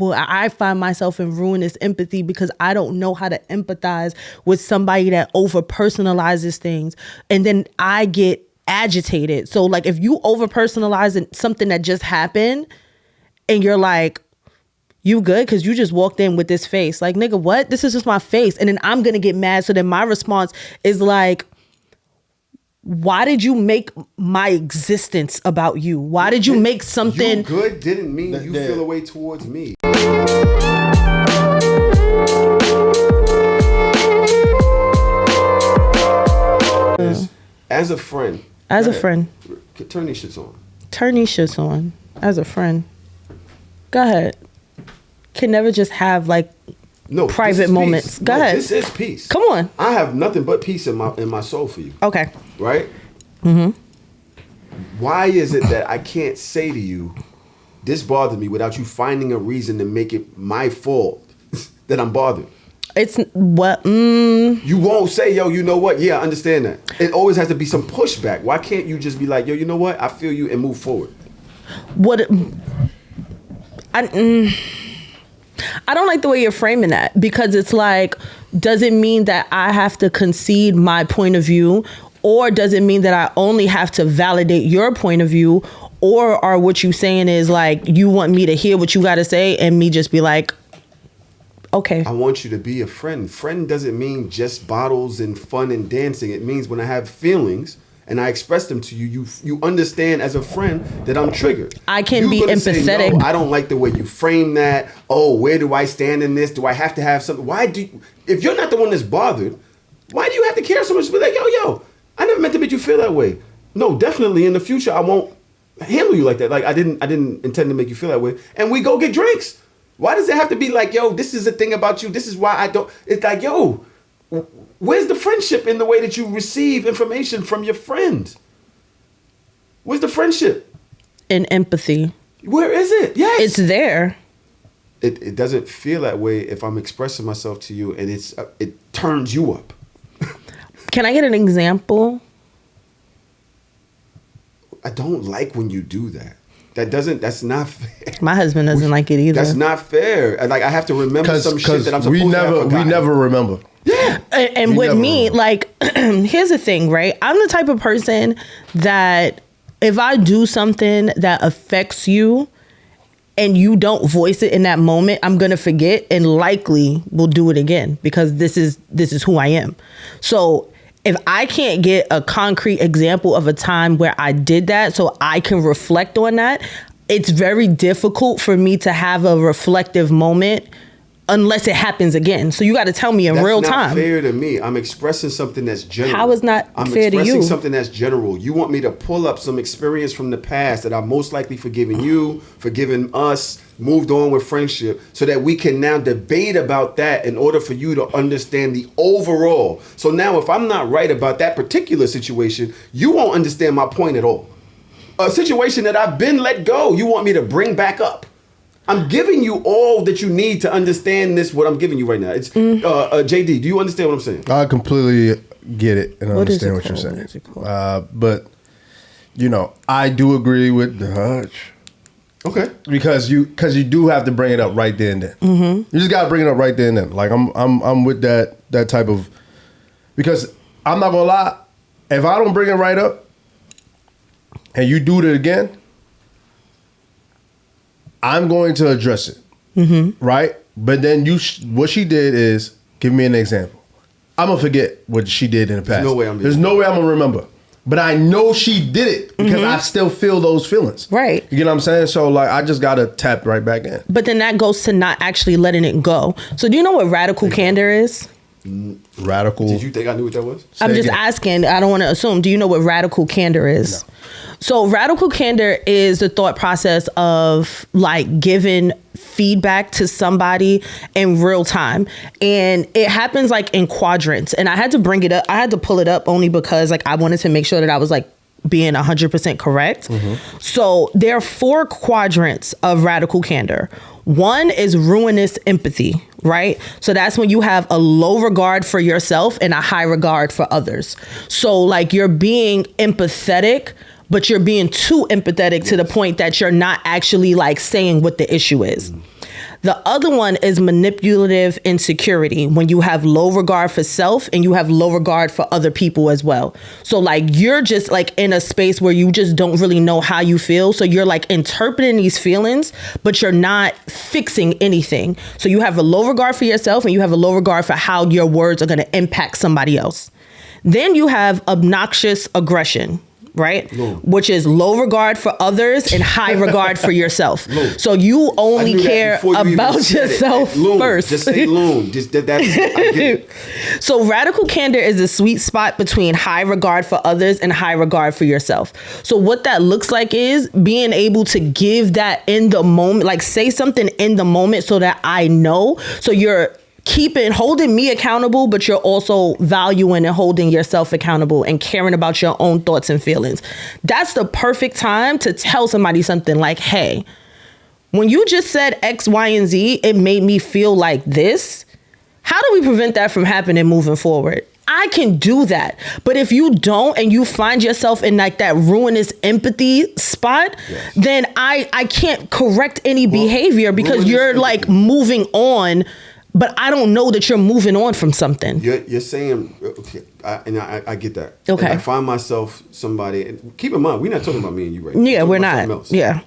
I find myself in ruinous empathy because I don't know how to empathize with somebody that over personalizes things, and then I get agitated. So like if you over personalize something that just happened and you're like, you good? Because you just walked in with this face. Like, nigga, what? This is just my face. And then I'm going to get mad. So then my response is like, why did you make my existence about you? Why did you make something... You good didn't mean you feel a way towards me. As a friend. As a friend. Turn these shits on. Turn these shits on. As a friend. Go ahead. Can never just have like private moments. Go ahead. This is peace. Come on. I have nothing but peace in my soul for you. Okay. Right? Mm-hmm. Why is it that I can't say to you, this bothered me, without you finding a reason to make it my fault that I'm bothered? It's what? You won't say, yo, you know what? Yeah, I understand that. It always has to be some pushback. Why can't you just be like, yo, you know what? I feel you, and move forward. I don't like the way you're framing that, because it's like, does it mean that I have to concede my point of view, or does it mean that I only have to validate your point of view, or are what you saying is like, you want me to hear what you got to say and me just be like, okay. I want you to be a friend. Friend doesn't mean just bottles and fun and dancing. It means when I have feelings and I express them to you, you understand as a friend that I'm triggered. I can be empathetic. Say, no, I don't like the way you frame that. Oh, where do I stand in this? Do I have to have something? If you're not the one that's bothered, why do you have to care so much to be like, yo, I never meant to make you feel that way. No, definitely in the future, I won't handle you like that. Like I didn't intend to make you feel that way. And we go get drinks. Why does it have to be like, yo, this is the thing about you. This is why I don't. It's like, yo, where's the friendship in the way that you receive information from your friend? Where's the friendship? In empathy. Where is it? Yes. It's there. It doesn't feel that way if I'm expressing myself to you and it turns you up. Can I get an example? I don't like when you do that. That's not fair. My husband doesn't like it either. That's not fair. Like I have to remember some shit that I'm supposed to have forgotten. We never remember. Yeah. And with me, like, here's the thing, right? I'm the type of person that if I do something that affects you and you don't voice it in that moment, I'm going to forget and likely will do it again, because this is who I am. So if I can't get a concrete example of a time where I did that so I can reflect on that, it's very difficult for me to have a reflective moment unless it happens again. So you got to tell me in real time. That's not fair to me. I'm expressing something that's general. How is not fair to you? I'm expressing something that's general. You want me to pull up some experience from the past that I'm most likely forgiving you, forgiving us, moved on with friendship, so that we can now debate about that in order for you to understand the overall. So now if I'm not right about that particular situation, you won't understand my point at all. A situation that I've been let go, you want me to bring back up. I'm giving you all that you need to understand this, what I'm giving you right now. It's JD, do you understand what I'm saying? I completely get it and understand what you're saying. But, I do agree with the hunch. Okay. Because you do have to bring it up right there and then. Mm-hmm. You just got to bring it up right there and then. Like, I'm with that type of... Because I'm not going to lie, if I don't bring it right up and you do it again, I'm going to address it, right? But then what she did is give me an example. I'm gonna forget what she did in the past. There's no way I'm gonna remember. But I know she did it because I still feel those feelings. Right. You get what I'm saying? So like, I just gotta tap right back in. But then that goes to not actually letting it go. So do you know what radical candor is? Radical. Did you think I knew what that was? I'm just asking. I don't want to assume. Do you know what radical candor is? No. So radical candor is the thought process of like giving feedback to somebody in real time. And it happens like in quadrants. And I had to bring it up. I had to pull it up only because like I wanted to make sure that I was like being 100% correct. Mm-hmm. So there are 4 quadrants of radical candor. One is ruinous empathy, right? So that's when you have a low regard for yourself and a high regard for others. So like you're being empathetic, but you're being too empathetic to the point that you're not actually like saying what the issue is. The other one is manipulative insecurity, when you have low regard for self and you have low regard for other people as well. So like you're just like in a space where you just don't really know how you feel. So you're like interpreting these feelings, but you're not fixing anything. So you have a low regard for yourself and you have a low regard for how your words are going to impact somebody else. Then you have obnoxious aggression, right? Which is low regard for others and high regard for yourself. So you only care about yourself first. Just say loon. Just I get it. So radical candor is the sweet spot between high regard for others and high regard for yourself. So what that looks like is being able to give that in the moment, like say something in the moment so that I know. So you're holding me accountable, but you're also valuing and holding yourself accountable and caring about your own thoughts and feelings. That's the perfect time to tell somebody something like, hey, when you just said X, Y, and Z, it made me feel like this. How do we prevent that from happening moving forward? I can do that. But if you don't and you find yourself in like that ruinous empathy spot, then I can't correct any behavior because you're like moving on. But I don't know that you're moving on from something. You're saying, okay, I get that. Okay. And I find myself somebody, and keep in mind, we're not talking about me and you right now. Yeah, we're not. Yeah.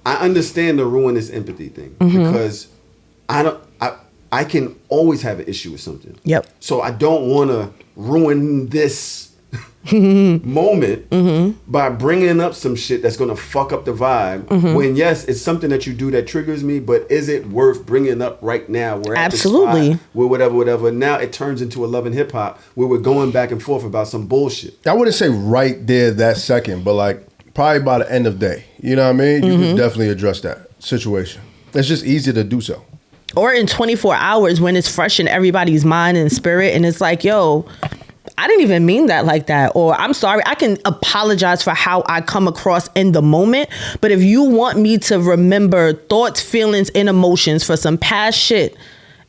I understand the ruinous empathy thing because I can always have an issue with something. Yep. So I don't want to ruin this moment by bringing up some shit that's going to fuck up the vibe when yes, it's something that you do that triggers me, but is it worth bringing up right now? We're at absolutely the spot where whatever. Now it turns into a Love and Hip Hop where we're going back and forth about some bullshit. I wouldn't say right there that second, but like probably by the end of the day. You know what I mean? You can definitely address that situation. It's just easier to do so. Or in 24 hours when it's fresh in everybody's mind and spirit and it's like, yo, I didn't even mean that like that. Or I'm sorry, I can apologize for how I come across in the moment. But if you want me to remember thoughts, feelings, and emotions for some past shit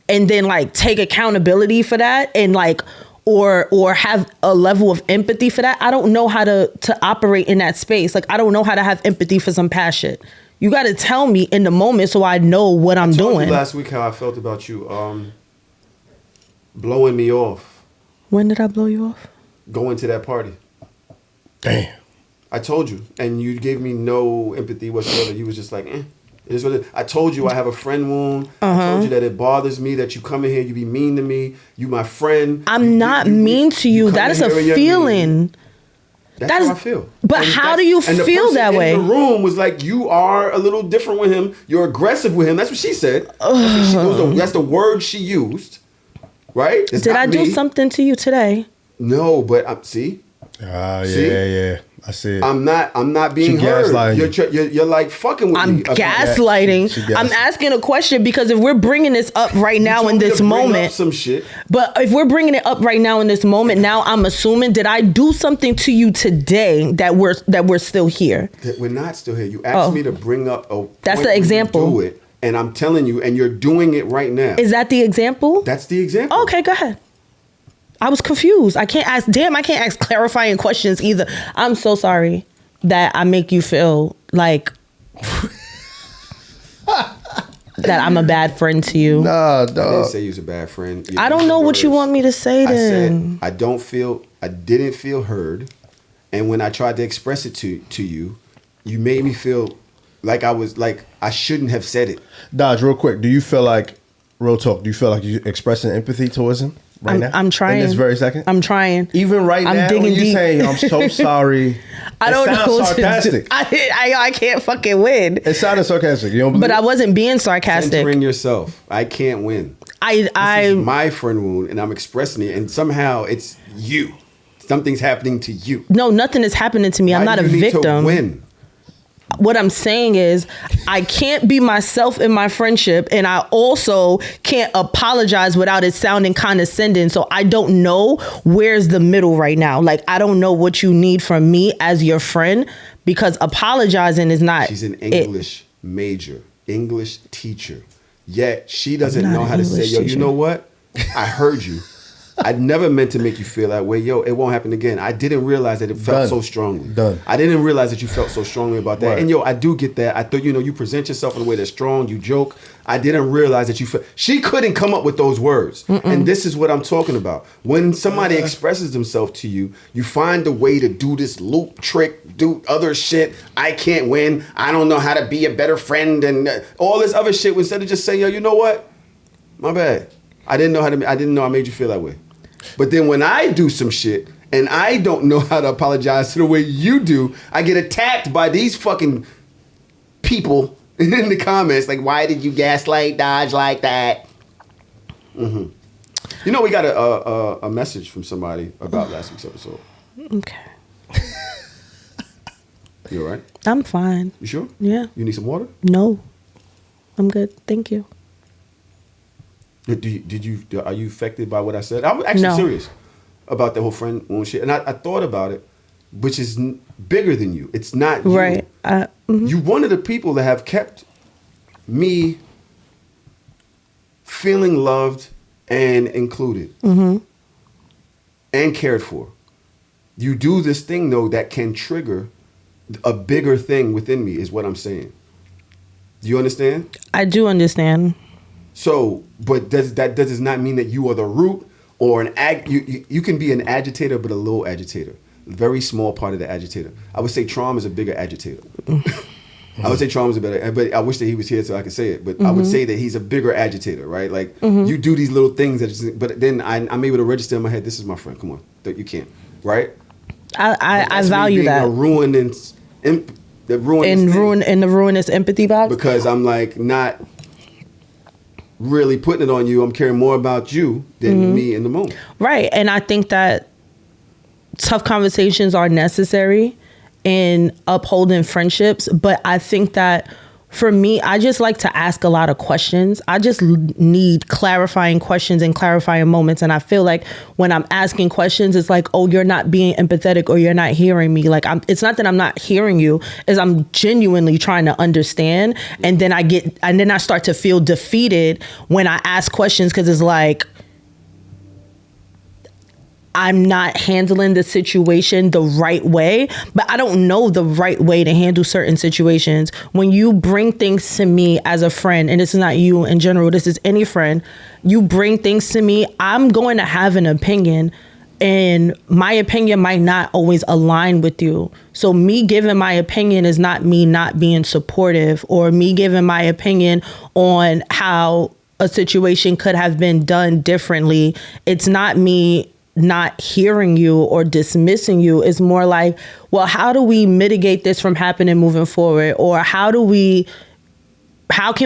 and then like take accountability for that and like or have a level of empathy for that, I don't know how to operate in that space. Like I don't know how to have empathy for some past shit. You got to tell me in the moment so I know what I'm doing. I told you last week how I felt about you blowing me off. When did I blow you off? Going to that party. Damn. I told you, and you gave me no empathy whatsoever. You was just like, it is what it is. I told you I have a friend wound. I told you that it bothers me that you come in here, you be mean to me. You my friend. I'm not mean to you. That is a feeling. That's how I feel. But how do you feel that way? And the room was like, you are a little different with him. You're aggressive with him. That's what she said. That's the word she used. Right? Did I do something to you today? No, but see? Yeah. I see it. I'm not being heard. You're like fucking with me. I'm gaslighting. I'm asking a question because if we're bringing this up right now in this moment, some shit. But if we're bringing it up right now in this moment, now I'm assuming did I do something to you today that we're still here? That we're not still here. You asked me to bring up a. That's the example. Do it, and I'm telling you, and you're doing it right now. Is that the example? That's the example. Okay, go ahead. I was confused. I can't ask clarifying questions either. I'm so sorry that I make you feel like that I'm a bad friend to you. Nah, dog. I didn't say you was a bad friend. I don't know what you want me to say then. I said I didn't feel heard. And when I tried to express it to you, you made me feel like I shouldn't have said it. Dodge, real quick. Do you feel like, real talk, do you feel like you're expressing empathy towards him? Right now? I'm trying. In this very second? I'm trying. Even right now, when you're saying, I'm so sorry. I don't know. Sarcastic. I can't fucking win. It sounded sarcastic. You don't believe But I wasn't being sarcastic. Centering yourself. I can't win. This is my friend wound, and I'm expressing it, and somehow it's you. Something's happening to you. No, nothing is happening to me. I'm not a victim. To win? What I'm saying is I can't be myself in my friendship, and I also can't apologize without it sounding condescending. So I don't know where's the middle right now. Like, I don't know what you need from me as your friend, because apologizing is not. She's an English major, English teacher. Yet she doesn't know how to say, yo, you know what? I heard you. I never meant to make you feel that way. Yo, it won't happen again. I didn't realize that it felt so strongly. I didn't realize that you felt so strongly about that. Right. And yo, I do get that. I thought, you present yourself in a way that's strong. You joke. I didn't realize that you felt. She couldn't come up with those words. And this is what I'm talking about. When somebody expresses themselves to you, you find a way to do this loop trick, do other shit. I can't win. I don't know how to be a better friend and all this other shit. Instead of just saying, yo, you know what? My bad. I didn't know I made you feel that way. But then when I do some shit and I don't know how to apologize to the way you do, I get attacked by these fucking people in the comments. Like, why did you gaslight Dodge like that? We got a message from somebody about last week's episode. Okay. You all right? I'm fine. You sure? Yeah. You need some water? No. I'm good. Thank you. Are you affected by what I said? I'm actually serious about the whole friend wound shit. And I thought about it, which is bigger than you. It's not you. Right. You one of the people that have kept me feeling loved and included and cared for. You do this thing, though, that can trigger a bigger thing within me is what I'm saying. Do you understand? I do understand. So, but does not mean that you are the root or you can be an agitator, but a low agitator. A very small part of the agitator. I would say Traum is a bigger agitator. I would say Traum is a better, but I wish that he was here so I could say it. But I would say that he's a bigger agitator, right? Like you do these little things but then I'm able to register in my head, this is my friend. Come on. You can't, right? I value that. A ruinous the ruinous empathy box. Because I'm like not really putting it on you. I'm caring more about you than me in the moment. Right. And I think that tough conversations are necessary in upholding friendships. But I think that for me, I just like to ask a lot of questions. I just need clarifying questions and clarifying moments. And I feel like when I'm asking questions, it's like, oh, you're not being empathetic or you're not hearing me. Like, it's not that I'm not hearing you, is I'm genuinely trying to understand. And then I start to feel defeated when I ask questions because it's like, I'm not handling the situation the right way, but I don't know the right way to handle certain situations. When you bring things to me as a friend, and this is not you in general, this is any friend, you bring things to me, I'm going to have an opinion, and my opinion might not always align with you. So me giving my opinion is not me not being supportive, or me giving my opinion on how a situation could have been done differently. It's not me not hearing you or dismissing you. Is more like, well, how do we mitigate this from happening moving forward? Or how can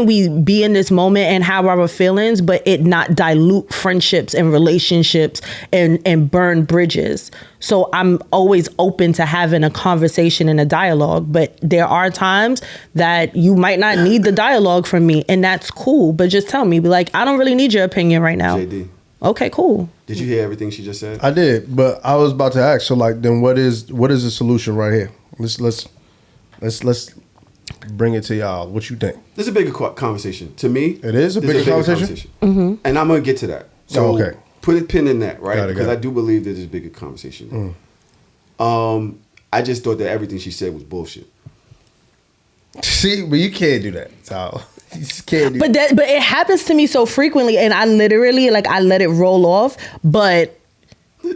we be in this moment and have our feelings, but it not dilute friendships and relationships and burn bridges? So I'm always open to having a conversation and a dialogue, but there are times that you might not need the dialogue from me, and that's cool. But just tell me, be like, I don't really need your opinion right now. JD. Okay, cool. Did you hear everything she just said? I did, but I was about to ask. So, like, then what is the solution right here? Let's bring it to y'all. What you think? This is a bigger conversation to me. It is a bigger conversation. And I'm gonna get to that. So okay. Put a pin in that, right? Because I do believe that there's a bigger conversation. I just thought that everything she said was bullshit. See, but you can't do that, so. You just can't do but it happens to me so frequently, and I literally I let it roll off. But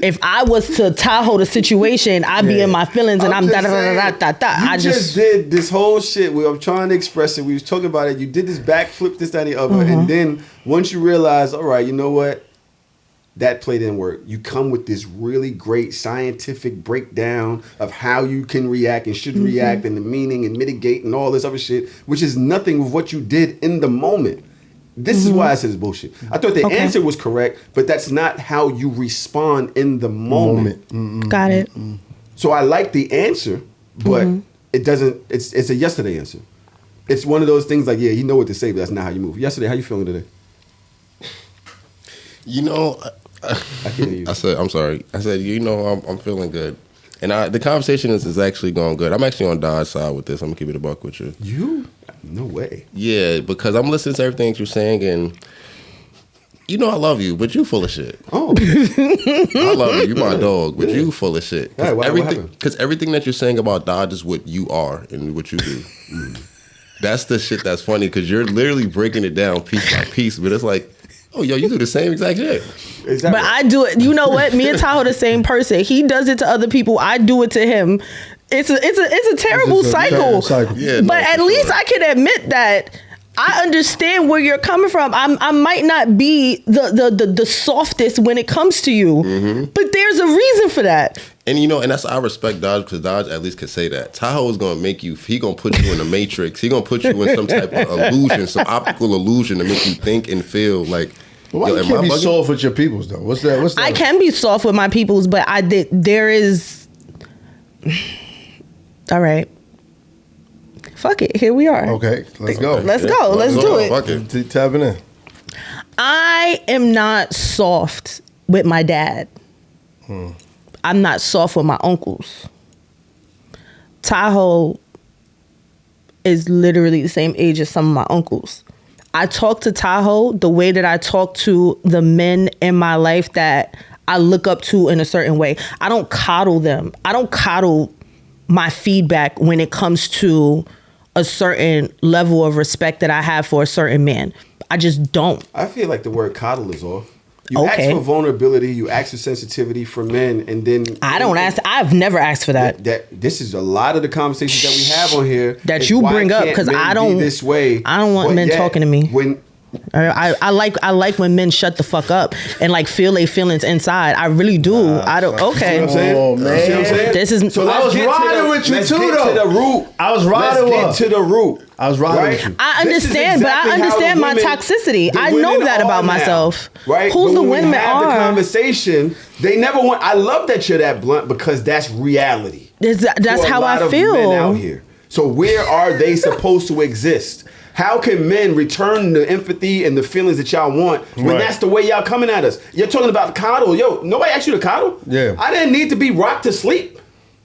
if I was to Tahoe the situation, I'd be in my feelings, and I'm da da da da da da. I just did this whole shit where I'm trying to express it. We was talking about it. You did this backflip, this, that, and the other, and then once you realize, all right, you know what, that play didn't work. You come with this really great scientific breakdown of how you can react and should react, and the meaning and mitigate and all this other shit, which is nothing of what you did in the moment. This is why I said it's bullshit. I thought the answer was correct, but that's not how you respond in the moment. Got it. So I like the answer, but it doesn't. It's a yesterday answer. It's one of those things like, yeah, you know what to say, but that's not how you move. Yesterday, how you feeling today? You know, I can't hear you. I said, I'm sorry. I said, you know, I'm feeling good. And the conversation is actually going good. I'm actually on Dod's side with this. I'm going to keep it a buck with you. You? No way. Yeah, because I'm listening to everything you're saying, and you know I love you, but you full of shit. Oh. I love you. You my dog, but you full of shit. Right, Because everything that you're saying about Dodge is what you are and what you do. That's the shit that's funny because you're literally breaking it down piece by piece, but it's like, oh, yo, you do the same exact shit. Exactly. But I do it. You know what? Me and Tahoe the same person. He does it to other people. I do it to him. It's a terrible cycle. Yeah, but at least I can admit that I understand where you're coming from. I might not be the softest when it comes to you, but there's a reason for that. And you know, and that's I respect Dodge because Dodge at least could say that. Tahoe is gonna make you. He gonna put you in a matrix. He gonna put you in some type of illusion, some optical illusion to make you think and feel like. Why you can't be soft with your peoples though? What's that? I can be soft with my peoples, but there is. All right. Fuck it. Here we are. Okay, let's go. Let's go. Let's do it. Fuck it. Tapping in. I am not soft with my dad. I'm not soft with my uncles. Tahoe is literally the same age as some of my uncles. I talk to Tahoe the way that I talk to the men in my life that I look up to in a certain way. I don't coddle them. I don't coddle my feedback when it comes to a certain level of respect that I have for a certain man. I just don't. I feel like the word coddle is off. You ask for vulnerability, you ask for sensitivity for men, and then I don't ask. I've never asked for that. This is a lot of the conversations that we have on here that you bring up because I don't. This way, I don't want men talking to me. I like when men shut the fuck up and like feel their feelings inside. I really do. I don't. Okay. You know what I'm saying? Oh man, see what I'm saying? This is. So I was riding with you too, though. Let's get to the root. I was riding Let's get to the root. I was riding with you. I understand, but I understand my toxicity. I know that about myself. Right? Who's but the when women we have are? the conversation, they never want. I love that you're that blunt because that's reality. That's how I feel. Men out here. So where are they supposed to exist? How can men return the empathy and the feelings that y'all want when that's the way y'all coming at us? You're talking about coddle. Yo, nobody asked you to coddle. Yeah. I didn't need to be rocked to sleep.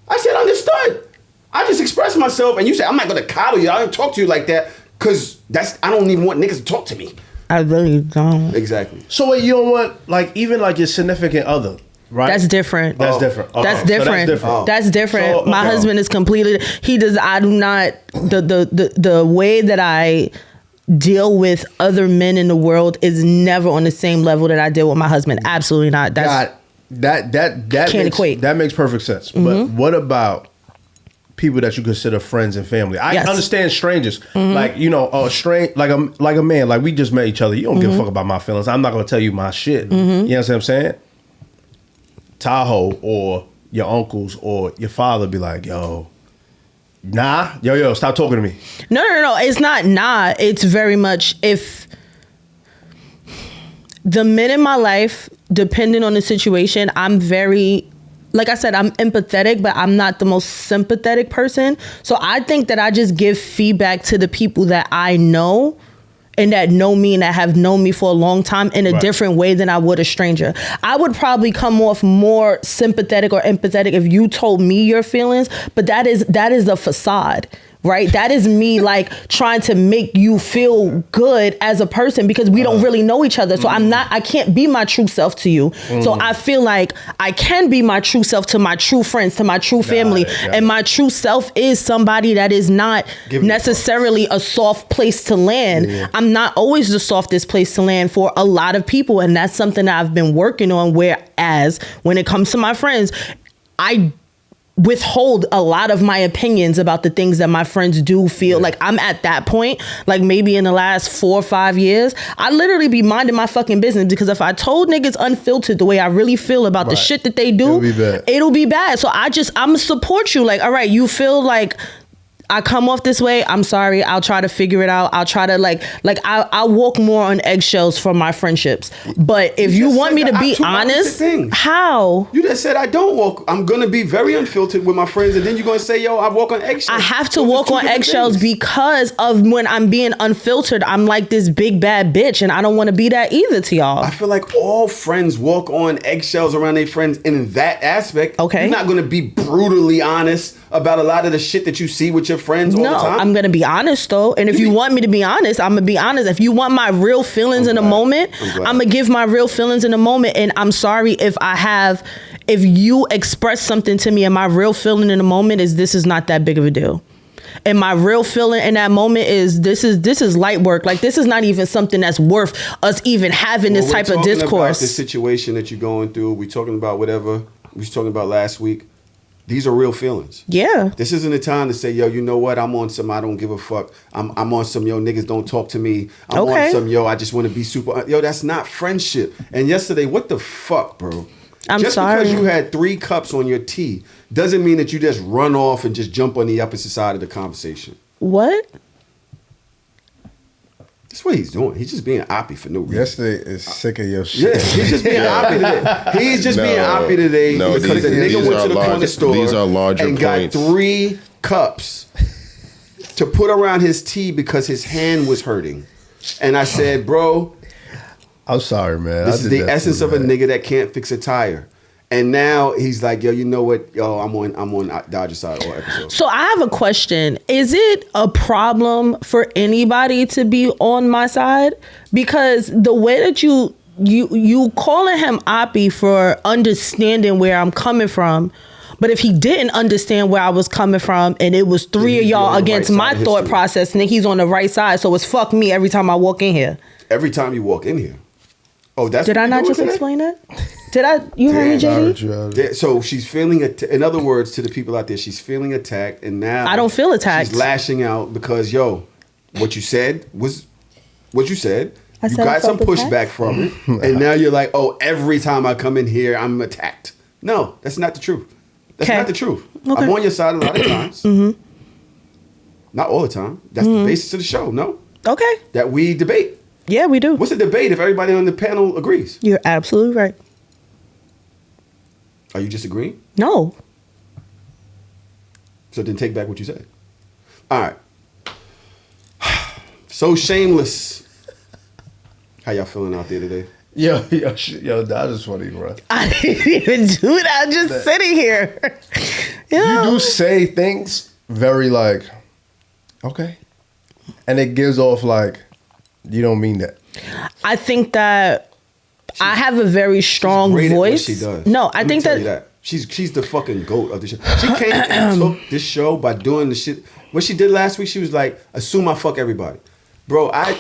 I said understood. I just expressed myself and you said, I'm not going to coddle you. I don't talk to you like that because I don't even want niggas to talk to me. I really don't. Exactly. So wait, you don't want like even like your significant other. Right? That's different. That's different. Okay. That's different. That's different. My husband is completely. He does. I do not. The way that I deal with other men in the world is never on the same level that I deal with my husband. Absolutely not. That's that can't equate. That makes perfect sense. But what about people that you consider friends and family? I understand strangers, like you know, like a man, like we just met each other. You don't give a fuck about my feelings. I'm not gonna tell you my shit. You know what I'm saying? Tahoe or your uncles or your father be like, yo, stop talking to me. No. It's not nah. It's very much if the men in my life, depending on the situation, I'm very, like I said, I'm empathetic, but I'm not the most sympathetic person. So I think that I just give feedback to the people that I know and that know me and that have known me for a long time in a different way than I would a stranger. I would probably come off more sympathetic or empathetic if you told me your feelings, but that is a facade. Right? That is me like trying to make you feel good as a person because we don't really know each other. So I can't be my true self to you. So I feel like I can be my true self to my true friends, to my true family. And my true self is somebody that is not necessarily a soft place to land. Yeah. I'm not always the softest place to land for a lot of people. And that's something that I've been working on, whereas when it comes to my friends, I withhold a lot of my opinions about the things that my friends do feel. Like I'm at that point, like maybe in the last 4 or 5 years, I literally be minding my fucking business because if I told niggas unfiltered the way I really feel about the shit that they do, it'll be bad. So I'm gonna support you. Like, all right, you feel like I come off this way, I'm sorry. I'll try to figure it out. I'll try to I'll walk more on eggshells for my friendships. But if you want me to be honest, how? You just said I don't walk. I'm going to be very unfiltered with my friends. And then you're going to say, yo, I walk on eggshells. I have to walk on eggshells because of when I'm being unfiltered, I'm like this big bad bitch. And I don't want to be that either to y'all. I feel like all friends walk on eggshells around their friends in that aspect. Okay. You're not going to be brutally honest about a lot of the shit that you see with your friends all the time? No, I'm gonna be honest though. And if you want me to be honest, I'm gonna be honest. If you want my real feelings in a moment, I'm gonna give my real feelings in a moment. And I'm sorry if you express something to me and my real feeling in a moment is this is not that big of a deal. And my real feeling in that moment is this is light work. Like, this is not even something that's worth us even having this type of discourse. About the situation that you're going through. We're talking about whatever we was talking about last week. These are real feelings. Yeah. This isn't a time to say, yo, you know what? I'm on some I don't give a fuck. I'm on some, yo, niggas don't talk to me. I'm on some, yo, I just want to be super. Yo, that's not friendship. And yesterday, what the fuck, bro? Just because you had 3 cups on your tea doesn't mean that you just run off and just jump on the opposite side of the conversation. What? That's what he's doing. He's just being oppy for no reason. Yesterday is sick of your shit. Yeah, he's just being oppy today. He's just being oppy today because the nigga went to the corner store and got 3 cups to put around his tea because his hand was hurting. And I said, bro, I'm sorry, man. This is the essence of a nigga that can't fix a tire. And now he's like, yo, you know what? Yo, I'm on Dodger side all episode. So I have a question. Is it a problem for anybody to be on my side? Because the way that you calling him Oppie for understanding where I'm coming from, but if he didn't understand where I was coming from and it was 3 of y'all against my thought process, and then he's on the right side, so it's fuck me every time I walk in here. Every time you walk in here. Oh, that's Did I not just explain it? Did I? You heard me, JD? Yeah, so she's feeling in other words, to the people out there, she's feeling attacked, and now I don't feel attacked. She's lashing out because, yo, what you said was what you said. You got some pushback from it, and now you're like, oh, every time I come in here, I'm attacked. No, that's not the truth. That's not the truth. Okay. I'm on your side a lot of times. Not all the time. That's the basis of the show. No. Okay. That we debate. Yeah, we do. What's a debate if everybody on the panel agrees? You're absolutely right. Are you just agreeing? No. So then take back what you said. All right. So Shameless. How y'all feeling out there today? Yo, that is funny, bro. I didn't even do that. I'm just sitting here. You do say things very like, okay. And it gives off like, you don't mean that. I think that I have a very strong voice. She does. No, I think that she's the fucking GOAT of the show. She came and took this show by doing the shit. What she did last week, she was like, assume I fuck everybody. Bro, I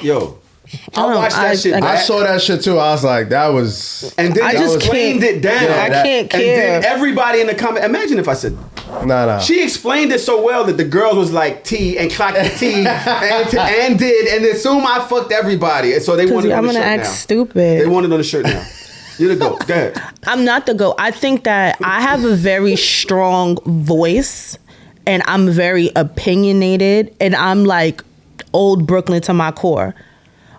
watched that shit. I saw that shit too. I was like, that was. And then I just explained it down. Yeah, I can't care. And then everybody in the comment. Imagine if I said, nah. She explained it so well that the girls was like T and clocked the T and assume I fucked everybody. And so they wanted it on the shirt now. I'm gonna act stupid. They wanted it on the shirt now. You're the GOAT. Go ahead. I'm not the GOAT. I think that I have a very strong voice, and I'm very opinionated, and I'm like old Brooklyn to my core.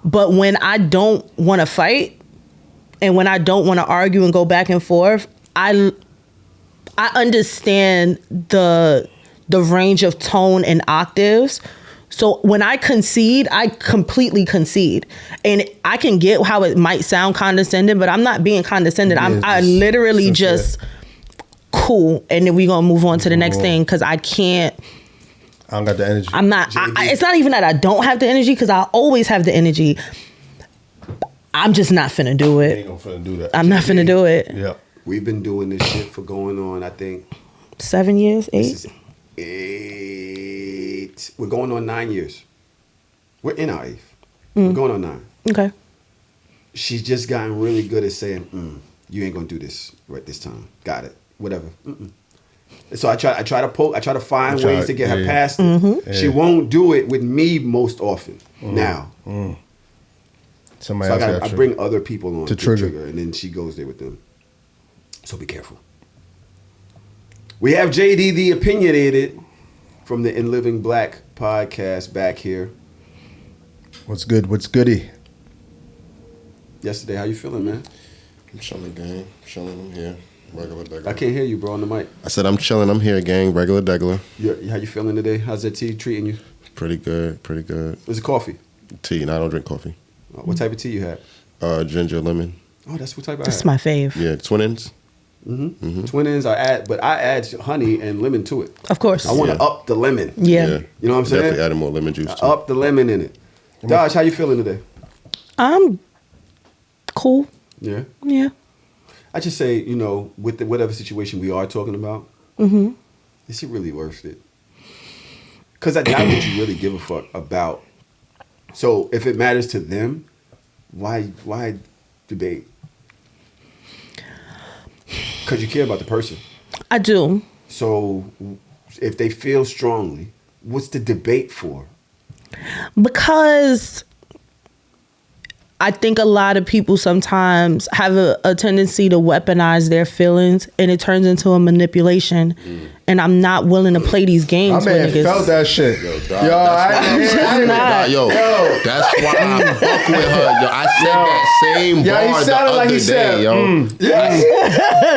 But when I don't want to fight and when I don't want to argue and go back and forth, I understand the range of tone and octaves. So when I concede, I completely concede. And I can get how it might sound condescending, but I'm not being condescending. I literally just cool. And then we're going to move on to the next thing because I can't. I don't got the energy. I'm not. It's not even that I don't have the energy because I always have the energy. I'm just not finna do it. Ain't gonna finna do that. I'm not finna do it. Yeah. We've been doing this shit for going on, I think. 7 years? 8? This is 8. We're going on 9 years. We're in our 8th. We're going on 9. Okay. She's just gotten really good at saying, you ain't gonna do this right this time. Got it. Whatever. So I try to find ways to get her past it. Mm-hmm. She won't do it with me most often now. So I bring other people on to trigger, and then she goes there with them. So be careful. We have JD the Opinionated from the In Living Black podcast back here. What's good? What's goody? Yesterday, how you feeling, man? I'm chilling, gang. I'm here. Regular degular. I can't hear you, bro, on the mic. I said I'm chilling. I'm here, gang. Regular degular. How you feeling today? How's that tea treating you? Pretty good. Was it coffee? Tea. No, I don't drink coffee. What type of tea you had? Ginger lemon. Oh, that's what type I had. That's my fave. Yeah, twin ends. Twin ends I add honey and lemon to it. Of course. I want to up the lemon. Yeah. You know what I'm saying? Definitely adding more lemon juice too. Up the lemon in it. Dodge, how you feeling today? I'm cool. Yeah. Yeah. I just say, with whatever situation we are talking about, is it really worth it? Because I doubt that you really give a fuck about. So if it matters to them, why debate? Because you care about the person. I do. So if they feel strongly, what's the debate for? Because I think a lot of people sometimes have a tendency to weaponize their feelings, and it turns into a manipulation. And I'm not willing to play these games. My man felt that shit. Yo, that's why I fuck with her. Yo, I said that same bar the other day, yo.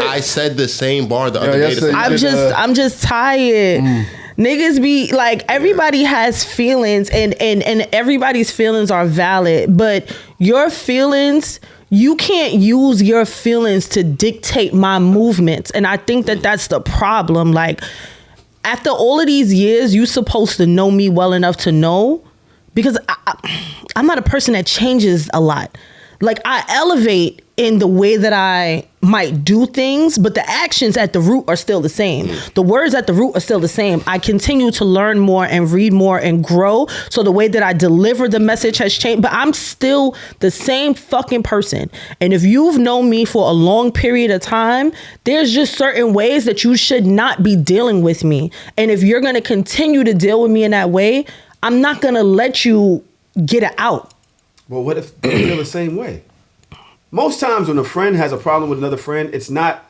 I said the same bar the other day. I'm just tired. Niggas be like, everybody has feelings, and everybody's feelings are valid, but your feelings, you can't use your feelings to dictate my movements. And I think that that's the problem. Like, after all of these years, you supposed to know me well enough to know, because I'm not a person that changes a lot. Like, I elevate in the way that I might do things, but the actions at the root are still the same. The words at the root are still the same. I continue to learn more and read more and grow. So the way that I deliver the message has changed, but I'm still the same fucking person. And if you've known me for a long period of time, there's just certain ways that you should not be dealing with me. And if you're going to continue to deal with me in that way, I'm not going to let you get it out. Well, what if they feel the same way? Most times when a friend has a problem with another friend, it's not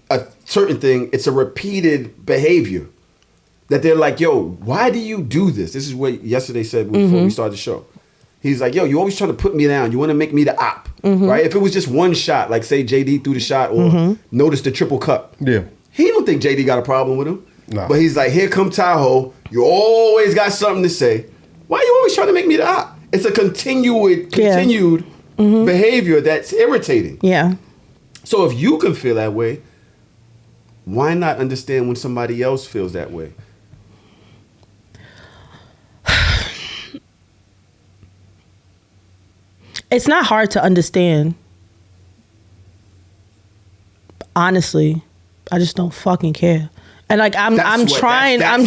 a certain thing. It's a repeated behavior that they're like, yo, why do you do this? This is what yesterday said before we started the show. He's like, yo, you always trying to put me down. You want to make me the op, right? If it was just one shot, like say JD threw the shot or notice the triple cup. Yeah. He don't think JD got a problem with him. Nah. But he's like, here come Tahoe. You always got something to say. Why are you always trying to make me the op? It's a continued behavior that's irritating. Yeah. So if you can feel that way, why not understand when somebody else feels that way? It's not hard to understand. Honestly, I just don't fucking care. And like I'm trying. I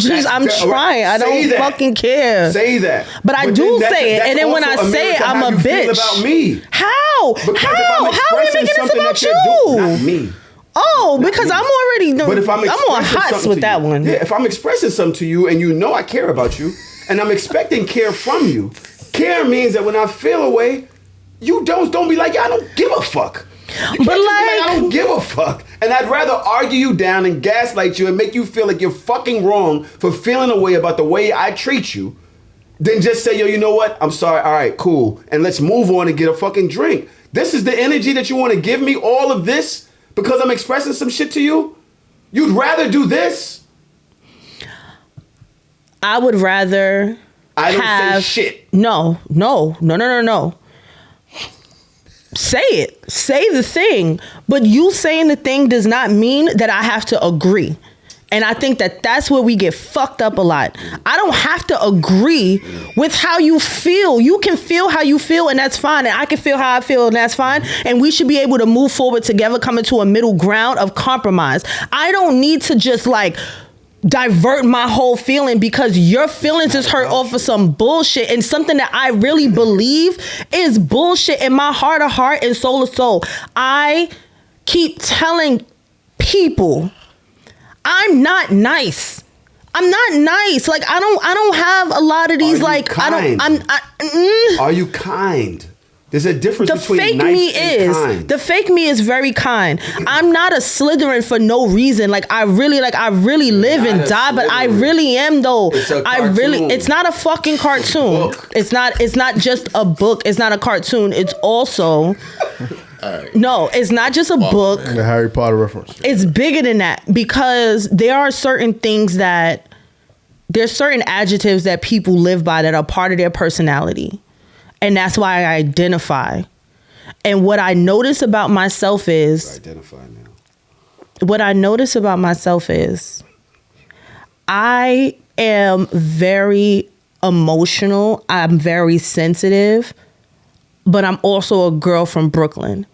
don't fucking care. Say that. But I do say it, and then when I say it, I'm a bitch. About me. How? How are we making this about you? Not me. Oh, because I'm already. But if I'm on hots with that one. Yeah, if I'm expressing something to you, and you know I care about you, and I'm expecting care from you, care means that when I feel away, you don't be like, I don't give a fuck. You but I don't give a fuck. And I'd rather argue you down and gaslight you and make you feel like you're fucking wrong for feeling a way about the way I treat you than just say, yo, you know what? I'm sorry. All right, cool. And let's move on and get a fucking drink. This is the energy that you want to give me, all of this, because I'm expressing some shit to you? You'd rather do this? I would rather say shit. No. Say it. Say the thing. But you saying the thing does not mean that I have to agree. And I think that that's where we get fucked up a lot. I don't have to agree with how you feel. You can feel how you feel, and that's fine. And I can feel how I feel, and that's fine. And we should be able to move forward together, coming to a middle ground of compromise. I don't need to just like divert my whole feeling because your feelings is hurt off of some bullshit and something that I really believe is bullshit in my heart of heart and soul of soul. I keep telling people I'm not nice. I'm not nice. Like I don't have a lot of these like kind? Are you kind? There's a difference between nice and kind. The fake me is very kind. I'm not a Slytherin for no reason. Like I really live and die, but I really am though. It's not a fucking cartoon. It's not just a book. It's not a cartoon. It's also no, it's not just a book. And the Harry Potter reference. It's bigger than that because there are certain things there's certain adjectives that people live by that are part of their personality. And that's why I identify. And what I notice about myself is... Identify now. what I notice about myself is I am very emotional. I'm very sensitive, but I'm also a girl from Brooklyn.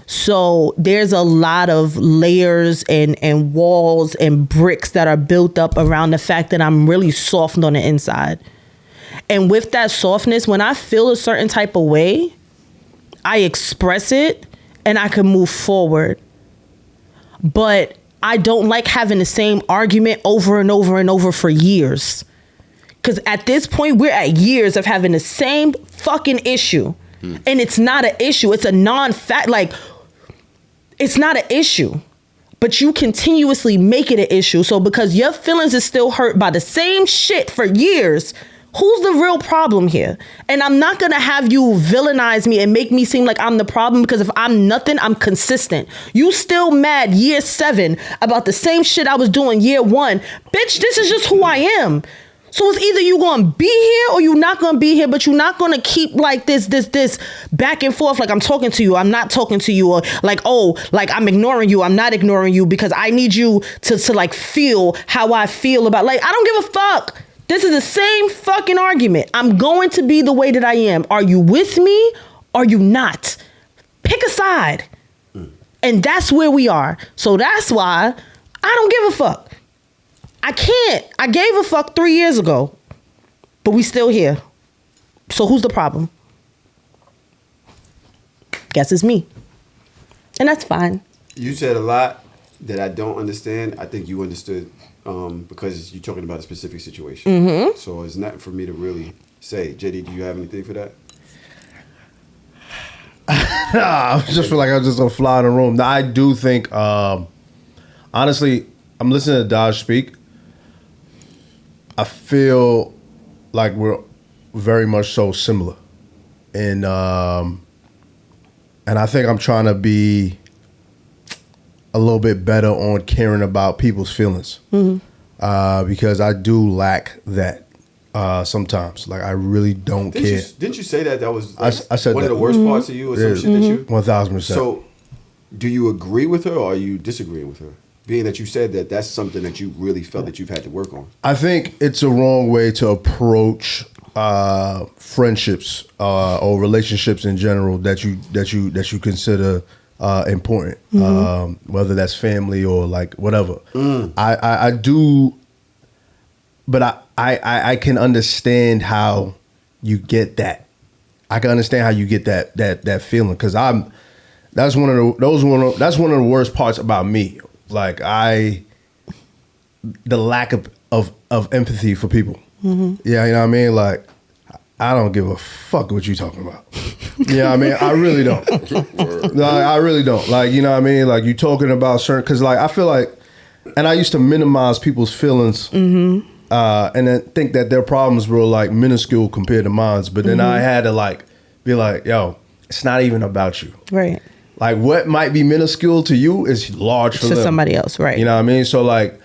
So there's a lot of layers and walls and bricks that are built up around the fact that I'm really soft on the inside. And with that softness, when I feel a certain type of way, I express it and I can move forward. But I don't like having the same argument over and over and over for years. Because at this point, we're at years of having the same fucking issue. And it's not an issue. It's a non-fact. Like, it's not an issue. But you continuously make it an issue. So because your feelings is still hurt by the same shit for years, who's the real problem here? And I'm not going to have you villainize me and make me seem like I'm the problem, because if I'm nothing, I'm consistent. You still mad year 7 about the same shit I was doing year 1. Bitch, this is just who I am. So it's either you going to be here or you not going to be here, but you're not going to keep like this back and forth. Like I'm talking to you, I'm not talking to you, or like, oh, like I'm ignoring you, I'm not ignoring you, because I need you to like feel how I feel about, like, I don't give a fuck. This is the same fucking argument. I'm going to be the way that I am. Are you with me? Or are you not? Pick a side. And that's where we are. So that's why I don't give a fuck. I can't. I gave a fuck 3 years ago. But we still here. So who's the problem? Guess it's me. And that's fine. You said a lot that I don't understand. I think you understood. Because you're talking about a specific situation. Mm-hmm. So it's not for me to really say. JD, do you have anything for that? I just feel like I'm just going to fly in the room. Now, I do think, honestly, I'm listening to Dodge speak. I feel like we're very much so similar. And I think I'm trying to be a little bit better on caring about people's feelings. Mm-hmm. Because I do lack that sometimes. Like, I really don't care. Didn't you say that was like I said one that. of the worst parts of you, or some shit that you... 1,000%. So, do you agree with her, or are you disagreeing with her? Being that you said that that's something that you really felt that you've had to work on. I think it's a wrong way to approach friendships or relationships in general that you consider important, whether that's family or like whatever. I do, but I can understand how you get that. I can understand how you get that feeling, because that's one of the worst parts about me. Like the lack of empathy for people. Mm-hmm. Yeah, you know what I mean? Like, I don't give a fuck what you talking about. You know what I mean? I really don't. Like, I really don't. Like, you know what I mean? Like, you talking about certain, because like, I feel like, and I used to minimize people's feelings, and then think that their problems were like minuscule compared to mine. But then I had to like be like, yo, it's not even about you. Right. Like, what might be minuscule to you is large for them. Somebody else, right. You know what I mean? So like,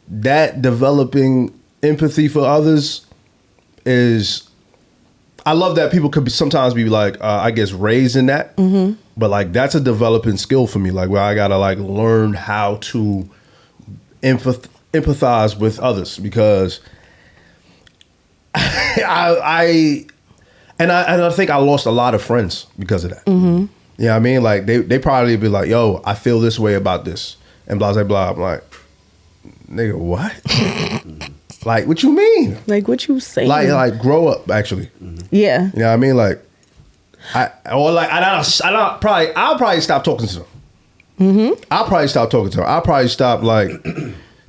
that developing empathy for others is, I love that people could sometimes be like, I guess raised in that, but like that's a developing skill for me. Like, where I gotta like learn how to empathize with others, because I think I lost a lot of friends because of that. Mm-hmm. You know what I mean? Like they probably be like, yo, I feel this way about this, and blah blah blah. I'm like, nigga, what? Like, what you mean? Like, what you saying? Like grow up, actually. Yeah. You know what I mean? Like, I'll probably stop talking to them. Mm-hmm. I'll probably stop talking to them. I'll probably stop like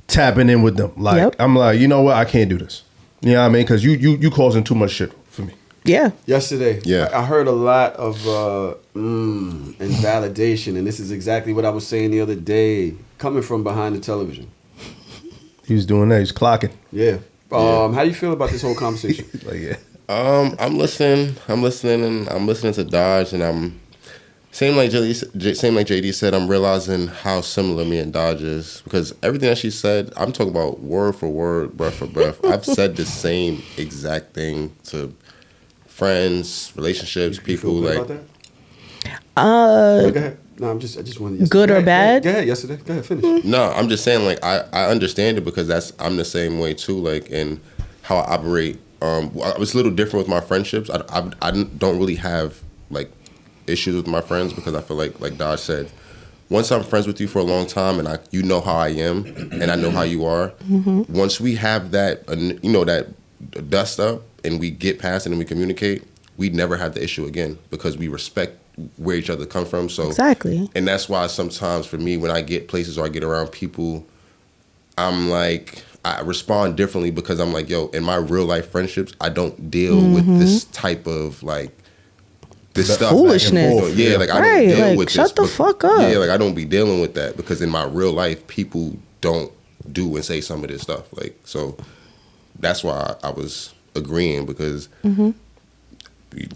tapping in with them. Like, I'm like, you know what? I can't do this. You know what I mean? Because you causing too much shit for me. Yeah. Yesterday, yeah, I heard a lot of invalidation, and this is exactly what I was saying the other day, coming from behind the television. He was doing that. He's clocking. Yeah. How do you feel about this whole conversation? Like, yeah. I'm listening, and I'm listening to Dodge, and I'm same like JD said. I'm realizing how similar me and Dodge is, because everything that she said, I'm talking about word for word, breath for breath. I've said the same exact thing to friends, relationships, people. You feel like. good about that? Go ahead. No, I just wanted yesterday. Good or bad? Go ahead, yesterday. Go ahead, finish. No, I'm just saying, like, I understand it because I'm the same way too, like, in how I operate. It's a little different with my friendships. I don't really have like issues with my friends because I feel like Dodge said, once I'm friends with you for a long time and you know how I am and I know how you are, once we have that, that dust up and we get past it and we communicate, we never have the issue again because we respect where each other come from. So exactly. And that's why sometimes for me, when I get places or I get around people, I'm like, I respond differently because I'm like, yo, in my real life friendships, I don't deal with this type of like this stuff. Foolishness. Yeah, like I don't deal with shut this. the fuck up. Yeah, like I don't be dealing with that because in my real life, people don't do and say some of this stuff. Like, so that's why I was agreeing because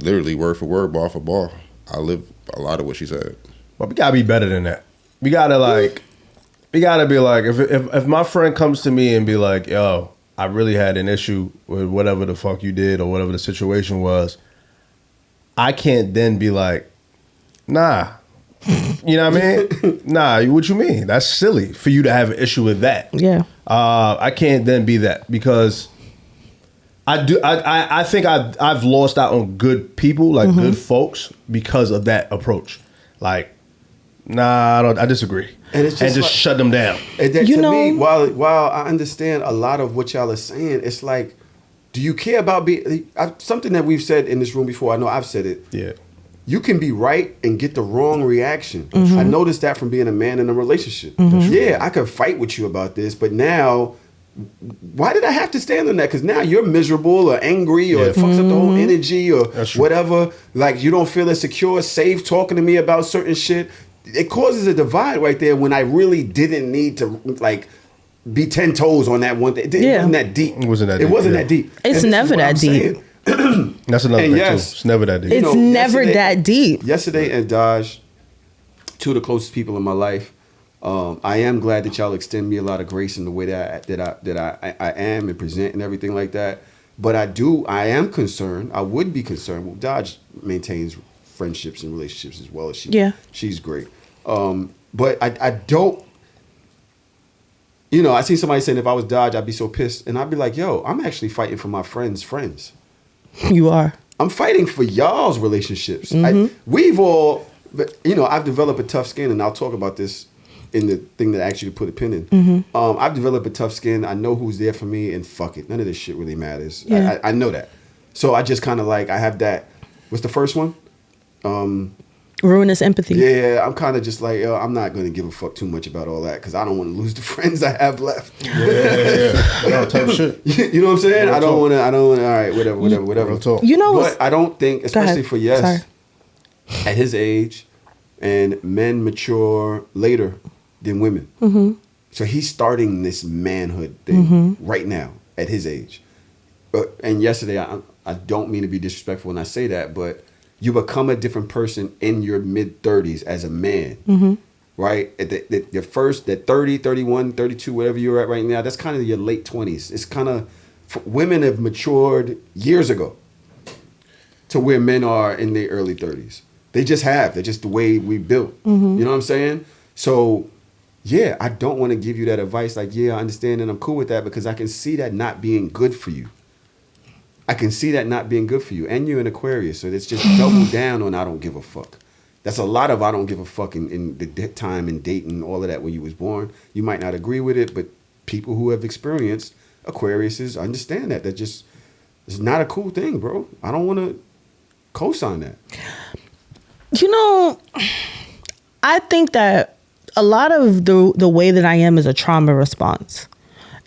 literally word for word, bar for bar, I live a lot of what she said. But we gotta be better than that. We gotta be like, if my friend comes to me and be like, yo, I really had an issue with whatever the fuck you did or whatever the situation was, I can't then be like, nah. You know what I mean? Nah, what you mean? That's silly for you to have an issue with that. Yeah. I can't then be that because I think I've lost out on good people, like good folks, because of that approach. Like, nah, I disagree. And just like, shut them down. And that, to me, while I understand a lot of what y'all are saying, it's like, do you care about something that we've said in this room before? I know I've said it. Yeah. You can be right and get the wrong reaction. I noticed that from being a man in a relationship. Yeah, I could fight with you about this, but now, why did I have to stand on that? Because now you're miserable or angry or it fucks up the whole energy or whatever. Like you don't feel as secure, safe talking to me about certain shit. It causes a divide right there when I really didn't need to like be 10 toes on that one thing. It wasn't that deep. It wasn't that deep. It's never that deep. That's another thing too. It's never that deep. It's never that deep. Yesterday and Dodge, two of the closest people in my life. I am glad that y'all extend me a lot of grace in the way that I am and present and everything like that. But I am concerned. I would be concerned. Well, Dodge maintains friendships and relationships as well as she's great. But I don't. I see somebody saying if I was Dodge, I'd be so pissed, and I'd be like, yo, I'm actually fighting for my friends' friends. You are. I'm fighting for y'all's relationships. We've all, I've developed a tough skin, and I'll talk about this in the thing that I actually put a pin in. I've developed a tough skin. I know who's there for me, and fuck it. None of this shit really matters. Yeah. I know that. So I just kind of like, I have that. What's the first one? Ruinous empathy. Yeah, I'm kind of just like, I'm not going to give a fuck too much about all that because I don't want to lose the friends I have left. No, type shit. You know what I'm saying? I don't want to, all right, whatever. But I don't think, especially for Yes, at his age, and men mature later than women. So he's starting this manhood thing right now at his age. And yesterday, I don't mean to be disrespectful when I say that, but you become a different person in your mid-30s as a man, right? At your first, that 30, 31, 32, whatever you're at right now, that's kind of your late 20s. It's kind of, women have matured years ago to where men are in their early 30s. They just have. They're just the way we built. You know what I'm saying? So, yeah, I don't want to give you that advice like, yeah, I understand and I'm cool with that because I can see that not being good for you. And you're an Aquarius, so it's just double down on I don't give a fuck. That's a lot of I don't give a fuck in the time and date and all of that when you was born. You might not agree with it, but people who have experienced Aquariuses understand that. That just, it's not a cool thing, bro. I don't want to co-sign that. I think that a lot of the way that I am is a trauma response.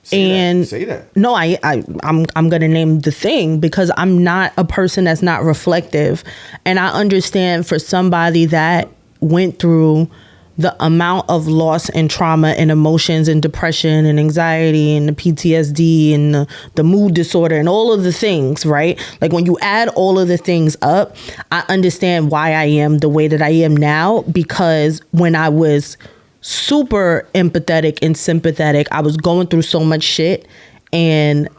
Say that. No, I'm gonna name the thing because I'm not a person that's not reflective, and I understand for somebody that went through the amount of loss and trauma and emotions and depression and anxiety and the PTSD and the mood disorder and all of the things, right? Like when you add all of the things up, I understand why I am the way that I am now, because when I was super empathetic and sympathetic, I was going through so much shit, and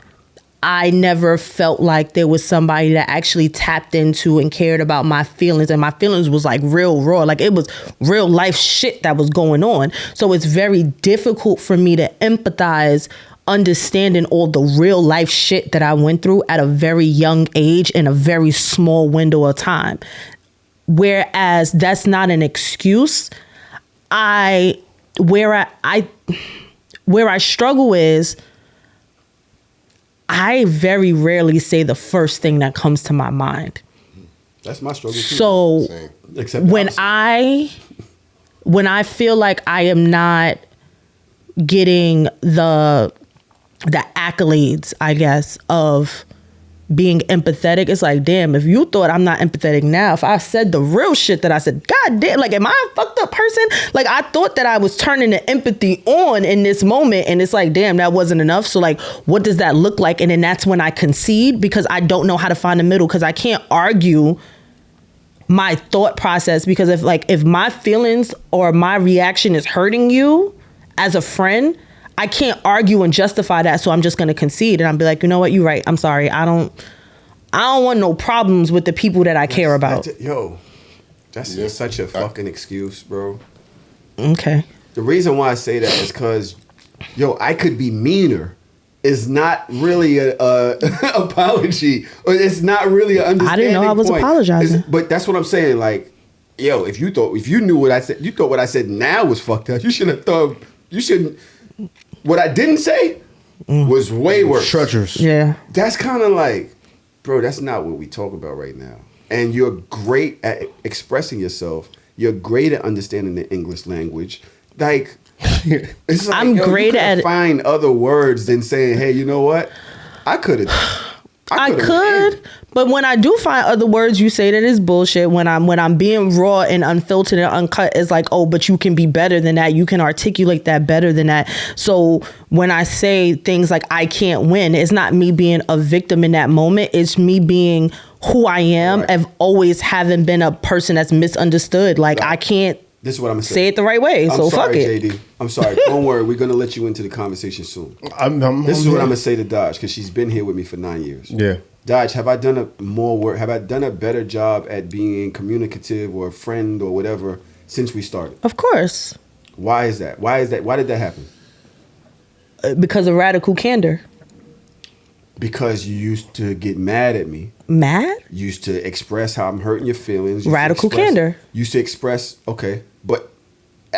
I never felt like there was somebody that actually tapped into and cared about my feelings. And my feelings was like real raw. Like it was real life shit that was going on. So it's very difficult for me to empathize, understanding all the real life shit that I went through at a very young age in a very small window of time. Whereas that's not an excuse. Where I struggle is, I very rarely say the first thing that comes to my mind. That's my struggle too. So when I feel like I am not getting the accolades, I guess, of being empathetic, it's like, damn, if you thought I'm not empathetic now, if I said the real shit that I said, god damn, like, am I a fucked up person? Like, I thought that I was turning the empathy on in this moment, and it's like, damn, that wasn't enough. So like, what does that look like? And then that's when I concede, because I don't know how to find the middle, because I can't argue my thought process, because if my feelings or my reaction is hurting you as a friend, I can't argue and justify that, so I'm just gonna concede and I'll be like, you know what, you're right. I'm sorry. I don't want no problems with the people that I care about. That's such a fucking excuse, bro. Okay. The reason why I say that is because, I could be meaner. Is not really a apology, or it's not really an understanding. I didn't know I was apologizing. But that's what I'm saying. Like, if you knew what I said, you thought what I said now was fucked up. You shouldn't. What I didn't say was way worse. Treacherous. Yeah. That's kind of like, bro, that's not what we talk about right now. And you're great at expressing yourself. You're great at understanding the English language. Like, it's like, I'm great at find other words than saying, hey, you know what? I could, but when I do find other words, you say that is bullshit. When I'm being raw and unfiltered and uncut, it's like, oh, but you can be better than that. You can articulate that better than that. So when I say things like I can't win, it's not me being a victim in that moment. It's me being who I am. Right. I've always haven't been a person that's misunderstood. Like, right. I can't. This is what I'm gonna say it the right way. So fuck it. JD. I'm sorry. Don't worry. We're gonna let you into the conversation soon. This is what I'm gonna say to Dodge, because she's been here with me for 9 years. Yeah. Dodge, have I done a better job at being communicative or a friend or whatever since we started? Of course. Why is that? Why did that happen? Because of radical candor. Because you used to get mad at me. Mad? You used to express how I'm hurting your feelings. Radical candor. You used to express, okay, but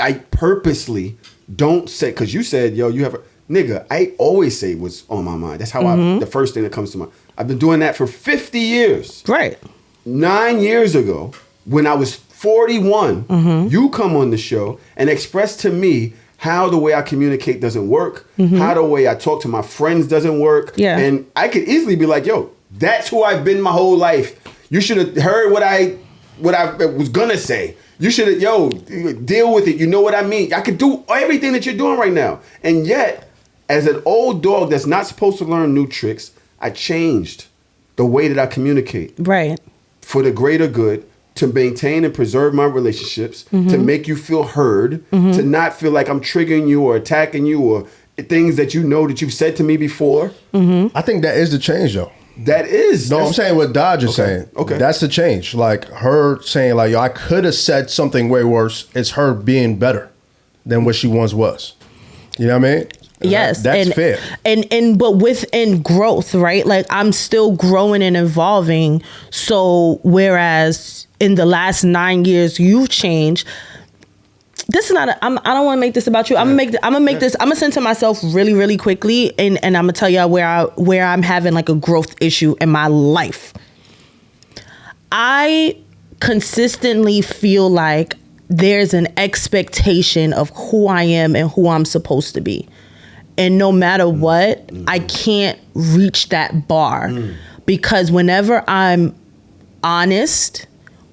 I purposely don't say, because you said, you have a, nigga, I always say what's on my mind. That's how the first thing that comes to mind. I've been doing that for 50 years. Right. 9 years ago, when I was 41, you come on the show and express to me how the way I communicate doesn't work, how the way I talk to my friends doesn't work. Yeah. And I could easily be like, that's who I've been my whole life. You should have heard what I was gonna say. You should have, deal with it. You know what I mean? I could do everything that you're doing right now. And yet, as an old dog that's not supposed to learn new tricks, I changed the way that I communicate. Right. For the greater good, to maintain and preserve my relationships, to make you feel heard, to not feel like I'm triggering you or attacking you or things that you know that you've said to me before. I think that is the change, though. That is. No, I'm saying what Dodge is saying. Okay. That's the change. Like, her saying, like, I could have said something way worse. It's her being better than what she once was. You know what I mean? Yes, that's fair. And but within growth, right? Like, I'm still growing and evolving. So whereas in the last 9 years you've changed, this is not. I don't want to make this about you. I'm gonna make this. I'm gonna send to myself really, really quickly, and I'm gonna tell y'all where I'm having like a growth issue in my life. I consistently feel like there's an expectation of who I am and who I'm supposed to be. And no matter what, I can't reach that bar because whenever I'm honest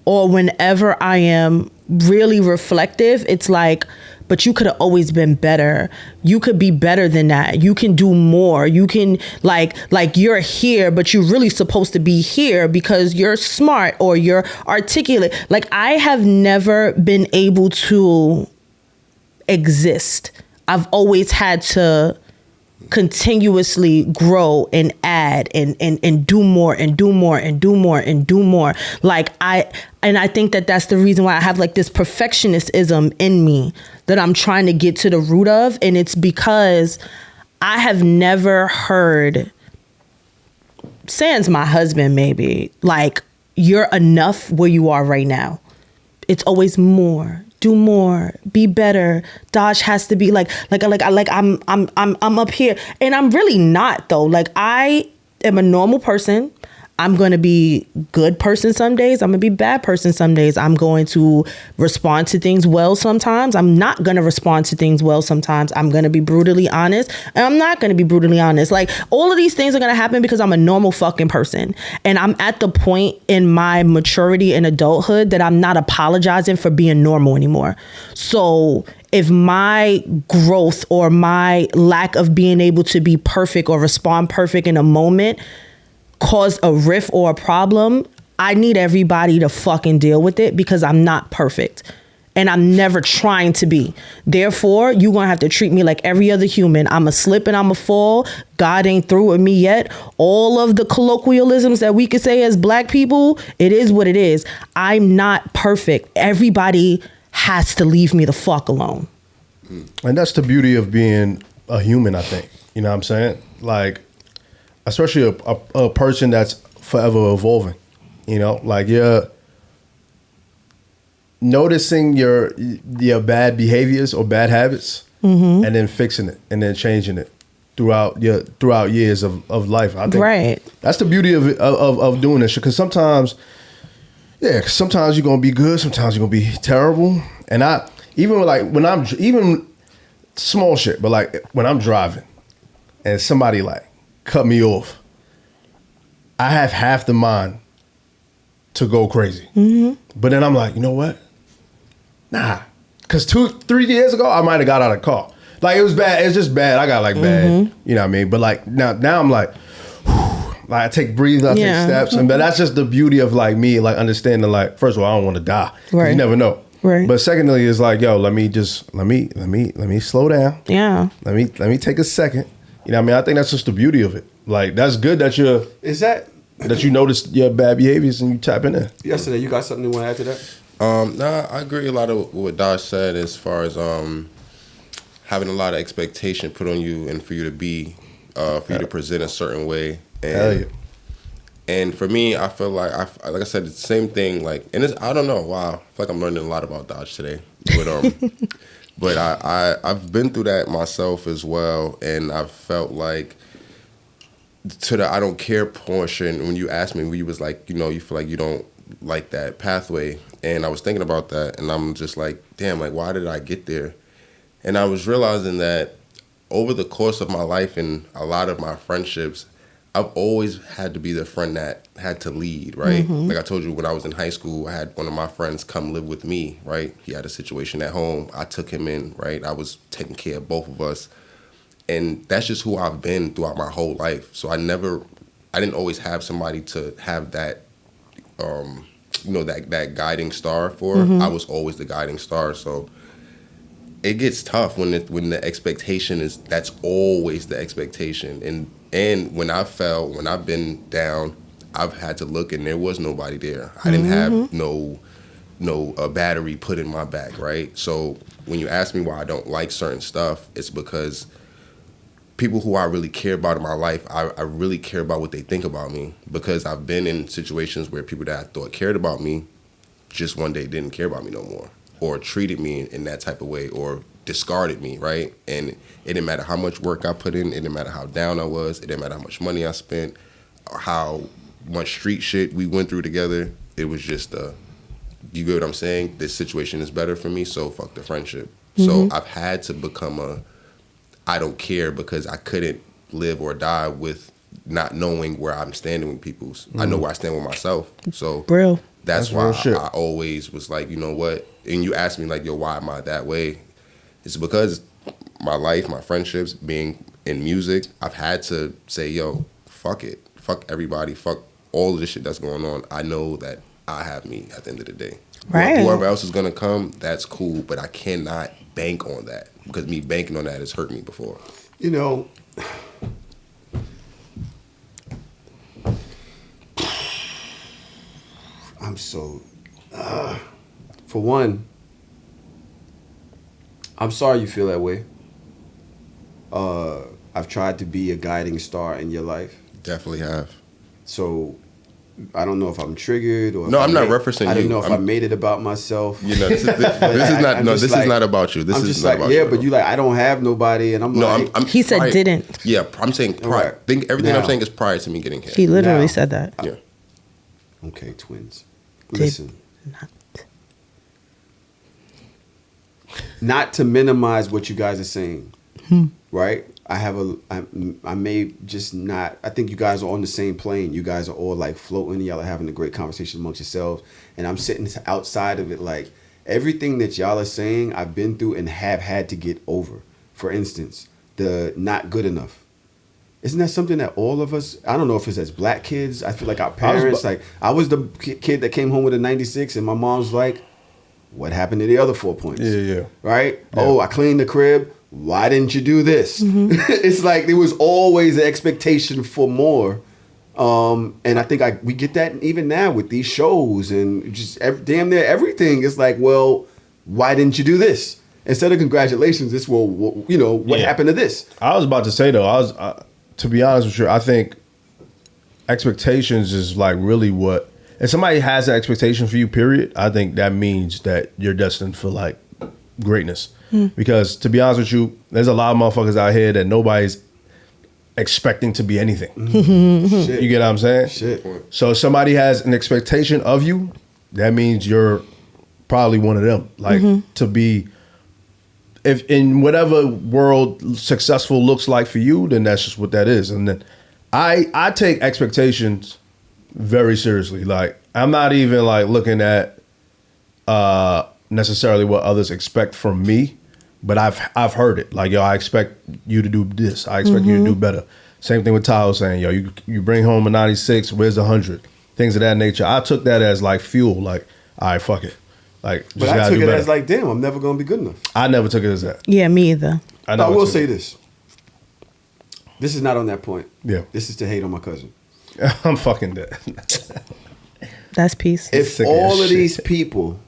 or whenever I am really reflective, it's like, but you could have always been better. You could be better than that. You can do more. You can like you're here, but you're really supposed to be here because you're smart or you're articulate. Like, I have never been able to exist. I've always had to continuously grow and add and do more and do more and do more and do more. Like I think that that's the reason why I have like this perfectionism in me that I'm trying to get to the root of. And it's because I have never heard, sans my husband maybe, like, you're enough where you are right now. It's always more. Do more, be better. Dodge has to be like I'm up here, and I'm really not though. Like, I am a normal person. I'm going to be good person some days. I'm going to be bad person some days. I'm going to respond to things well sometimes. I'm not going to respond to things well sometimes. I'm going to be brutally honest, and I'm not going to be brutally honest. Like, all of these things are going to happen because I'm a normal fucking person. And I'm at the point in my maturity and adulthood that I'm not apologizing for being normal anymore. So if my growth or my lack of being able to be perfect or respond perfect in a moment cause a rift or a problem, I need everybody to fucking deal with it, because I'm not perfect and I'm never trying to be. Therefore, you're gonna have to treat me like every other human. I'm a slip and I'm a fall. God ain't through with me yet. All of the colloquialisms that we could say as black people, it is what it is. I'm not perfect. Everybody has to leave me the fuck alone. And that's the beauty of being a human, I think. You know what I'm saying? Like, especially a person that's forever evolving, you know, like you're noticing your bad behaviors or bad habits, and then fixing it and then changing it throughout years of life. I think right. That's the beauty of doing this, because sometimes you're gonna be good, sometimes you're gonna be terrible. And even small shit, but like when I'm driving and somebody like cut me off, I have half the mind to go crazy. But then I'm like, you know what? Nah. Because 2-3 years ago, I might have got out of the car. Like, it was bad. It's just bad. I got like bad, you know what I mean? But like now I'm like, like I take breathes, I take steps. And but that's just the beauty of like me, like understanding, like, first of all, I don't want to die. Right. You never know. Right. But secondly, it's like, yo, let me slow down. Yeah. Let me take a second. You know what I mean? I think that's just the beauty of it. Like, that's good that that you notice your bad behaviors and you tap in there. Yesterday, you got something you want to add to that? Nah, I agree a lot of what Dodge said as far as having a lot of expectation put on you and for you to be, for you to present a certain way. And, hell yeah. And for me, I feel like, like I said, it's the same thing. Like, and I don't know. Wow, I feel like I'm learning a lot about Dodge today. But but I've been through that myself as well, and I've felt like to the I don't care portion. When you asked me, you was like, you know, you feel like you don't like that pathway, and I was thinking about that, and I'm just like, damn, like, why did I get there? And I was realizing that over the course of my life and a lot of my friendships, I've always had to be the friend that had to lead, right? Like I told you, when I was in high school, I had one of my friends come live with me, right? He had a situation at home. I took him in, right? I was taking care of both of us. And that's just who I've been throughout my whole life. So I didn't always have somebody to have that, you know, that guiding star for. I was always the guiding star. So it gets tough when the expectation is, that's always the expectation. And when I fell, when I've been down, I've had to look and there was nobody there. I didn't have no battery put in my back, right? So when you ask me why I don't like certain stuff, it's because people who I really care about in my life, I really care about what they think about me, because I've been in situations where people that I thought cared about me just one day didn't care about me no more, or treated me in that type of way, or discarded me, right? And it didn't matter how much work I put in, it didn't matter how down I was, it didn't matter how much money I spent, or how much street shit we went through together. It was just you get what I'm saying? This situation is better for me, so fuck the friendship. So I've had to become I don't care, because I couldn't live or die with not knowing where I'm standing with people. I know where I stand with myself. So that's why I always was like, you know what? And you asked me like, yo, why am I that way? It's because my life, my friendships, being in music, I've had to say, yo, fuck it. Fuck everybody. Fuck all of this shit that's going on. I know that I have me at the end of the day. Right. Whoever else is going to come, that's cool, but I cannot bank on that, because me banking on that has hurt me before. You know, I'm so, for one, I'm sorry you feel that way. I've tried to be a guiding star in your life. Definitely have. So I don't know if I'm triggered or. No, I'm not referencing you. I don't know if I made it about myself. You know, this is not about you. This is not about you. Yeah, but you like, I don't have nobody, and I'm like. He said prior, didn't. Yeah, I'm saying prior. Right. Think everything Now, I'm saying is prior to me getting here. He literally Now. said that. Yeah. Okay, twins. Did Listen. not. Not to minimize what you guys are saying, right? I may just not. I think you guys are on the same plane. You guys are all like floating. Y'all are having a great conversation amongst yourselves, and I'm sitting outside of it. Like everything that y'all are saying, I've been through and have had to get over. For instance, the not good enough. Isn't that something that all of us? I don't know if it's as black kids. I feel like our parents. I was the kid that came home with a 96, and my mom's like, "What happened to the other 4 points?" Yeah. Right? Yeah. Oh, I cleaned the crib. Why didn't you do this? It's like there was always an expectation for more. And I think we get that even now with these shows and just damn near everything. It's like, well, why didn't you do this? Instead of congratulations, it's, well, what happened to this? I was about to say, though, to be honest with you, I think expectations is like really what, if somebody has an expectation for you, period, I think that means that you're destined for like greatness. Because to be honest with you, there's a lot of motherfuckers out here that nobody's expecting to be anything. Shit. You get what I'm saying? Shit. So if somebody has an expectation of you, that means you're probably one of them. Like to be, if in whatever world successful looks like for you, then that's just what that is. And then I take expectations very seriously. Like I'm not even like looking at necessarily what others expect from me, but I've heard it. Like, yo, I expect you to do this. I expect you to do better. Same thing with Tahoe saying, yo, you bring home a 96, where's the 100? Things of that nature. I took that as like fuel. Like, all right, fuck it. Like, just But I gotta took do it better. as like, damn, I'm never going to be good enough. I never took it as that. Yeah, me either. I will say this. This is not on that point. Yeah. This is to hate on my cousin. I'm fucking dead. That's peace. If Sick of all that of shit. these people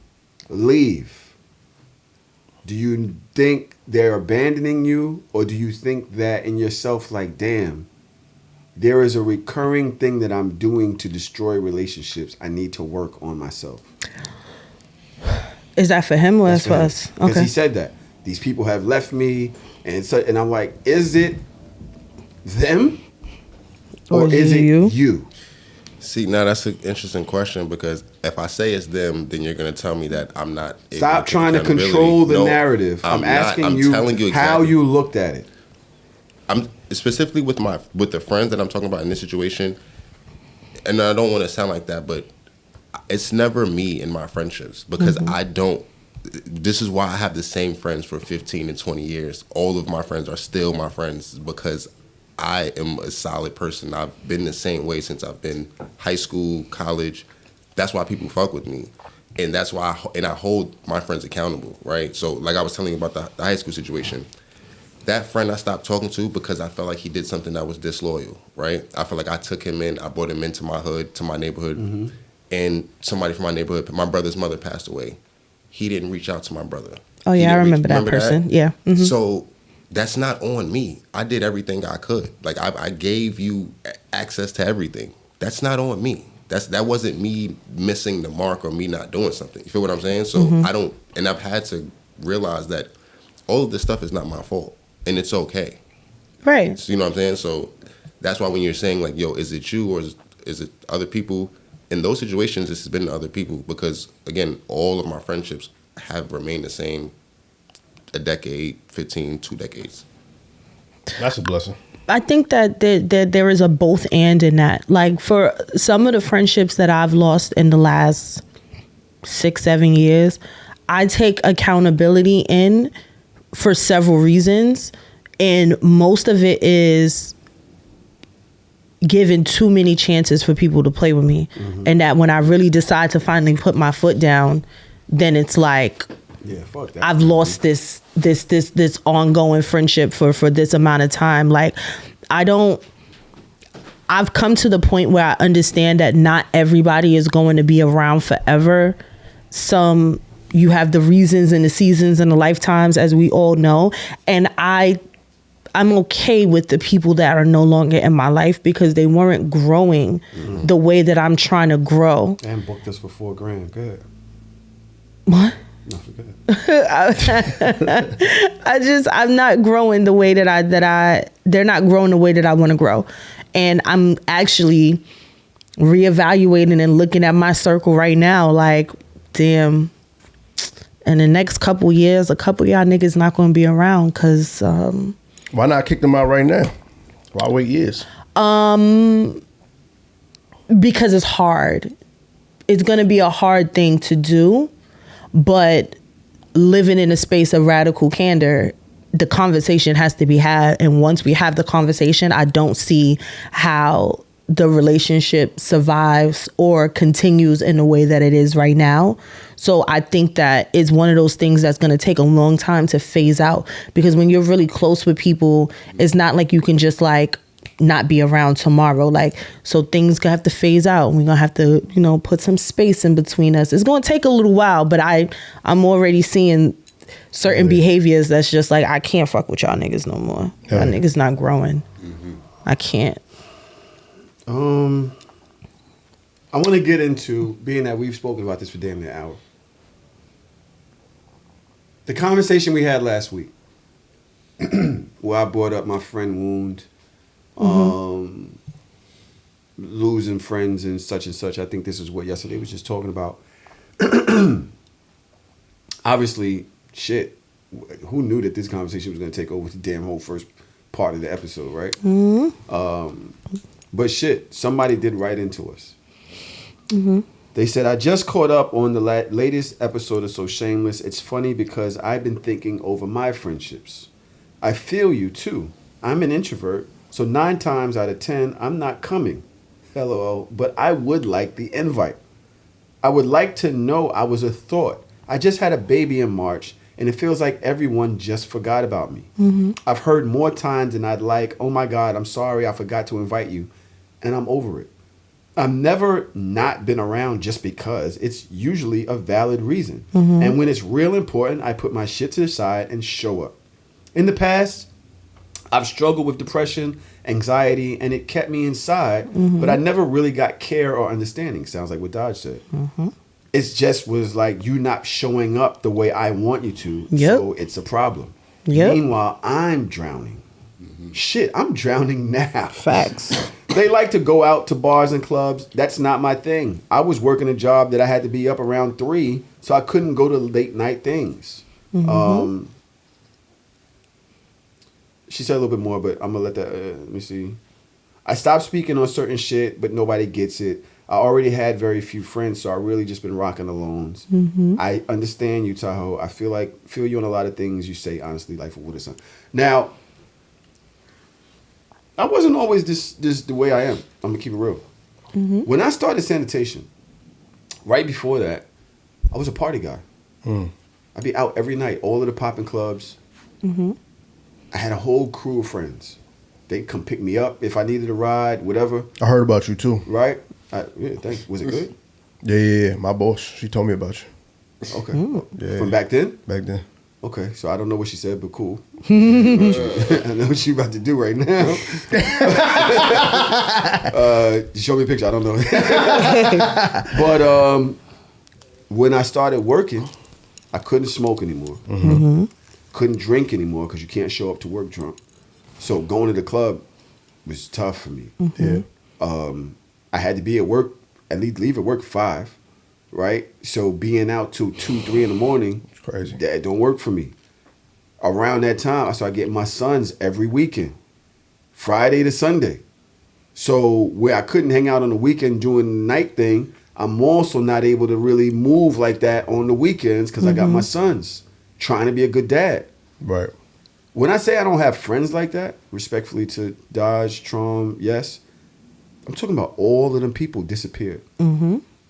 leave, do you think they're abandoning you, or do you think that in yourself, like, damn, there is a recurring thing that I'm doing to destroy relationships. I need to work on myself. Is that for him or that's for him. us? Because Okay. he said that these people have left me, and I'm like, is it them, or is it you? See, now that's an interesting question, because if I say it's them, then you're going to tell me that I'm not. Stop trying to control the narrative. I'm asking you, telling you exactly how you looked at it. I'm specifically with the friends that I'm talking about in this situation, and I don't want to sound like that, but it's never me in my friendships, because I don't. This is why I have the same friends for 15 and 20 years. All of my friends are still my friends because I am a solid person. I've been the same way since I've been high school, college. That's why people fuck with me. And that's why I hold my friends accountable, right? So like I was telling you about the high school situation. That friend I stopped talking to because I felt like he did something that was disloyal, right? I felt like I took him in, I brought him into my hood, to my neighborhood, and somebody from my neighborhood, my brother's mother passed away. He didn't reach out to my brother. Oh, yeah, I remember that person. Yeah. Mm-hmm. So that's not on me. I did everything I could. Like I gave you access to everything. That's not on me. That wasn't me missing the mark or me not doing something. You feel what I'm saying? So I've had to realize that all of this stuff is not my fault, and it's okay. Right. So, you know what I'm saying? So that's why when you're saying like, yo, is it you or is it other people? In those situations, this has been other people because, again, all of my friendships have remained the same a decade, 15, 2 decades. That's a blessing. I think that there is a both and in that. Like for some of the friendships that I've lost in the last 6-7 years, I take accountability in for several reasons. And most of it is given too many chances for people to play with me. And that when I really decide to finally put my foot down, then it's like, Yeah, fuck that. I've lost this ongoing friendship for this amount of time. Like, I've come to the point where I understand that not everybody is going to be around forever. You have the reasons and the seasons and the lifetimes, as we all know. And I'm okay with the people that are no longer in my life because they weren't growing the way that I'm trying to grow. And booked us for $4,000. Good. What? No, forget. I'm not growing the way they're not growing the way that I want to grow. And I'm actually reevaluating and looking at my circle right now. Like, damn, in the next couple years, a couple of y'all niggas not going to be around because... Why not kick them out right now? Why wait years? Because it's hard. It's going to be a hard thing to do, but living in a space of radical candor, the conversation has to be had. And once we have the conversation, I don't see how the relationship survives or continues in the way that it is right now. So I think that it's one of those things that's going to take a long time to phase out, because when you're really close with people, it's not like you can just like not be around tomorrow. Like, so things gonna have to phase out. We're gonna have to, put some space in between us. It's gonna take a little while, but I'm already seeing certain behaviors that's just like, I can't fuck with y'all niggas no more. Y'all niggas not growing. I can't. I want to get into, being that we've spoken about this for damn near an hour, the conversation we had last week where I brought up my friend wound, losing friends and such. I think this is what yesterday was just talking about. Obviously, shit, who knew that this conversation was going to take over the damn whole first part of the episode, right? But shit, somebody did write into us. They said, I just caught up on the latest episode of So Shameless. It's funny because I've been thinking over my friendships. I feel you too. I'm an introvert, so 9 times out of 10, I'm not coming. LOL. But I would like the invite. I would like to know I was a thought. I just had a baby in March, and it feels like everyone just forgot about me. I've heard more times than I'd like, oh my God, I'm sorry, I forgot to invite you. And I'm over it. I've never not been around just because. It's usually a valid reason. And when it's real important, I put my shit to the side and show up. In the past, I've struggled with depression, anxiety, and it kept me inside, but I never really got care or understanding. Sounds like what Dodge said. It just was like, you not showing up the way I want you to, so it's a problem. Meanwhile, I'm drowning. Shit, I'm drowning now. Facts. They like to go out to bars and clubs. That's not my thing. I was working a job that I had to be up around 3, so I couldn't go to late night things. She said a little bit more, but I'm going to let that, let me see. I stopped speaking on certain shit, but nobody gets it. I already had very few friends, so I really just been rocking the loans. I understand you, Tahoe. I feel you on a lot of things you say, honestly, like for what it's on. Now, I wasn't always this the way I am. I'm going to keep it real. When I started sanitation, right before that, I was a party guy. I'd be out every night, all of the popping clubs. I had a whole crew of friends. They'd come pick me up if I needed a ride, whatever. I heard about you too. Right? Yeah, thanks. Was it good? Yeah. My boss, she told me about you. Okay. Yeah. From back then? Back then. Okay, so I don't know what she said, but cool. I know what she about to do right now. Show me a picture. I don't know. But when I started working, I couldn't smoke anymore. Couldn't drink anymore because you can't show up to work drunk. So going to the club was tough for me. I had to be at work, at least leave at work 5, right? So being out till 2, 3 in the morning, it's crazy. That don't work for me. Around that time, I started getting my sons every weekend, Friday to Sunday. So where I couldn't hang out on the weekend doing the night thing, I'm also not able to really move like that on the weekends because I got my sons trying to be a good dad. Right. When I say I don't have friends like that, respectfully to Dodge, Trom, yes, I'm talking about all of them people disappeared.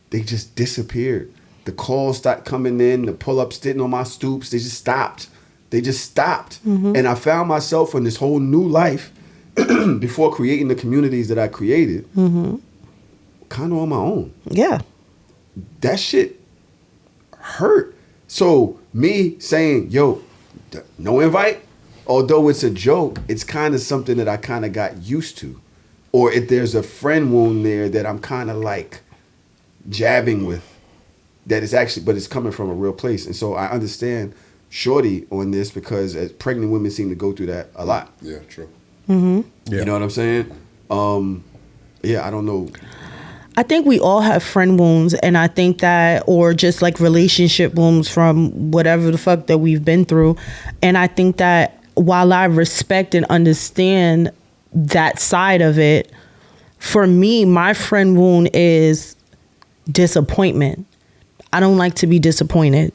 They just disappeared. The calls stopped coming in. The pull-ups didn't on my stoops. They just stopped. And I found myself in this whole new life before creating the communities that I created, kind of on my own. Yeah. That shit hurt. So me saying, yo, no invite, although it's a joke, it's kind of something that I kind of got used to. Or if there's a friend wound there that I'm kind of like jabbing with, that is actually, but it's coming from a real place. And so I understand Shorty on this because as pregnant women seem to go through that a lot. Yeah, true. You know what I'm saying? Yeah, I don't know. I think we all have friend wounds, and I think that, or just like relationship wounds from whatever the fuck that we've been through. And I think that while I respect and understand that side of it, for me, my friend wound is disappointment. I don't like to be disappointed.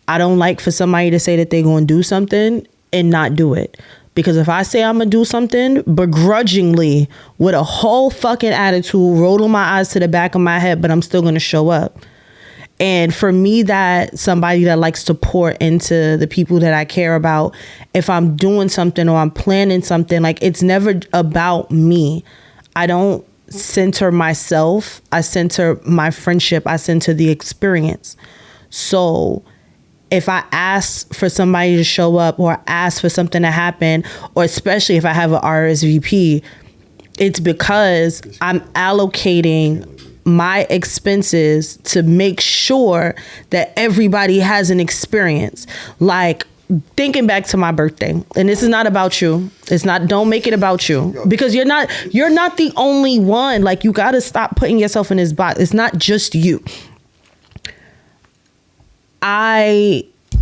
I don't like for somebody to say that they're going to do something and not do it. Because if I say I'm going to do something begrudgingly with a whole fucking attitude, rolling my eyes to the back of my head, but I'm still going to show up. And for me, that somebody that likes to pour into the people that I care about, if I'm doing something or I'm planning something, like it's never about me. I don't center myself. I center my friendship. I center the experience. So if I ask for somebody to show up or ask for something to happen, or especially if I have an RSVP, it's because I'm allocating my expenses to make sure that everybody has an experience. Like thinking back to my birthday, and this is not about you. It's not, don't make it about you, because you're not the only one. Like you got to stop putting yourself in this box. It's not just you.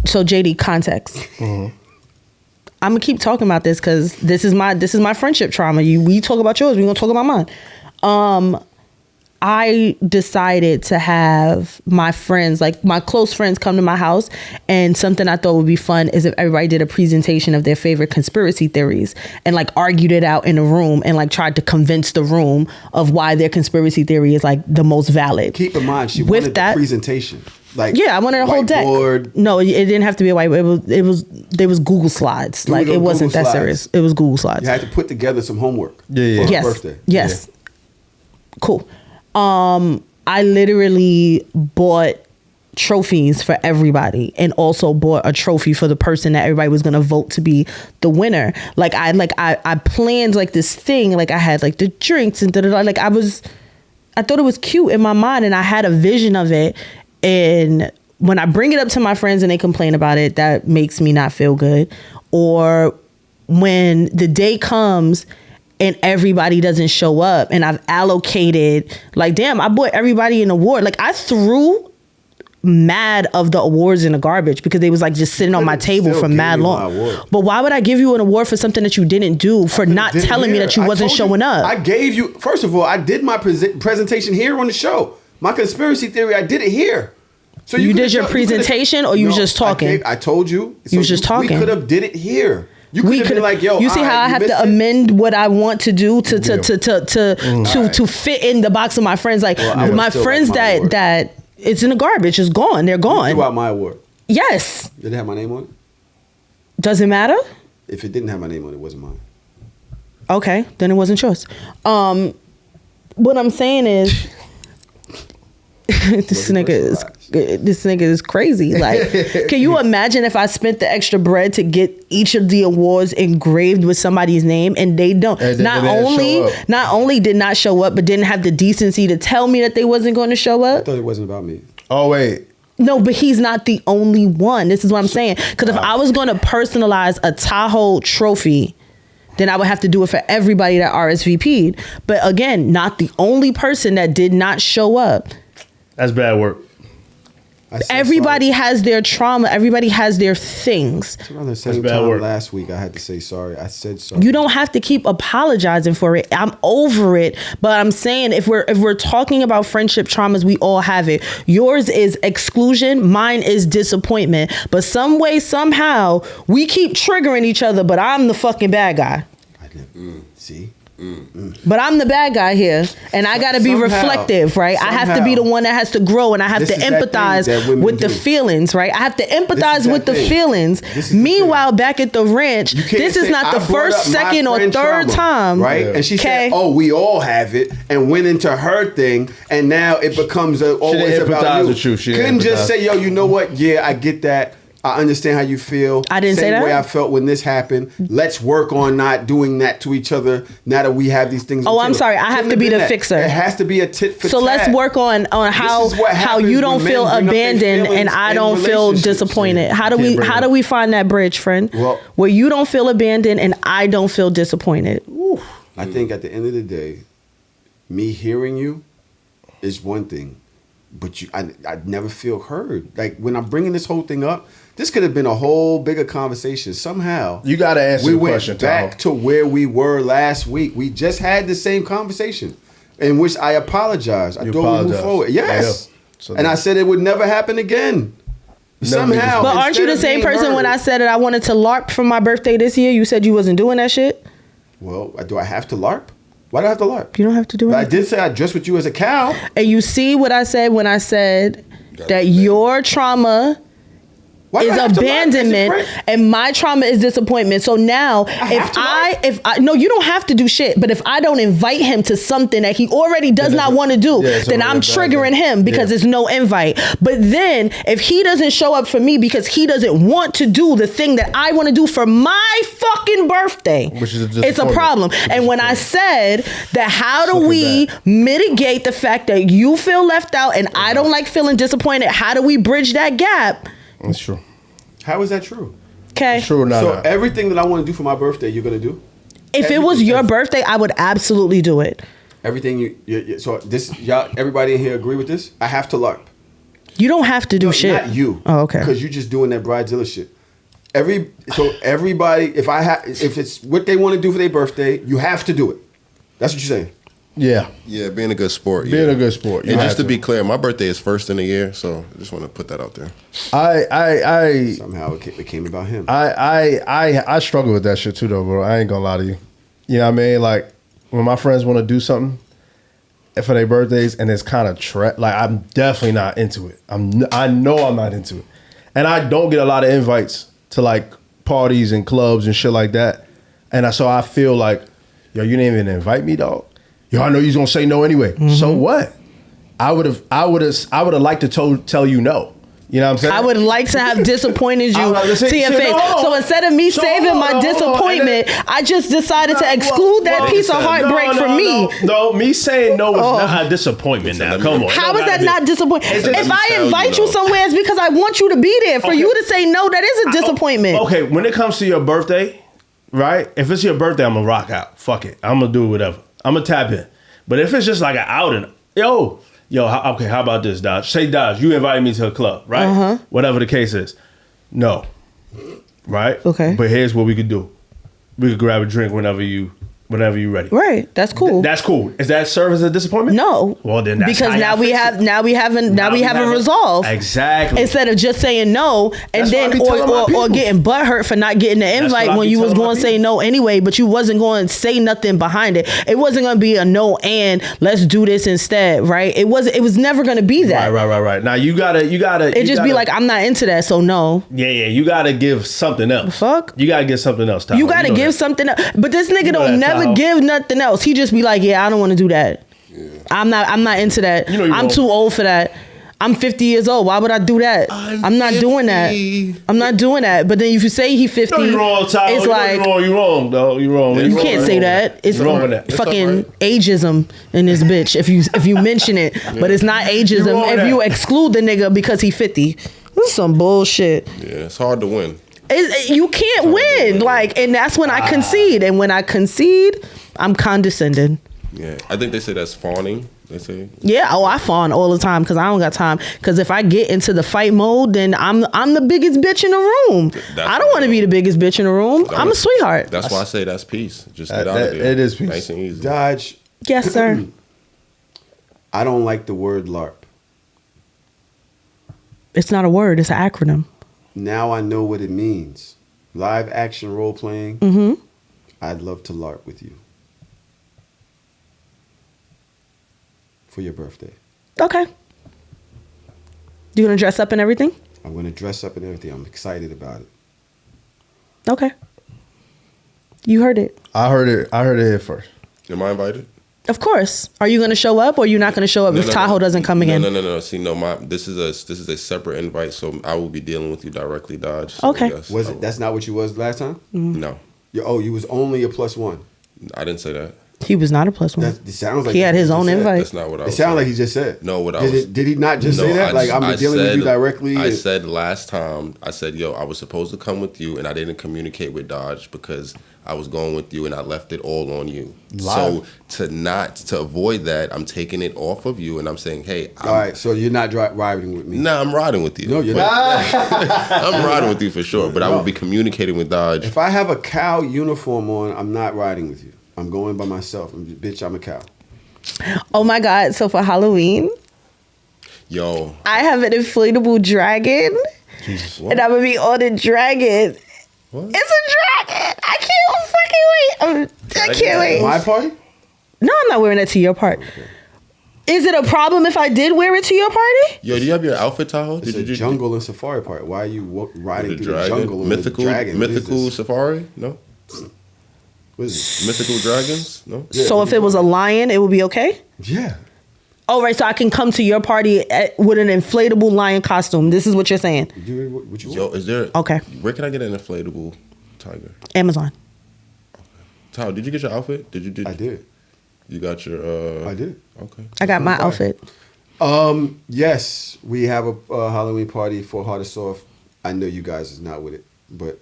So JD, context. I'm gonna keep talking about this because this is my friendship trauma. We talk about yours, we're gonna talk about mine. I decided to have my friends, like my close friends, come to my house, and something I thought would be fun is if everybody did a presentation of their favorite conspiracy theories and like argued it out in a room and like tried to convince the room of why their conspiracy theory is like the most valid. Keep in mind, she wanted the presentation. Like, yeah, I wanted a whole deck. No, it didn't have to be a whiteboard. There was Google Slides. Like it wasn't that serious. It was Google Slides. You had to put together some homework. For her birthday. Yes. Yeah. Cool. I literally bought trophies for everybody, and also bought a trophy for the person that everybody was gonna vote to be the winner. I planned like this thing. Like I had like the drinks and like I thought it was cute in my mind, and I had a vision of it. And when I bring it up to my friends and they complain about it, that makes me not feel good. Or when the day comes and everybody doesn't show up, and I've allocated, like, damn, I bought everybody an award. Like I threw mad of the awards in the garbage because they was like just sitting on my table for mad long. But why would I give you an award for something that you didn't do, for not telling me that you wasn't showing up? I gave you, first of all, I did my presentation here on the show. My conspiracy theory, I did it here. So you did your presentation, or you was just talking? I told you. You was just talking. We could have did it here. You could have been like, yo, you see how I have to amend what I want to do to fit in the box of my friends. Like my friends that it's in the garbage. It's gone. They're gone. You threw out my award. Yes. Did it have my name on it? Does it matter? If it didn't have my name on it, it wasn't mine. Okay, then it wasn't yours. What I'm saying is, this nigga is crazy. Like, can you imagine if I spent the extra bread to get each of the awards engraved with somebody's name, and they don't? And not only did not show up, but didn't have the decency to tell me that they wasn't going to show up. I thought it wasn't about me. Oh wait. No, but he's not the only one. This is what I'm saying. Because if I was going to personalize a Tahoe trophy, then I would have to do it for everybody that RSVP'd. But again, not the only person that did not show up. That's bad work. Everybody has their trauma. Everybody has their things. Around the same time last week, I had to say sorry. I said sorry. You don't have to keep apologizing for it. I'm over it. But I'm saying if we're talking about friendship traumas, we all have it. Yours is exclusion. Mine is disappointment. But some way, somehow, we keep triggering each other. But I'm the fucking bad guy. See? But I'm the bad guy here, and I got to be reflective, right? I have to be the one that has to grow, and I have to empathize with the feelings, right? I have to empathize with the feelings. Meanwhile, back at the ranch, this is not the first, second, or third time, right? And she said, "Oh, we all have it," and went into her thing, and now it becomes always about you. Couldn't just say, "Yo, you know what? Yeah, I get that. I understand how you feel. I didn't say that. Same way I felt when this happened. Let's work on not doing that to each other now that we have these things." Oh, I'm sorry. I have to be the fixer. It has to be a tit for tat. So let's work on how you don't feel abandoned and I don't feel disappointed. How do we find that bridge, friend? Well, where you don't feel abandoned and I don't feel disappointed. I think at the end of the day, me hearing you is one thing, but I never feel heard. Like when I'm bringing this whole thing up, this could have been a whole bigger conversation. Somehow, you got to answer the question. We went back to where we were last week. We just had the same conversation, in which I apologized. I thought we move forward. Yes, and I said it would never happen again. Somehow, but aren't you the same person when I said that I wanted to LARP for my birthday this year? You said you wasn't doing that shit. Well, do I have to LARP? Why do I have to LARP? You don't have to do it. I did say I dressed with you as a cow. And you see what I said when I said that your trauma is abandonment and my trauma is disappointment. So now if I no, you don't have to do shit, but if I don't invite him to something that he already does not want to do, then I'm triggering him because there's no invite. But then if he doesn't show up for me because he doesn't want to do the thing that I want to do for my fucking birthday, which is it's a problem. And when I said that, how do we mitigate the fact that you feel left out and I don't like feeling disappointed? How do we bridge that gap? That's true. How is that true? Okay. True or not? So everything that I want to do for my birthday, you're gonna do? If it was your birthday, I would absolutely do it. Everything you so this y'all everybody in here agree with this? I have to LARP. You don't have to do shit. Not you. Oh, okay. Because you're just doing that bridezilla shit. Everybody, if it's what they want to do for their birthday, you have to do it. That's what you're saying. Yeah. Yeah, being a good sport. Being a good sport. And just to be clear, my birthday is first in the year, so I just want to put that out there. I somehow it came about him. I struggle with that shit too though, bro. I ain't gonna lie to you. You know what I mean? Like when my friends want to do something for their birthdays and it's kind of like I'm definitely not into it. I know I'm not into it. And I don't get a lot of invites to like parties and clubs and shit like that. And so I feel like, yo, you didn't even invite me, dog. Yo, I know you're gonna say no anyway. Mm-hmm. So what? I would have liked to tell you no. You know what I'm saying? I would like to have disappointed you to your face. No. So instead of me saving my disappointment, I just decided to exclude that piece of heartbreak from me. No, me saying no is not a disappointment now. Come on. How is that not disappointment? If I invite you somewhere, it's because I want you to be there. For you to say no, that is a disappointment. Okay, when it comes to your birthday, right? If it's your birthday, I'm going to rock out. Fuck it. I'm going to do whatever. I'm going to tap in. But if it's just like an outing, yo, okay, how about this, Dodge? Say, Dodge, you invited me to a club, right? Uh-huh. Whatever the case is. No. Right? Okay. But here's what we could do. We could grab a drink whenever you're ready. Right. That's cool. That's cool. Is that serve as a disappointment? No. Well, then that's because now we have a resolve. Exactly. Instead of just saying no and then or getting butthurt for not getting the invite when you was going to say no anyway, but you wasn't going to say nothing behind it. It wasn't going to be a no and let's do this instead, right? It was never going to be that. Right. Now you gotta. It just be like, I'm not into that, so no. Yeah. You gotta give something else. The fuck. You gotta give something else. Tahoe. You gotta give something else. But this nigga don't never give nothing else. He just be like, yeah, I don't want to do that. Yeah. I'm not into that. I'm too old for that. I'm 50 years old. Why would I do that? I'm not doing that. I'm not doing that. But then if you say he 50, no, you're wrong, Tahoe. It's like you're wrong, though. You're wrong. You can't say that. It's fucking ageism in this bitch. If you mention it, but it's not ageism if you exclude the nigga because he 50. This is some bullshit. Yeah, it's hard to win. You can't win. Like, and that's when I concede. And when I concede, I'm condescending. Yeah, I think they say that's fawning. They say. Yeah. Oh, I fawn all the time because I don't got time. Because if I get into the fight mode, then I'm the biggest bitch in the room. I don't want to be the biggest bitch in the room. I'm a sweetheart. That's why I say that's peace. Just get out of there. It is peace. Nice and easy. Dodge. Yes, sir. I don't like the word LARP. It's not a word. It's an acronym. Now I know what it means. Live action role playing. Mm-hmm. I'd love to LARP with you. for your birthday. Okay. You gonna dress up and everything? I'm gonna dress up and everything. I'm excited about it. Okay. You heard it. I heard it here first. Am I invited? Of course. Are you gonna show up or you're not gonna show up if Tahoe doesn't come again? No. See, this is a separate invite, so I will be dealing with you directly, Dodge. So Okay. yes, Was it? That's not what you was last time. No, You was only a +1. I didn't say that. He was not a +1. It sounds like He had his own invite. That's not what I It was sounded saying. like he just said. No, what I did was. Did he not just say that? Like I'm dealing with you directly. I said last time. I said, yo, I was supposed to come with you, and I didn't communicate with Dodge because I was going with you, and I left it all on you. Live. So to avoid that, I'm taking it off of you, and I'm saying, hey, All right, so you're not riding with me. Nah, I'm riding with you. No, you're not. I'm riding with you for sure, but I will be communicating with Dodge. If I have a cow uniform on, I'm not riding with you. I'm going by myself. Bitch, I'm a cow. Oh my God. So for Halloween, Yo, I have an inflatable dragon. Jesus. And I'm gonna be on the dragon. What? It's a dragon. I can't fucking wait. I can't wait. My party? No, I'm not wearing it to your party. Okay. Is it a problem if I did wear it to your party? Yo, do you have your outfit, Tahoe? It's a jungle and safari party. Why are you riding through the dragon? jungle Mythical, with a dragon? mythical safari? No. What is Mythical dragons? No. Yeah, So if it was a lion, it would be okay? this? Yeah. Oh, right. So I can come to your party with an inflatable lion costume. This is what you're saying. What you Yo, want? is there? Okay. Where can I get an inflatable tiger? Amazon. Tahoe, did you get your outfit? Did I did. You got your? I did. Okay. I got my Fire. outfit. Yes, we have a Halloween party for Hard or Soft. I know you guys is not with it, but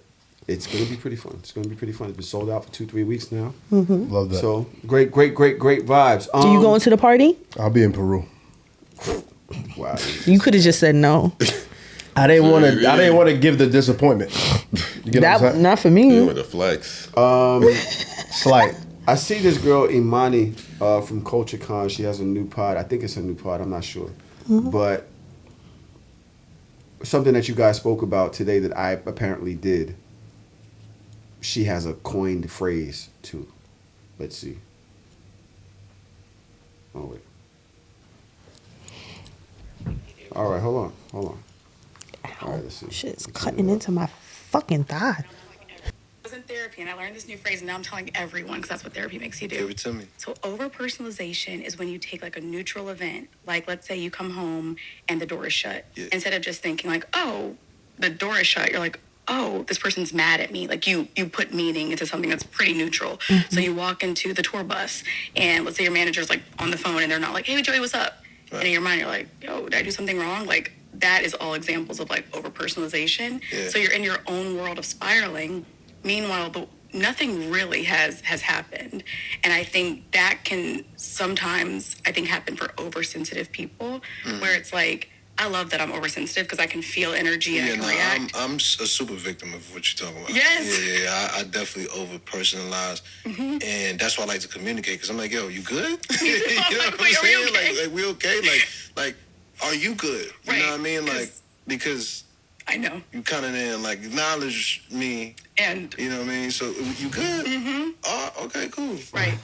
it's gonna be pretty fun. It's been sold out for 2-3 weeks now. Love that. So great vibes. Do you going to the party? I'll be in Peru. Wow. You could have just said no. I didn't want to give the disappointment. You get what I'm That saying? not for You me. with the flex. Slight. I see this girl Imani from Culture Con. She has a new pod. I think it's a new pod. I'm not sure, but something that you guys spoke about today that I apparently did. She has a coined phrase too. Let's see. Oh wait. All right, hold on. All right, let's see. Shit's cutting into my fucking thigh. I was in therapy and I learned this new phrase and now I'm telling everyone because that's what therapy makes you do. Give it to me. So over-personalization is when you take like a neutral event, like let's say you come home and the door is shut. Yeah. Instead of just thinking like, oh, the door is shut, you're like, oh, this person's mad at me. Like you put meaning into something that's pretty neutral. So you walk into the tour bus and let's say your manager's like on the phone and they're not like, hey, Joey, what's up? Right. And in your mind, you're like, yo, did I do something wrong? Like that is all examples of like over-personalization. Yeah. So you're in your own world of spiraling. Meanwhile, nothing really has happened. And I think that can sometimes, I think, happen for oversensitive people, where it's like, I love that I'm oversensitive because I can feel energy and I can react. I'm a super victim of what you're talking about. Yes. Yeah. I definitely over personalize, and that's why I like to communicate because I'm like, yo, you good? You know Like, what I'm wait, are we saying? okay? Like we okay? Like, are you good? You Right, know what I mean? Like 'cause- because I know. you kind of then like acknowledge me. And, You know what I mean? So you good? Oh, okay, cool. right.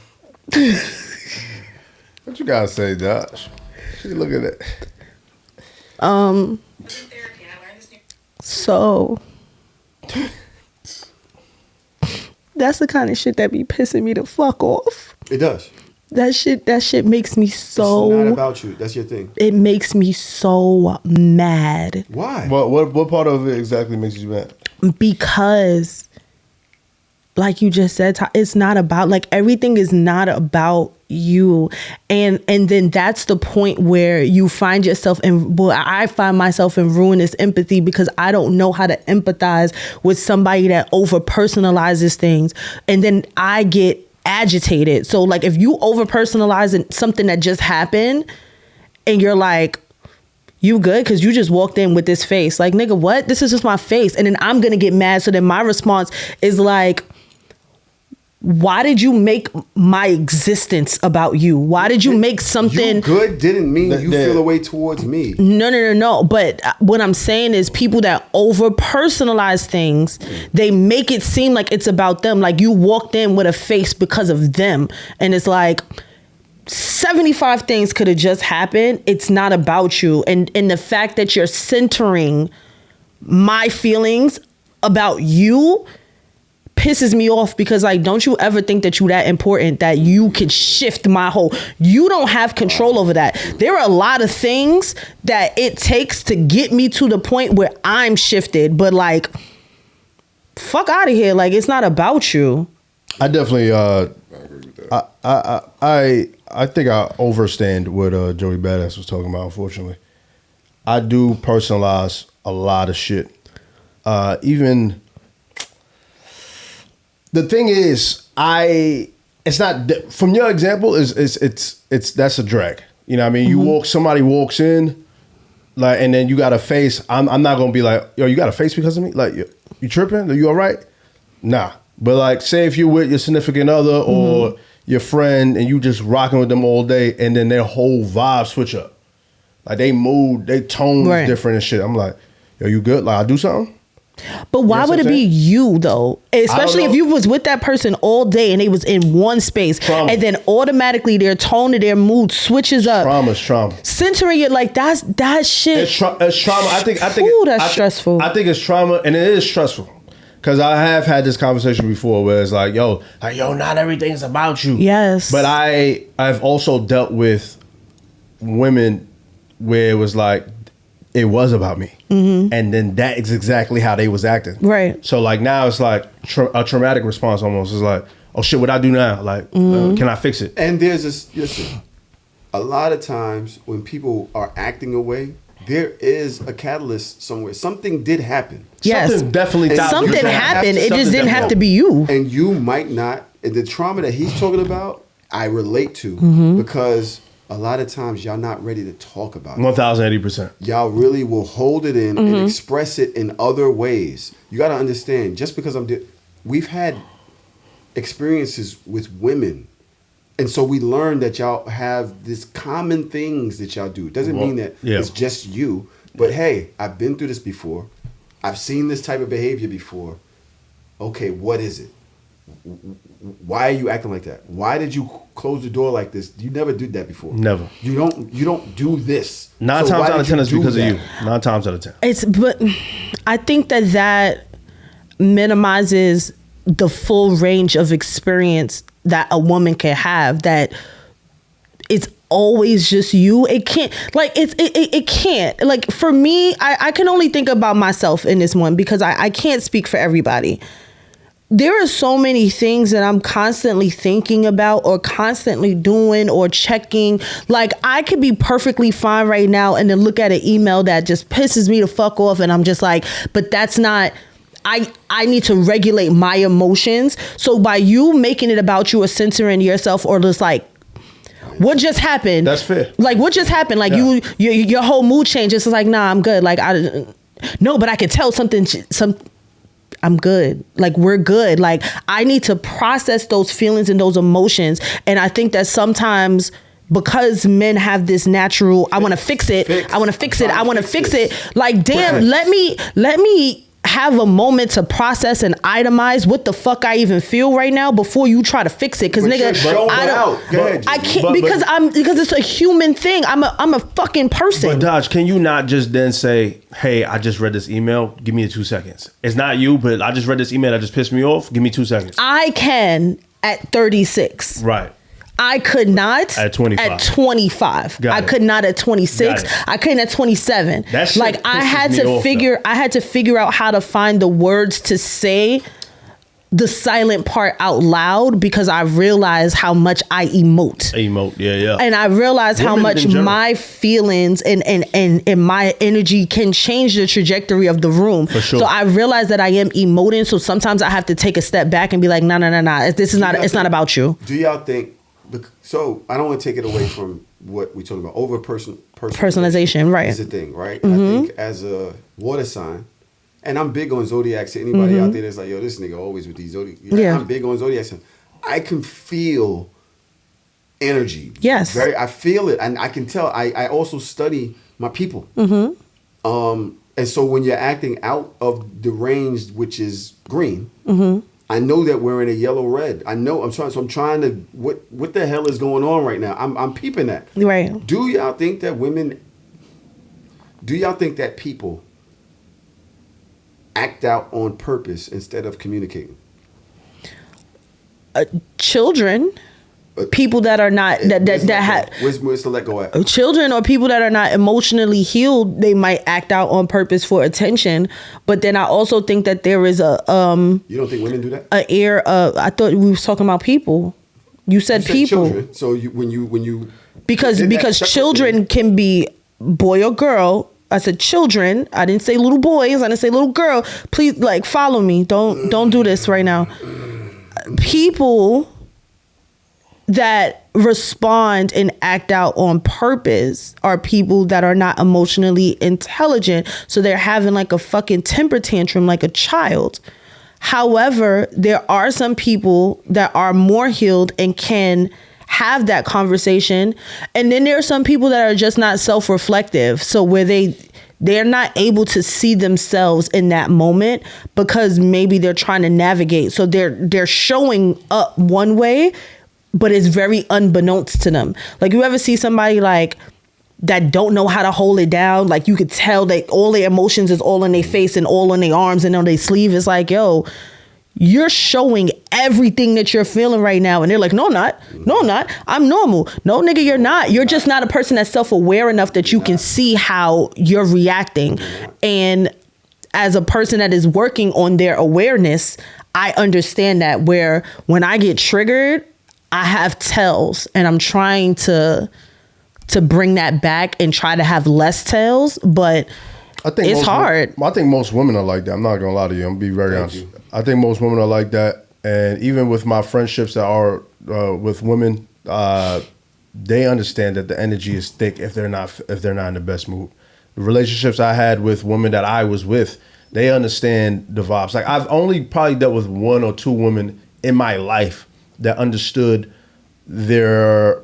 What you gotta say, Josh? She look at it. So that's the kind of shit that be pissing me the fuck off. It does. That shit makes me so. It's not about you. That's your thing. It makes me so mad Why? What part of it exactly makes you mad? because, like you just said, it's not about, like, everything is not about you, and then that's the point where you find yourself in, well, I find myself in ruinous empathy because I don't know how to empathize with somebody that over personalizes things, and then I get agitated. So like if you over personalize something that just happened and you're like, you good because you just walked in with this face, like, nigga, what? This is just my face. And then I'm gonna get mad. So then my response is like, why did you make my existence about you? Why did you make something You good didn't mean you that- feel a way towards me. No. But what I'm saying is people that over personalize things, they make it seem like it's about them. Like you walked in with a face because of them. And it's like, 75 things could have just happened. It's not about you. And the fact that you're centering my feelings about you pisses me off, because like, don't you ever think that you that important that you could shift my whole, you don't have control over that. There are a lot of things that it takes to get me to the point where I'm shifted, but like, fuck out of here. Like, it's not about you. I definitely I think I overstand what Joey Badass was talking about, unfortunately. I do personalize a lot of shit. Even the thing is, it's not from your example it's that's a drag. You know what I mean? You somebody walks in, like, and then you got a face. I'm not gonna be like, yo, you got a face because of me? Like, you tripping? Are you all right? Nah. But like, say if you're with your significant other or your friend and you just rocking with them all day, and then their whole vibe switch up. Like, they mood, they tone is different and shit. I'm like, yo, you good? Like, I do something? But why would it be you though? Especially if you was with that person all day and they was in one space, and then automatically their tone and their mood switches up. Trauma. Centering it, like, that shit. It's trauma. I think that's stressful. I think it's trauma, and it is stressful. Because I have had this conversation before where it's like, yo, not everything is about you. Yes. But I've also dealt with women where it was like, it was about me. And then that is exactly how they was acting. Right. So like, now it's like a traumatic response almost. It's like, oh shit, what I do now? Like, can I fix it? And there's this, listen, a lot of times when people are acting away, there is a catalyst somewhere. Something did happen. Yes. Something definitely something happened. It just didn't have to be you. And you might not, the trauma that he's talking about, I relate to, because a lot of times y'all not ready to talk about it. 1080%. Y'all really will hold it in and express it in other ways. You got to understand, just because we've had experiences with women. And so we learned that y'all have this common things that y'all do. It doesn't mean that it's just you. But hey, I've been through this before. I've seen this type of behavior before. Okay, what is it? Why are you acting like that? Why did you close the door like this? You never did that before. Never. You don't do this. 9 times out of 10 is because of you. 9 times out of 10. But I think that minimizes the full range of experience that a woman can have, that it's always just you. It can't, like, it can't, like, for me, I can only think about myself in this one, because I can't speak for everybody. There are so many things that I'm constantly thinking about or constantly doing or checking. Like, I could be perfectly fine right now and then look at an email that just pisses me the fuck off, and I'm just like, but that's not, I need to regulate my emotions. So by you making it about you or censoring yourself, or just like, what just happened? That's fair. Like, what just happened? Like, your whole mood changes. It's like, nah, I'm good. Like, no, but I could tell I'm good. Like, we're good. Like, I need to process those feelings and those emotions. And I think that sometimes, because men have this natural, I want to fix it. I want to fix it. I want to fix it. Like, damn, let me have a moment to process and itemize what the fuck I even feel right now before you try to fix it. Cause nigga, I can't, because it's a human thing. I'm a fucking person. But Dodge, can you not just then say, hey, I just read this email, give me 2 seconds. It's not you, but I just read this email that just pissed me off. Give me 2 seconds. I can at 36. Right. I could not at 25. At 25. I could not at 26. I couldn't at 27. Like, I had to figure out how to find the words to say the silent part out loud, because I realized how much I emote. Yeah. And I realized how much my feelings and my energy can change the trajectory of the room. For sure. So I realized that I am emoting. So sometimes I have to take a step back and be like, no. This is not. It's not about you. Do y'all think? So I don't want to take it away from what we're talking about. Personalization, right? Is a thing, right? I think as a water sign, and I'm big on zodiacs. To anybody out there that's like, yo, this nigga always with these zodiacs. Yeah, I'm big on zodiacs. I can feel energy. Yes, I feel it, and I can tell. I also study my people. And so when you're acting out of the range, which is green, I know that we're in a yellow red. I'm trying to. What the hell is going on right now? I'm peeping that. Right. Do y'all think that people act out on purpose instead of communicating? Children. People that are not where's the let go at? Children or people that are not emotionally healed, they might act out on purpose for attention. But then I also think that there is a you don't think women do that? I thought we was talking about people. You said people. Children. So when you because children can be boy or girl. I said children. I didn't say little boys. I didn't say little girl. Please, follow me. Don't do this right now. People that respond and act out on purpose are people that are not emotionally intelligent. So they're having a fucking temper tantrum like a child. However, there are some people that are more healed and can have that conversation. And then there are some people that are just not self-reflective. So where they're not able to see themselves in that moment because maybe they're trying to navigate. So they're showing up one way, but it's very unbeknownst to them. You ever see somebody that don't know how to hold it down? You could tell that all their emotions is all on their face and all on their arms and on their sleeve. It's yo, you're showing everything that you're feeling right now. And they're no, I'm not. No, I'm not. I'm normal. No, nigga, you're not. You're just not a person that's self-aware enough that you can see how you're reacting. And as a person that is working on their awareness, I understand that where when I get triggered, I have tells, and I'm trying to bring that back and try to have less tells, but I think it's hard. I think most women are like that. I'm not gonna lie to you. I'm gonna be very honest. I think most women are like that, and even with my friendships that are with women, they understand that the energy is thick if they're not in the best mood. The relationships I had with women that I was with, they understand the vibes. I've only probably dealt with 1 or 2 women in my life that understood their,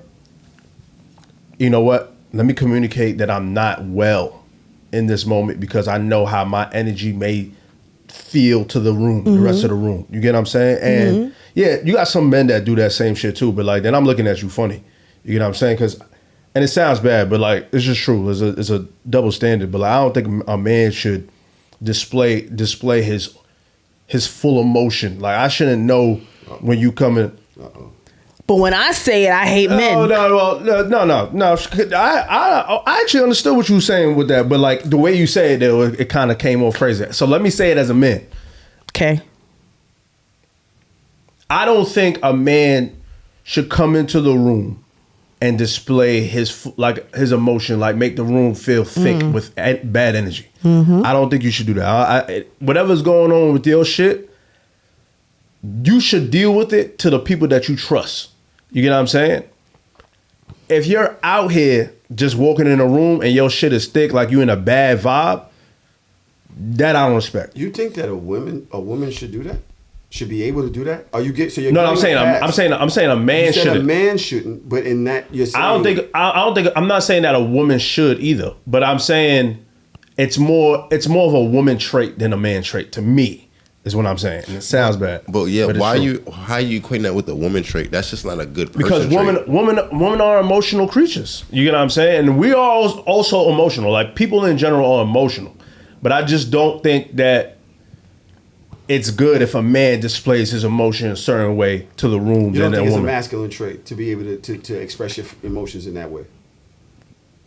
you know what, let me communicate that I'm not well in this moment because I know how my energy may feel to the room, the rest of the room. You get what I'm saying? And yeah, you got some men that do that same shit too, but then I'm looking at you funny. You get what I'm saying? And it sounds bad, but it's just true. It's a double standard. But I don't think a man should display his full emotion. I shouldn't know when you come in. But when I say it, I hate men. No. I actually understood what you were saying with that, but the way you say it, it kind of came off crazy. So let me say it as a man. Okay. I don't think a man should come into the room and display his emotion, make the room feel thick with bad energy. I don't think you should do that. Whatever's going on with your shit, you should deal with it to the people that you trust. You get what I'm saying? If you're out here just walking in a room and your shit is thick, you in a bad vibe, that I don't respect. You think that a woman should do that? Should be able to do that? No, I'm saying a man shouldn't. A man shouldn't, but in that you're saying I don't think I'm not saying that a woman should either, but I'm saying it's more of a woman trait than a man trait to me. Is what I'm saying. And it sounds bad. But yeah, how are you equating that with the woman trait? That's just not a good person because trait. women are emotional creatures. You get what I'm saying? And we are also emotional. People in general are emotional. But I just don't think that it's good if a man displays his emotion a certain way to the room than a woman. You don't think it's a masculine masculine trait to be able to express your emotions in that way?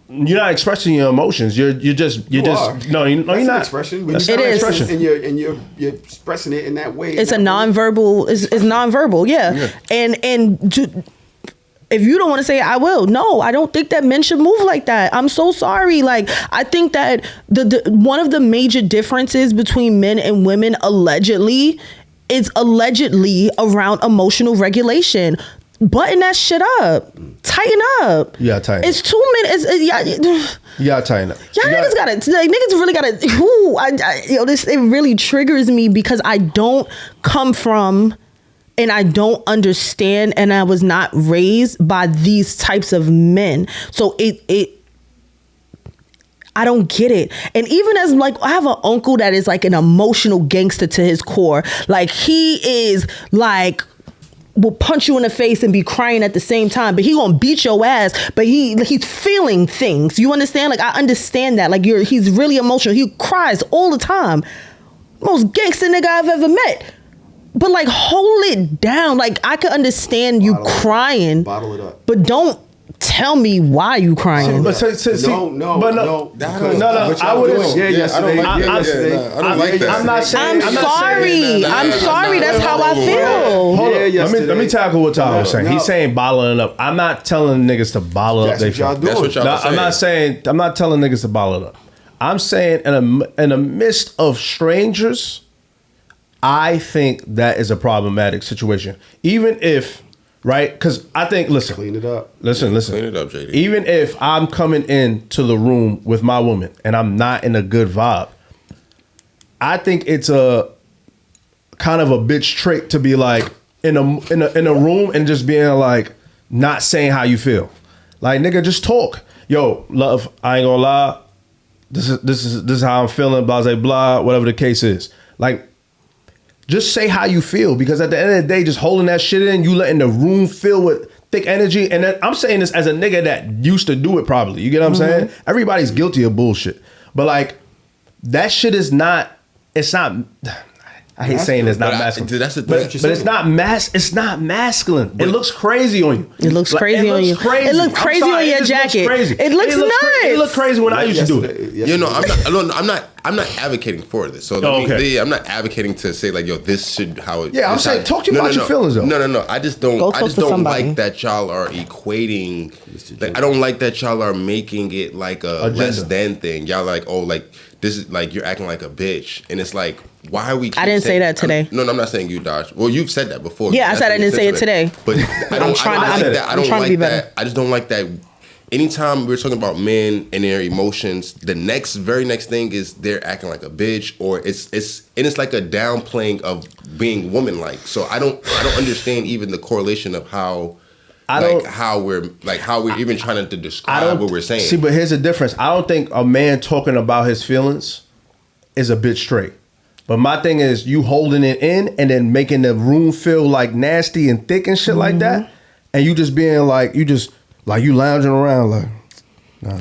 You're not expressing your emotions. You're just you're not expression. That's it is expression. And you're expressing it in that way. It's a nonverbal. It's nonverbal. Yeah. If you don't want to say it, I will. No, I don't think that men should move like that. I'm so sorry. I think that the one of the major differences between men and women allegedly around emotional regulation. Button that shit up. Tighten up. Yeah, tighten. It's 2 minutes. Yeah, tighten up. Y'all niggas gotta. Niggas really gotta. This it really triggers me because I don't come from, and I don't understand, and I was not raised by these types of men. So I don't get it. And even as like, I have an uncle that is like an emotional gangster to his core. Like he is like, will punch you in the face and be crying at the same time, but he gonna beat your ass, but he's feeling things. You understand? Like I understand that. Like he's really emotional. He cries all the time. Most gangster nigga I've ever met. But like hold it down. Like I could understand you crying. Bottle it up. But don't tell me why you crying. No. I wouldn't. I don't like that. I'm not saying. I'm sorry. I'm sorry. That's how I feel. Hold on. Let me tackle what Tahoe was saying. He's saying bottling up. I'm not telling niggas to bottle up. That's what y'all doing. I'm not telling niggas to bottle it up. I'm saying in the midst of strangers, I think that is a problematic situation. Even if, right? Because I think, listen. Clean it up. Listen. Clean it up, JD. Even if I'm coming into the room with my woman and I'm not in a good vibe, I think it's a kind of a bitch trait to be like in a room and just being like not saying how you feel. Like, nigga, just talk. Yo, love, I ain't gonna lie. This is how I'm feeling, blah, blah, blah, whatever the case is. Like, just say how you feel, because at the end of the day, just holding that shit in, you letting the room fill with thick energy. And then, I'm saying this as a nigga that used to do it probably. You get what I'm saying? Everybody's guilty of bullshit. But like, that shit is not, it's not, I hate saying it's not masculine. That's the but it's not it's not masculine. It looks crazy on you. It looks crazy on you. Crazy. It looks crazy on your jacket. It looks nuts. It looked crazy when I used to do it. You know, I'm not advocating for this. So I'm not advocating to say like, yo, this should how it. Yeah, I'm saying talk to you about your feelings though. No. I just don't like that y'all are equating. Like, I don't like that y'all are making it like a less than thing. Y'all like, oh, like this is like you're acting like a bitch, and it's like, why are we? I didn't say that today. No, I'm not saying you, Dodge. Well, you've said that before. Yeah, I said I didn't say it today. But I don't like that. I just don't like that. Anytime we're talking about men and their emotions, the very next thing is they're acting like a bitch, or it's like a downplaying of being woman-like. So I don't understand even the correlation of how we're even trying to describe what we're saying. See, but here's the difference. I don't think a man talking about his feelings is a bitch trait. But my thing is, you holding it in and then making the room feel like nasty and thick and shit like that, and you just being like, you lounging around like,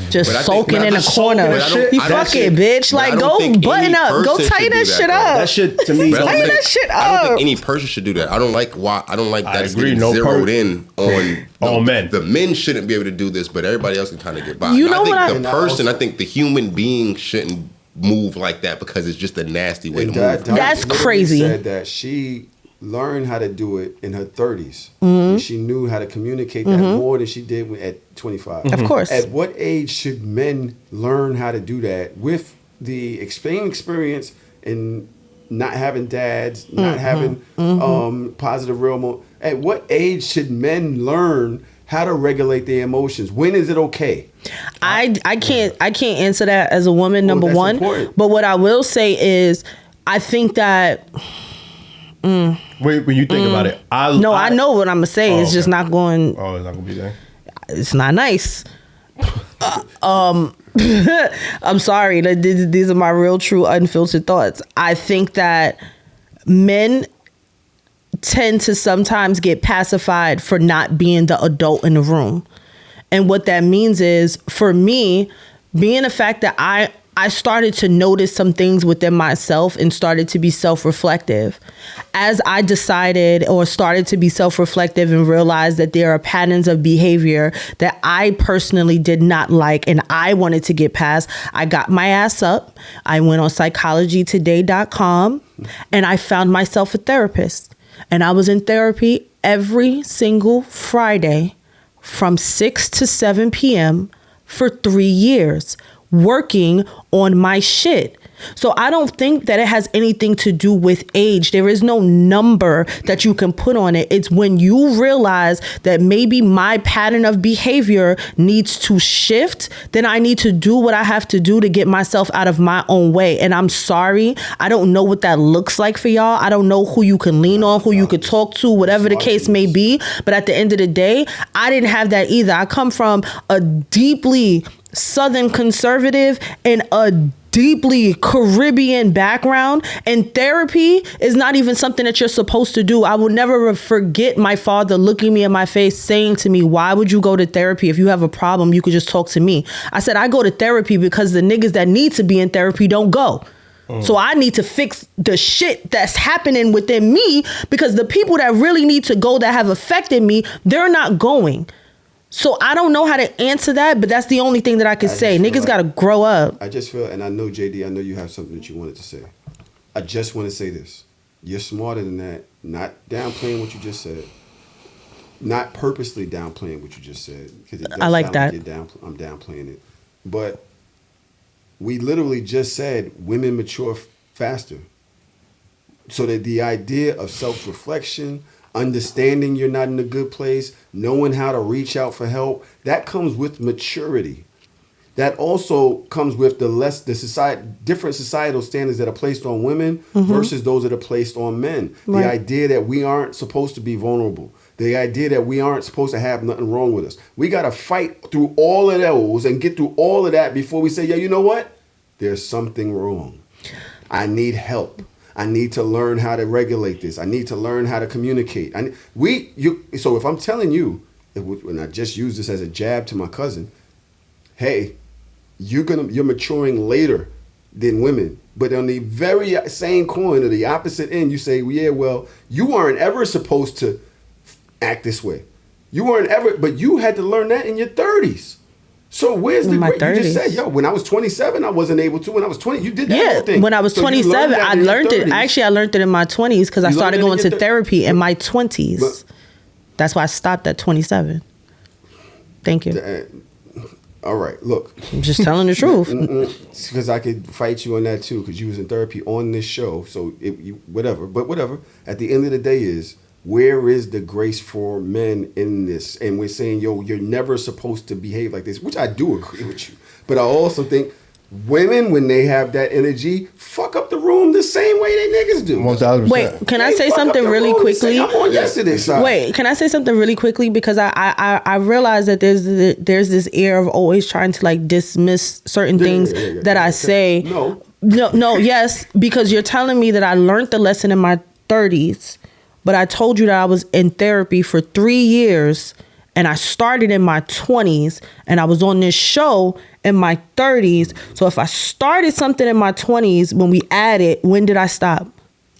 just soaking in a corner. You fuck it, bitch. Like, go button up. Go tighten that shit up. That shit to me. Tighten that shit up. I don't think any person should do that. I don't like that it's getting zeroed in on men. The men shouldn't be able to do this, but everybody else can kind of get by. You know I think the human being shouldn't move like that because it's just a nasty way to move. That's crazy. Said that she learned how to do it in her 30s. Mm-hmm. She knew how to communicate that more than she did at 25. Of course. At what age should men learn how to do that with the experience in not having dads, not having positive real moments? At what age should men learn how to regulate their emotions? When is it okay? I can't answer that as a woman, number one. Important. But what I will say is, I think that when you think about it, I know what I'm gonna say. It's just not going. Oh, it's not gonna be there. It's not nice. I'm sorry. These are my real, true, unfiltered thoughts. I think that men tend to sometimes get pacified for not being the adult in the room. And what that means is, for me, being the fact that I started to notice some things within myself and started to be self-reflective. As I decided or started to be self-reflective and realized that there are patterns of behavior that I personally did not like and I wanted to get past, I got my ass up. I went on psychologytoday.com and I found myself a therapist. And I was in therapy every single Friday from 6 to 7 p.m. for 3 years, working on my shit. So I don't think that it has anything to do with age. There is no number that you can put on it. It's when you realize that maybe my pattern of behavior needs to shift, then I need to do what I have to do to get myself out of my own way. And I'm sorry, I don't know what that looks like for y'all. I don't know who you can lean on, who you could talk to, whatever the case may be. But at the end of the day, I didn't have that either. I come from a deeply Southern conservative and a deeply Caribbean background, and therapy is not even something that you're supposed to do. I will never forget my father looking me in my face saying to me, why would you go to therapy? If you have a problem, you could just talk to me. I said, I go to therapy because the niggas that need to be in therapy don't go. So I need to fix the shit that's happening within me, because the people that really need to go that have affected me, they're not going. So I don't know how to answer that, but that's the only thing that I can say. Niggas got to grow up. I just feel, and I know, JD, I know you have something that you wanted to say. I just want to say this. You're smarter than that. Not downplaying what you just said. Not purposely downplaying what you just said. I like that. I'm downplaying it. But we literally just said women mature faster. So that the idea of self-reflection, understanding you're not in a good place, knowing how to reach out for help, that comes with maturity. That also comes with different societal standards that are placed on women versus those that are placed on men. Right. The idea that we aren't supposed to be vulnerable. The idea that we aren't supposed to have nothing wrong with us. We got to fight through all of those and get through all of that before we say, yeah, you know what? There's something wrong. I need help. I need to learn how to regulate this. I need to learn how to communicate. So if I'm telling you, and I just use this as a jab to my cousin, hey, you're maturing later than women. But on the very same coin, or the opposite end, you say, well, yeah, well, you weren't ever supposed to act this way. You weren't ever, but you had to learn that in your 30s. So where's the great? You just said, yo, when I was 27, I wasn't able to. When I was 20, you did that whole thing. When I was 27, I learned it. Actually, I learned it in my 20s because I started going to therapy in my 20s. That's why I stopped at 27. Thank you. All right, look. I'm just telling the truth. Because I could fight you on that too, because you was in therapy on this show. So whatever. But whatever. At the end of the day where is the grace for men in this? And we're saying, yo, you're never supposed to behave like this, which I do agree with you. But I also think women, when they have that energy, fuck up the room the same way they niggas do. 1,000%. Wait, can I say something really quickly? I'm on yesterday's side. Wait, can I say something really quickly? Because I realize that there's this air of always trying to like dismiss certain things that I say. No, yes, because you're telling me that I learned the lesson in my 30s. But I told you that I was in therapy for 3 years, and I started in my 20s, and I was on this show in my 30s. So if I started something in my 20s, when we add it, when did I stop?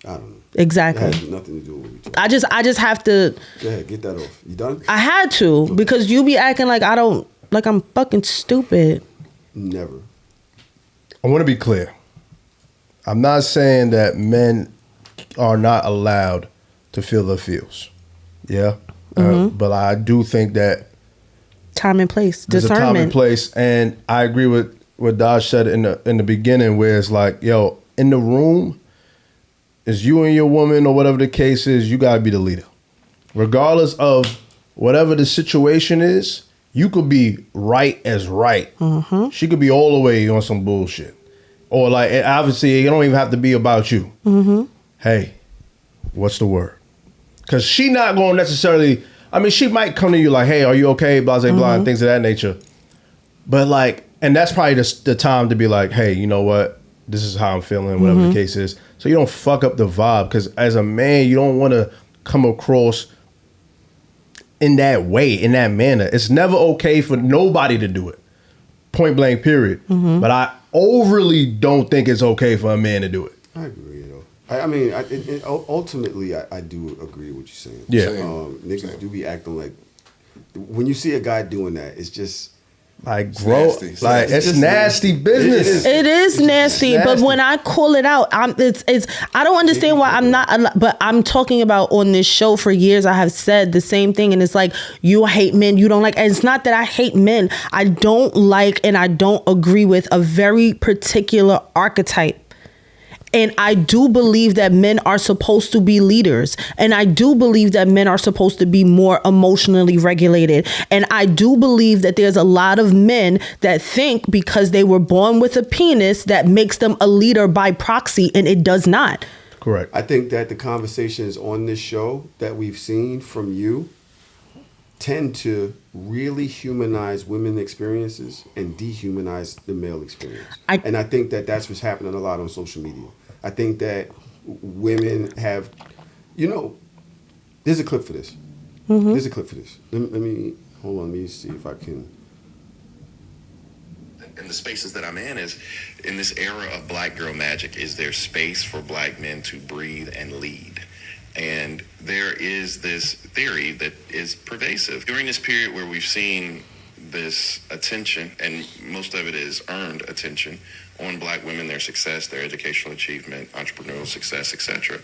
I don't know. Exactly. That has nothing to do with what we talking. I just have to. Go ahead, get that off. You done? I had to, because you be acting like I'm fucking stupid. Never. I want to be clear. I'm not saying that men are not allowed to feel their feels. Yeah. But I do think that time and place, there's discernment. a time and place, and I agree with what Dodge said in the beginning, where it's like, yo, in the room, is you and your woman or whatever the case is, you gotta be the leader. Regardless of whatever the situation is, you could be right as right. She could be all the way on some bullshit. Or like, obviously, it don't even have to be about you. Hey, what's the word? Because she not going to necessarily, I mean, she might come to you like, hey, are you okay? Blah, blah, blah, and things of that nature. But like, and that's probably the time to be like, hey, you know what? This is how I'm feeling, whatever the case is. So you don't fuck up the vibe. Because as a man, you don't want to come across in that way, in that manner. It's never okay for nobody to do it. Point blank, period. But I overly don't think it's okay for a man to do it. I agree, though. I mean, ultimately, I do agree with what you're saying. Yeah. Niggas do be acting like, when you see a guy doing that, it's just like, bro, like it's nasty business. It is nasty, but when I call it out, it's I don't understand why I'm not. But I'm talking about on this show for years. I have said the same thing, and it's like, you hate men, you don't like. And it's not that I hate men. I don't like and I don't agree with a very particular archetype. And I do believe that men are supposed to be leaders. And I do believe that men are supposed to be more emotionally regulated. And I do believe that there's a lot of men that think because they were born with a penis that makes them a leader by proxy, and it does not. Correct. I think that the conversations on this show that we've seen from you tend to really humanize women's experiences and dehumanize the male experience. And I think that that's what's happening a lot on social media. I think that women have, there's a clip for this. Mm-hmm. There's a clip for this. Let me, hold on, let me see if I can. And the spaces that I'm in is, in this era of black girl magic, is there space for black men to breathe and lead? And there is this theory that is pervasive. During this period where we've seen this attention, and most of it is earned attention, on black women, their success, their educational achievement, entrepreneurial success, etc.,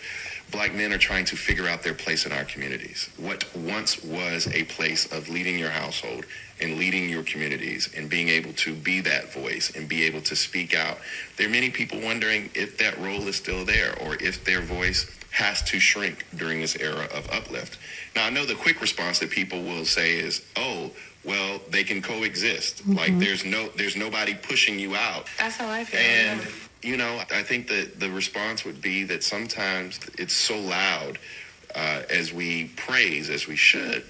black men are trying to figure out their place in our communities. What once was a place of leading your household and leading your communities and being able to be that voice and be able to speak out, there are many people wondering if that role is still there or if their voice has to shrink during this era of uplift. Now, I know the quick response that people will say is, oh, well, they can coexist. Mm-hmm. Like there's nobody pushing you out. That's how I feel. And, I think that the response would be that sometimes it's so loud as we praise, as we should,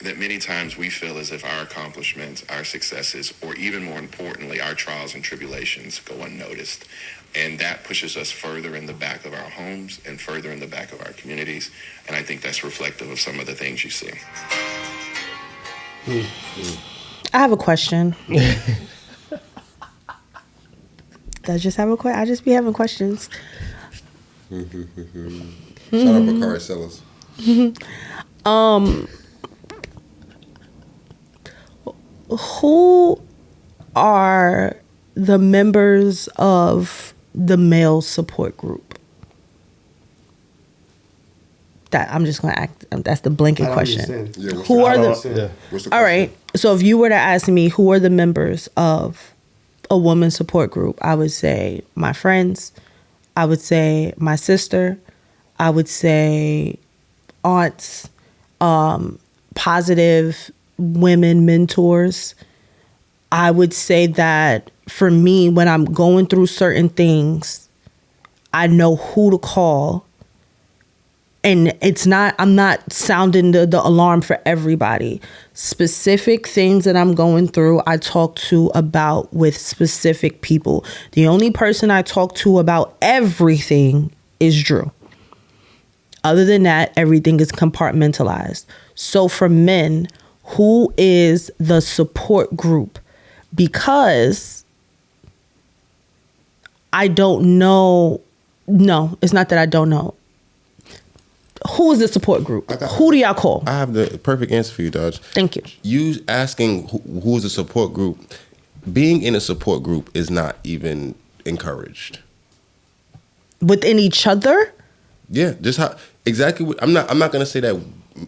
that many times we feel as if our accomplishments, our successes, or even more importantly, our trials and tribulations go unnoticed. And that pushes us further in the back of our homes and further in the back of our communities. And I think that's reflective of some of the things you see. I have a question. I just have a question. I just be having questions. Shout out Bakari Sellers. Who are the members of the male support group? That I'm just going to act. That's the blanket question. Yeah, who are the? All right. So if you were to ask me, who are the members of a woman support group, I would say my friends. I would say my sister. I would say aunts. Positive women mentors. I would say that for me, when I'm going through certain things, I know who to call. And I'm not sounding the alarm for everybody. Specific things that I'm going through, I talk to about with specific people. The only person I talk to about everything is Drew. Other than that, everything is compartmentalized. So for men, who is the support group? Because I don't know. No, it's not that I don't know. Who is the support group? Who do y'all call? I have the perfect answer for you, Dodge. Thank you. You asking who is the support group, being in a support group is not even encouraged. Within each other? Yeah, just how exactly. I'm not going to say that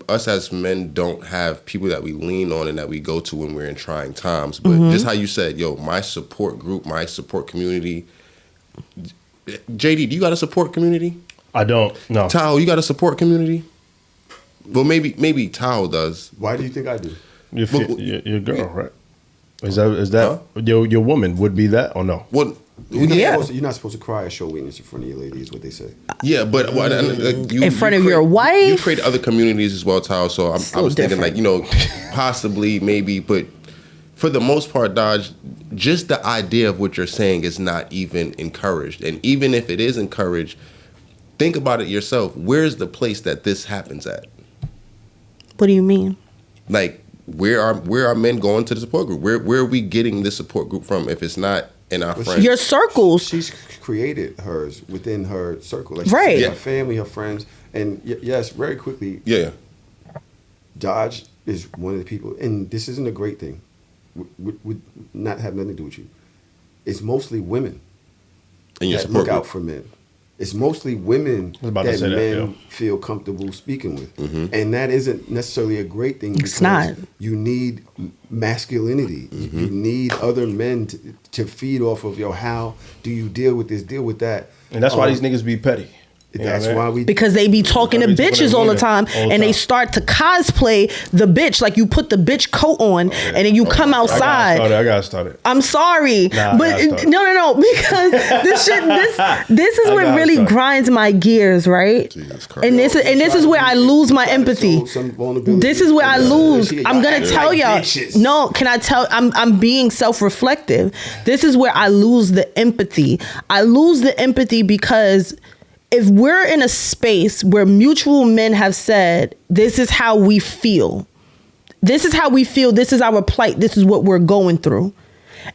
us as men don't have people that we lean on and that we go to when we're in trying times, but just how you said, my support group, my support community. JD, do you got a support community? I don't. No. Tahoe, you got a support community? Well, maybe Tahoe does. Why do you think I do? Your girl, right? Is that your woman would be that or no? Well, you're not supposed to cry or show weakness in front of your lady, is what they say. Yeah, but in front of your wife, you create other communities as well, Tahoe. So I was thinking, possibly, maybe, but for the most part, Dodge, just the idea of what you're saying is not even encouraged, and even if it is encouraged, think about it yourself. Where's the place that this happens at? What do you mean? Like, where are men going to the support group? Where are we getting this support group from if it's not in our friends? Your circles. She's created hers within her circle. Like right. Her family, her friends. And yes, very quickly. Yeah. Dodge is one of the people, and this isn't a great thing. Would not have nothing to do with you. It's mostly women that look out for men. It's mostly women that men feel comfortable speaking with. Mm-hmm. And that isn't necessarily a great thing. It's not. You need masculinity. Mm-hmm. You need other men to feed off of, how do you deal with this, deal with that. And that's why these niggas be petty. That's why we, because they be talking to bitches all the time, and they start to cosplay the bitch. Like you put the bitch coat on, and then you come outside. I gotta start it. I'm sorry, but no, because this is what really grinds my gears, right? And this is where I lose my empathy. This is where I lose. I'm gonna tell y'all. No, can I tell? I'm being self-reflective. This is where I lose the empathy. I lose the empathy because if we're in a space where mutual men have said, this is how we feel. This is how we feel. This is our plight. This is what we're going through.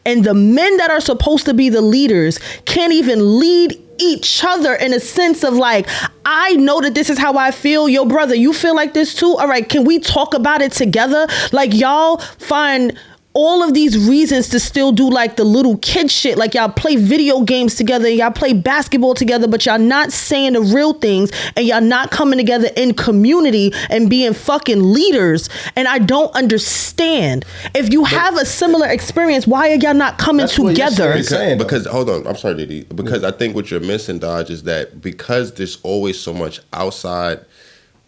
And the men that are supposed to be the leaders can't even lead each other in a sense of like, I know that this is how I feel. Yo, brother, you feel like this too? All right, can we talk about it together? Like y'all find all of these reasons to still do like the little kid shit. Like y'all play video games together, y'all play basketball together, but y'all not saying the real things, and y'all not coming together in community and being fucking leaders. And I don't understand. If you have a similar experience, why are y'all not coming together? Because hold on, I'm sorry, Didi. Because I think what you're missing, Dodge, is that because there's always so much outside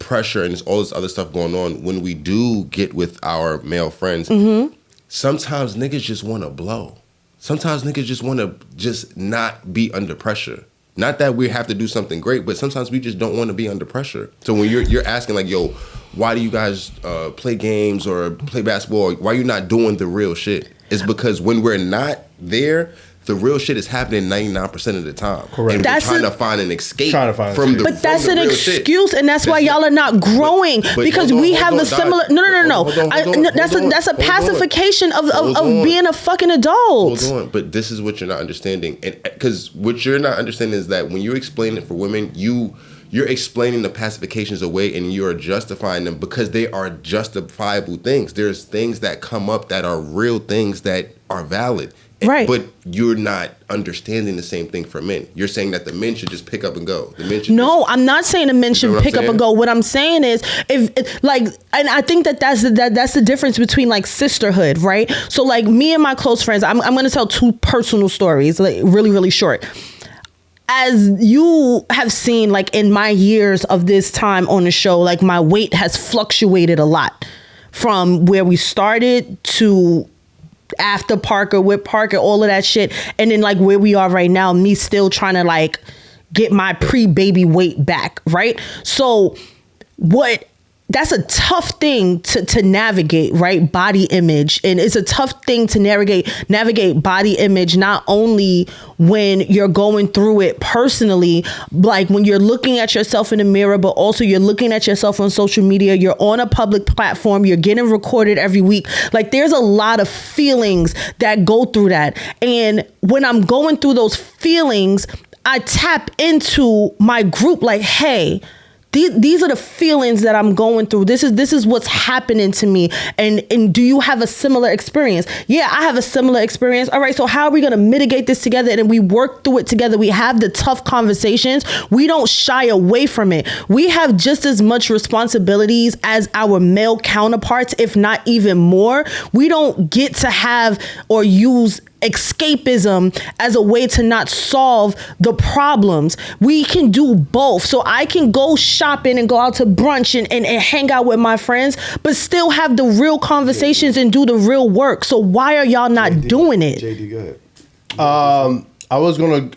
pressure and there's all this other stuff going on, when we do get with our male friends, sometimes niggas just want to blow. Sometimes niggas just want to just not be under pressure. Not that we have to do something great, but sometimes we just don't want to be under pressure. So when you're asking like, yo, why do you guys play games or play basketball? Why are you not doing the real shit? It's because when we're not there, the real shit is happening 99% of the time. Correct. And we're trying to find an escape from the But that's an excuse, shit. and that's why y'all are not growing, because we have a similar. No. That's a pacification of being a fucking adult. Hold on, but this is what you're not understanding, and because what you're not understanding is that when you explain it for women, you're explaining the pacifications away and you're justifying them because they are justifiable things. There's things that come up that are real things that are valid. Right. But you're not understanding the same thing for men. You're saying that the men should just pick up and go. I'm not saying the men should pick up and go. What I'm saying is, if like, and I think that's the difference between like sisterhood, right? So like me and my close friends, I'm going to tell two personal stories, like really, really short. As you have seen, like in my years of this time on the show, like my weight has fluctuated a lot from where we started to after Parker, with Parker, all of that shit. And then like where we are right now, me still trying to like get my pre-baby weight back, right? So that's a tough thing to navigate, right? Body image. And it's a tough thing to navigate body image, not only when you're going through it personally, like when you're looking at yourself in the mirror, but also you're looking at yourself on social media, you're on a public platform, you're getting recorded every week. Like there's a lot of feelings that go through that. And when I'm going through those feelings, I tap into my group like, hey, these are the feelings that I'm going through. This is what's happening to me. And do you have a similar experience? Yeah, I have a similar experience. All right, so how are we going to mitigate this together? And we work through it together. We have the tough conversations. We don't shy away from it. We have just as much responsibilities as our male counterparts, if not even more. We don't get to have or use escapism as a way to not solve the problems. We can do both. So I can go shopping and go out to brunch and hang out with my friends, but still have the real conversations and do the real work. So why are y'all not doing it? JD, go ahead. I was gonna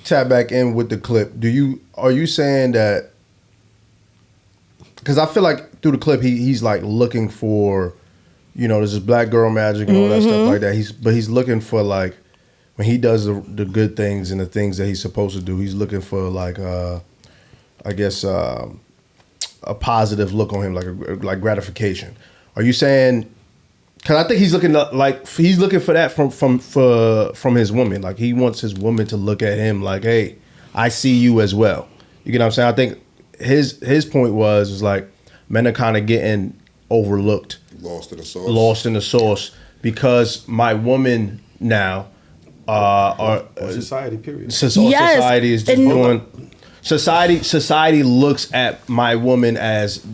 tap back in with the clip. Are you saying that? Because I feel like through the clip he's like looking for, there's this black girl magic and all that stuff like that. He's looking for like, when he does the good things and the things that he's supposed to do, he's looking for like, I guess, a positive look on him, like gratification. Are you saying? Because I think he's looking for that from his woman. Like he wants his woman to look at him like, hey, I see you as well. You get what I'm saying? I think his point was like men are kind of getting overlooked. Lost in the sauce because my woman now society period. Society is just doing. Society looks at my woman as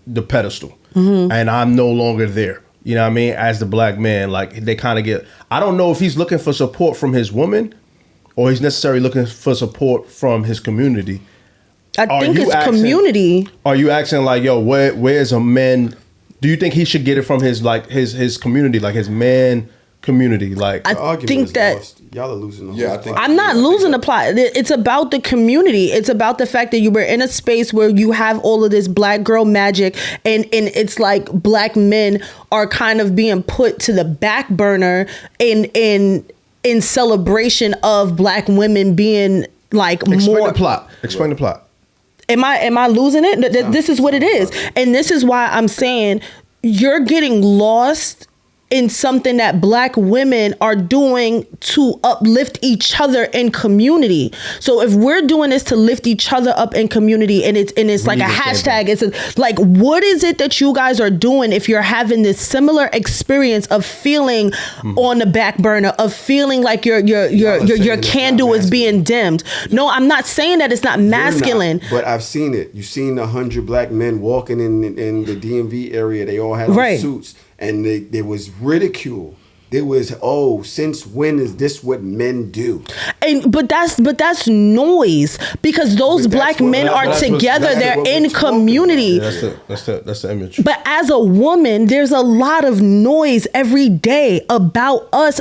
the pedestal, and I'm no longer there. You know what I mean? As the black man, like they kind of get. I don't know if he's looking for support from his woman, or he's necessarily looking for support from his community. I think it's community. Are you asking like, yo, where's a man? Do you think he should get it from his community, like his man community? Like, I think that lost. Y'all are losing the whole I think I'm not losing the plot. It's about the community. It's about the fact that you were in a space where you have all of this black girl magic, and it's like black men are kind of being put to the back burner in celebration of black women being like explain more. Explain the plot. Am I losing it? This is what it is, and this is why I'm saying you're getting lost in something that black women are doing to uplift each other in community. So if we're doing this to lift each other up in community, and it's like a hashtag, it's like, what is it that you guys are doing if you're having this similar experience of feeling on the back burner, of feeling like your candle is being dimmed? No, I'm not saying that it's not masculine. But I've seen it. You've seen 100 black men walking in the DMV area. They all had on suits. And there was ridicule. There was, since when is this what men do? But that's noise, because those black men are together. They're in community. Yeah, that's the image. But as a woman, there's a lot of noise every day about us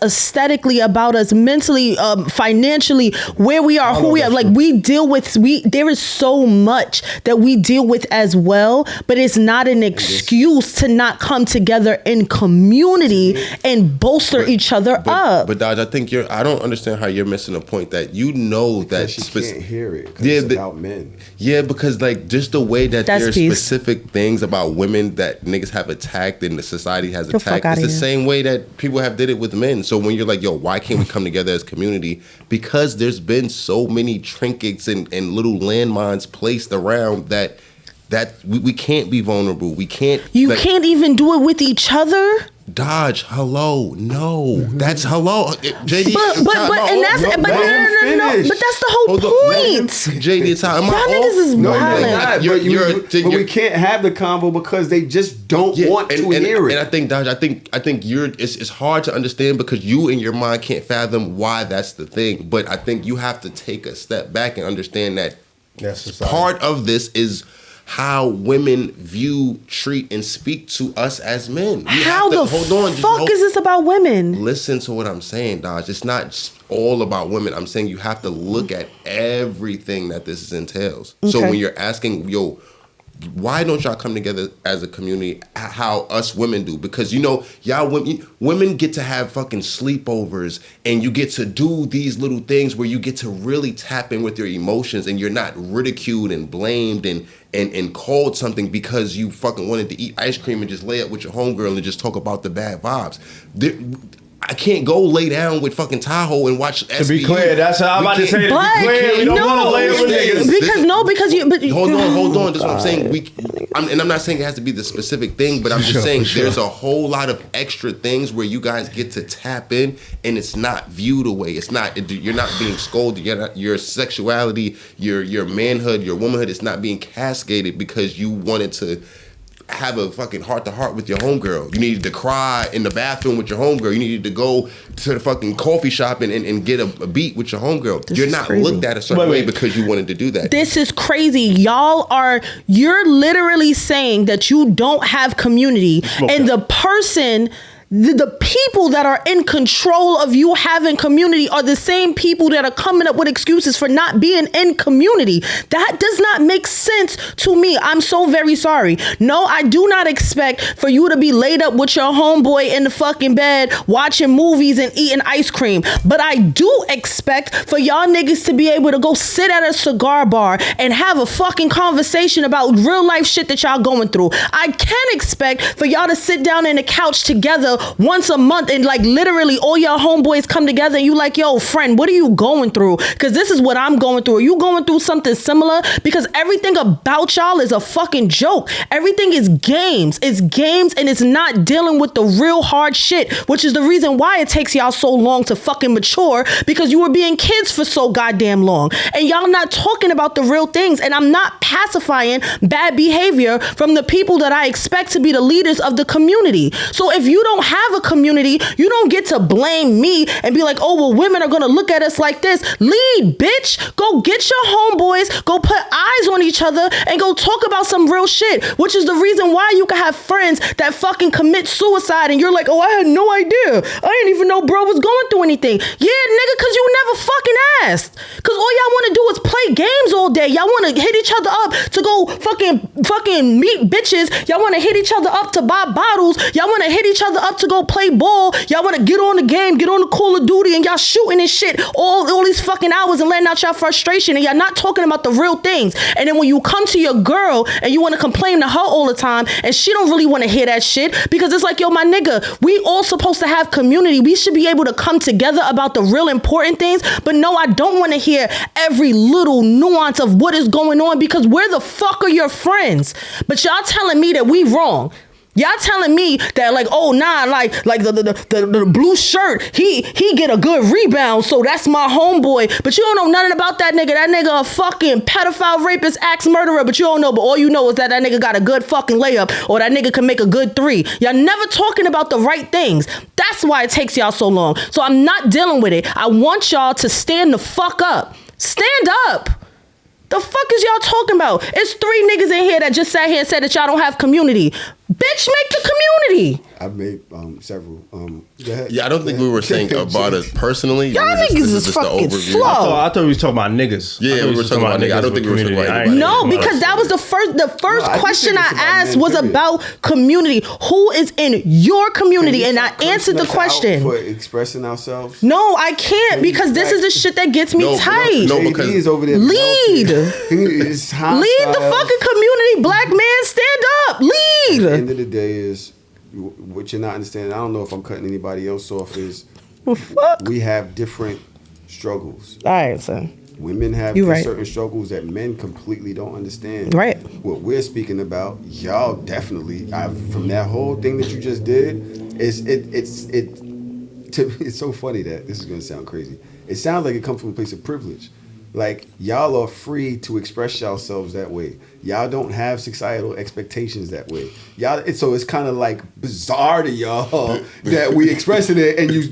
aesthetically, about us mentally, financially, where we are, who we are. Like there is so much that we deal with as well, but it's not an excuse to not come together in community and bolster each other up. But Dodge, I think I don't understand how you're missing a point that that she can't hear it. Yeah, it's about men. Yeah, because like just the way that there's specific things about women that niggas have attacked and the society has attacked. It's the same way that people have did it with men. So when you're like, yo, why can't we come together as community? Because there's been so many trinkets and little landmines placed around that we can't be vulnerable. We can't. You can't even do it with each other. Dodge, hello, no, that's hello, JD. But that's the whole point. JD, it's how y'all niggas is violent. But we can't have the convo because they just don't want to hear it. And I think, Dodge, I think it's hard to understand because you in your mind can't fathom why that's the thing. But I think you have to take a step back and understand that part of this is how women view, treat, and speak to us as men. How the fuck is this about women? Listen to what I'm saying, Dodge. It's not all about women. I'm saying you have to look at everything that this entails. Okay. So when you're asking, yo, why don't y'all come together as a community how us women do? Because y'all women get to have fucking sleepovers, and you get to do these little things where you get to really tap in with your emotions, and you're not ridiculed and blamed and called something because you fucking wanted to eat ice cream and just lay up with your homegirl and just talk about the bad vibes. I can't go lay down with fucking Tahoe and watch SVU. To be clear, that's how I'm about to say. To be clear, we don't want to lay with niggas. Because you. But hold on. That's what I'm saying. I'm not saying it has to be the specific thing, but I'm just saying there's a whole lot of extra things where you guys get to tap in, and it's not viewed away. It's not. You're not being scolded. Your sexuality, your manhood, your womanhood is not being cascaded because you wanted to have a fucking heart-to-heart with your homegirl. You needed to cry in the bathroom with your homegirl. You needed to go to the fucking coffee shop and get a beat with your homegirl. You're not looked at a certain way because you wanted to do that. This is crazy. You're literally saying that you don't have community, and the person... The people that are in control of you having community are the same people that are coming up with excuses for not being in community. That does not make sense to me. I'm so very sorry. No, I do not expect for you to be laid up with your homeboy in the fucking bed watching movies and eating ice cream. But I do expect for y'all niggas to be able to go sit at a cigar bar and have a fucking conversation about real life shit that y'all going through. I can expect for y'all to sit down on the couch together once a month and like literally all y'all homeboys come together and you like, yo, friend, what are you going through? Because this is what I'm going through. Are you going through something similar? Because everything about y'all is a fucking joke. Everything is games. It's games, and it's not dealing with the real hard shit, which is the reason why it takes y'all so long to fucking mature, because you were being kids for so goddamn long. And y'all not talking about the real things. And I'm not pacifying bad behavior from the people that I expect to be the leaders of the community. So if you don't have a community, you don't get to blame me and be like, oh, well, women are gonna look at us like this. Lead, bitch. Go get your homeboys, go put eyes on each other, and go talk about some real shit, which is the reason why you can have friends that fucking commit suicide and you're like, oh, I had no idea. I didn't even know bro was going through anything. Yeah, nigga, because you never fucking asked. Because all y'all want to do is play games all day. Y'all want to hit each other up to go fucking meet bitches. Y'all want to hit each other up to buy bottles. Y'all want to hit each other up to go play ball. Y'all want to get on the game, get on the Call of Duty, and y'all shooting and shit all these fucking hours and letting out y'all frustration, and y'all not talking about the real things. And then when you come to your girl and you want to complain to her all the time, and she don't really want to hear that shit, because it's like, yo, my nigga, we all supposed to have community. We should be able to come together about the real important things. But no, I don't want to hear every little nuance of what is going on, because where the fuck are your friends? But y'all telling me that we wrong. Y'all telling me that like, oh nah, like the blue shirt, he get a good rebound, so that's my homeboy. But you don't know nothing about that nigga. That nigga a fucking pedophile, rapist, axe murderer, but you don't know. But all you know is that nigga got a good fucking layup, or that nigga can make a good three. Y'all never talking about the right things. That's why it takes y'all so long. So I'm not dealing with it. I want y'all to stand the fuck up. Stand up. The fuck is y'all talking about? It's 3 niggas in here that just sat here and said that y'all don't have community. Bitch, make the community. I've made several. Yeah, I don't think we were saying about us personally. Y'all niggas is fucking slow. I thought we was talking about niggas. Yeah, we were talking about niggas. I don't think we were talking about anybody. No, because that was the first question I asked was about community. Who is in your community? And I answered the question. For expressing ourselves? No, I can't, because this is the shit that gets me tight. No, because he's over there. Lead. Lead the fucking community. Black man, stand up. Lead. At the end of the day is, what you're not understanding, I don't know if I'm cutting anybody else off, is we have different struggles. All right, son. Women have certain struggles that men completely don't understand. Right. What we're speaking about, y'all definitely, from that whole thing that you just did, it's so funny that this is going to sound crazy. It sounds like it comes from a place of privilege. Like, y'all are free to express yourselves that way. Y'all don't have societal expectations that way. So it's kind of like bizarre to y'all that we expressing it, and you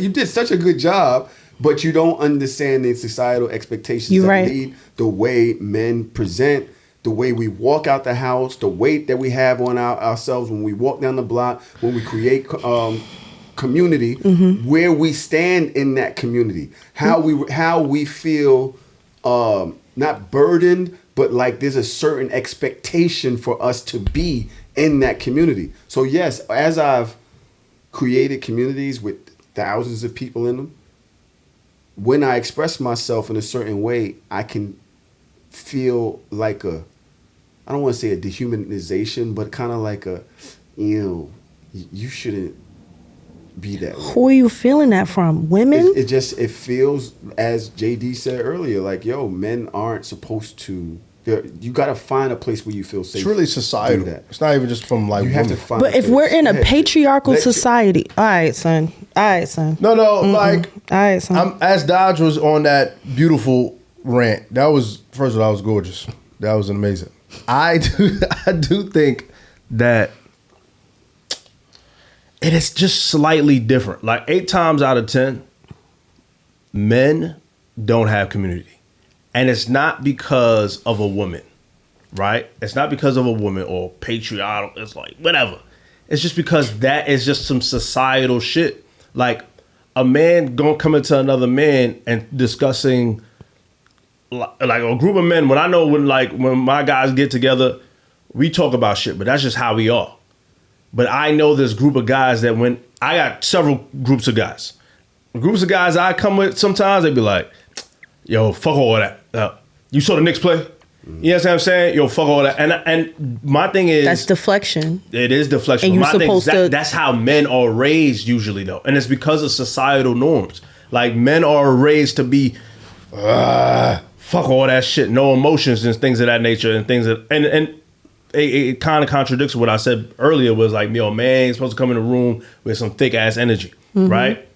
did such a good job, but you don't understand the societal expectations that lead the way men present, the way we walk out the house, the weight that we have on ourselves when we walk down the block, when we create community, where we stand in that community, how we feel not burdened, but like there's a certain expectation for us to be in that community. So yes, as I've created communities with thousands of people in them, when I express myself in a certain way, I can feel like I don't want to say a dehumanization, but kind of like you shouldn't be that way. Who are you feeling that from? Women? It feels, as JD said earlier, like, yo, men aren't supposed to. You got to find a place where you feel safe. It's really societal. It's not even just from like you women. Have to find. But if we're in a patriarchal society, all right, son. No, like, all right, son. As Dodge was on that beautiful rant, that was, first of all, that was gorgeous. That was amazing. I do think that it is just slightly different. Like 8 times out of 10, men don't have community. And it's not because of a woman, right? It's not because of a woman or patriarchal. It's like, whatever. It's just because that is just some societal shit. Like a man gonna come into another man and discussing like a group of men. When my guys get together, we talk about shit, but that's just how we are. But I know this group of guys that when I got several groups of guys. Groups of guys I come with, sometimes they be like, yo, fuck all that. You saw the Knicks play? You know what I'm saying? Yo, fuck all that. And my thing is, that's deflection. It is deflection. And my thing is that's how men are raised usually, though. And it's because of societal norms. Like, men are raised to be, fuck all that shit, no emotions and things of that nature and things that, and it kind of contradicts what I said earlier, was like, yo, man, you're supposed to come in a room with some thick ass energy, right?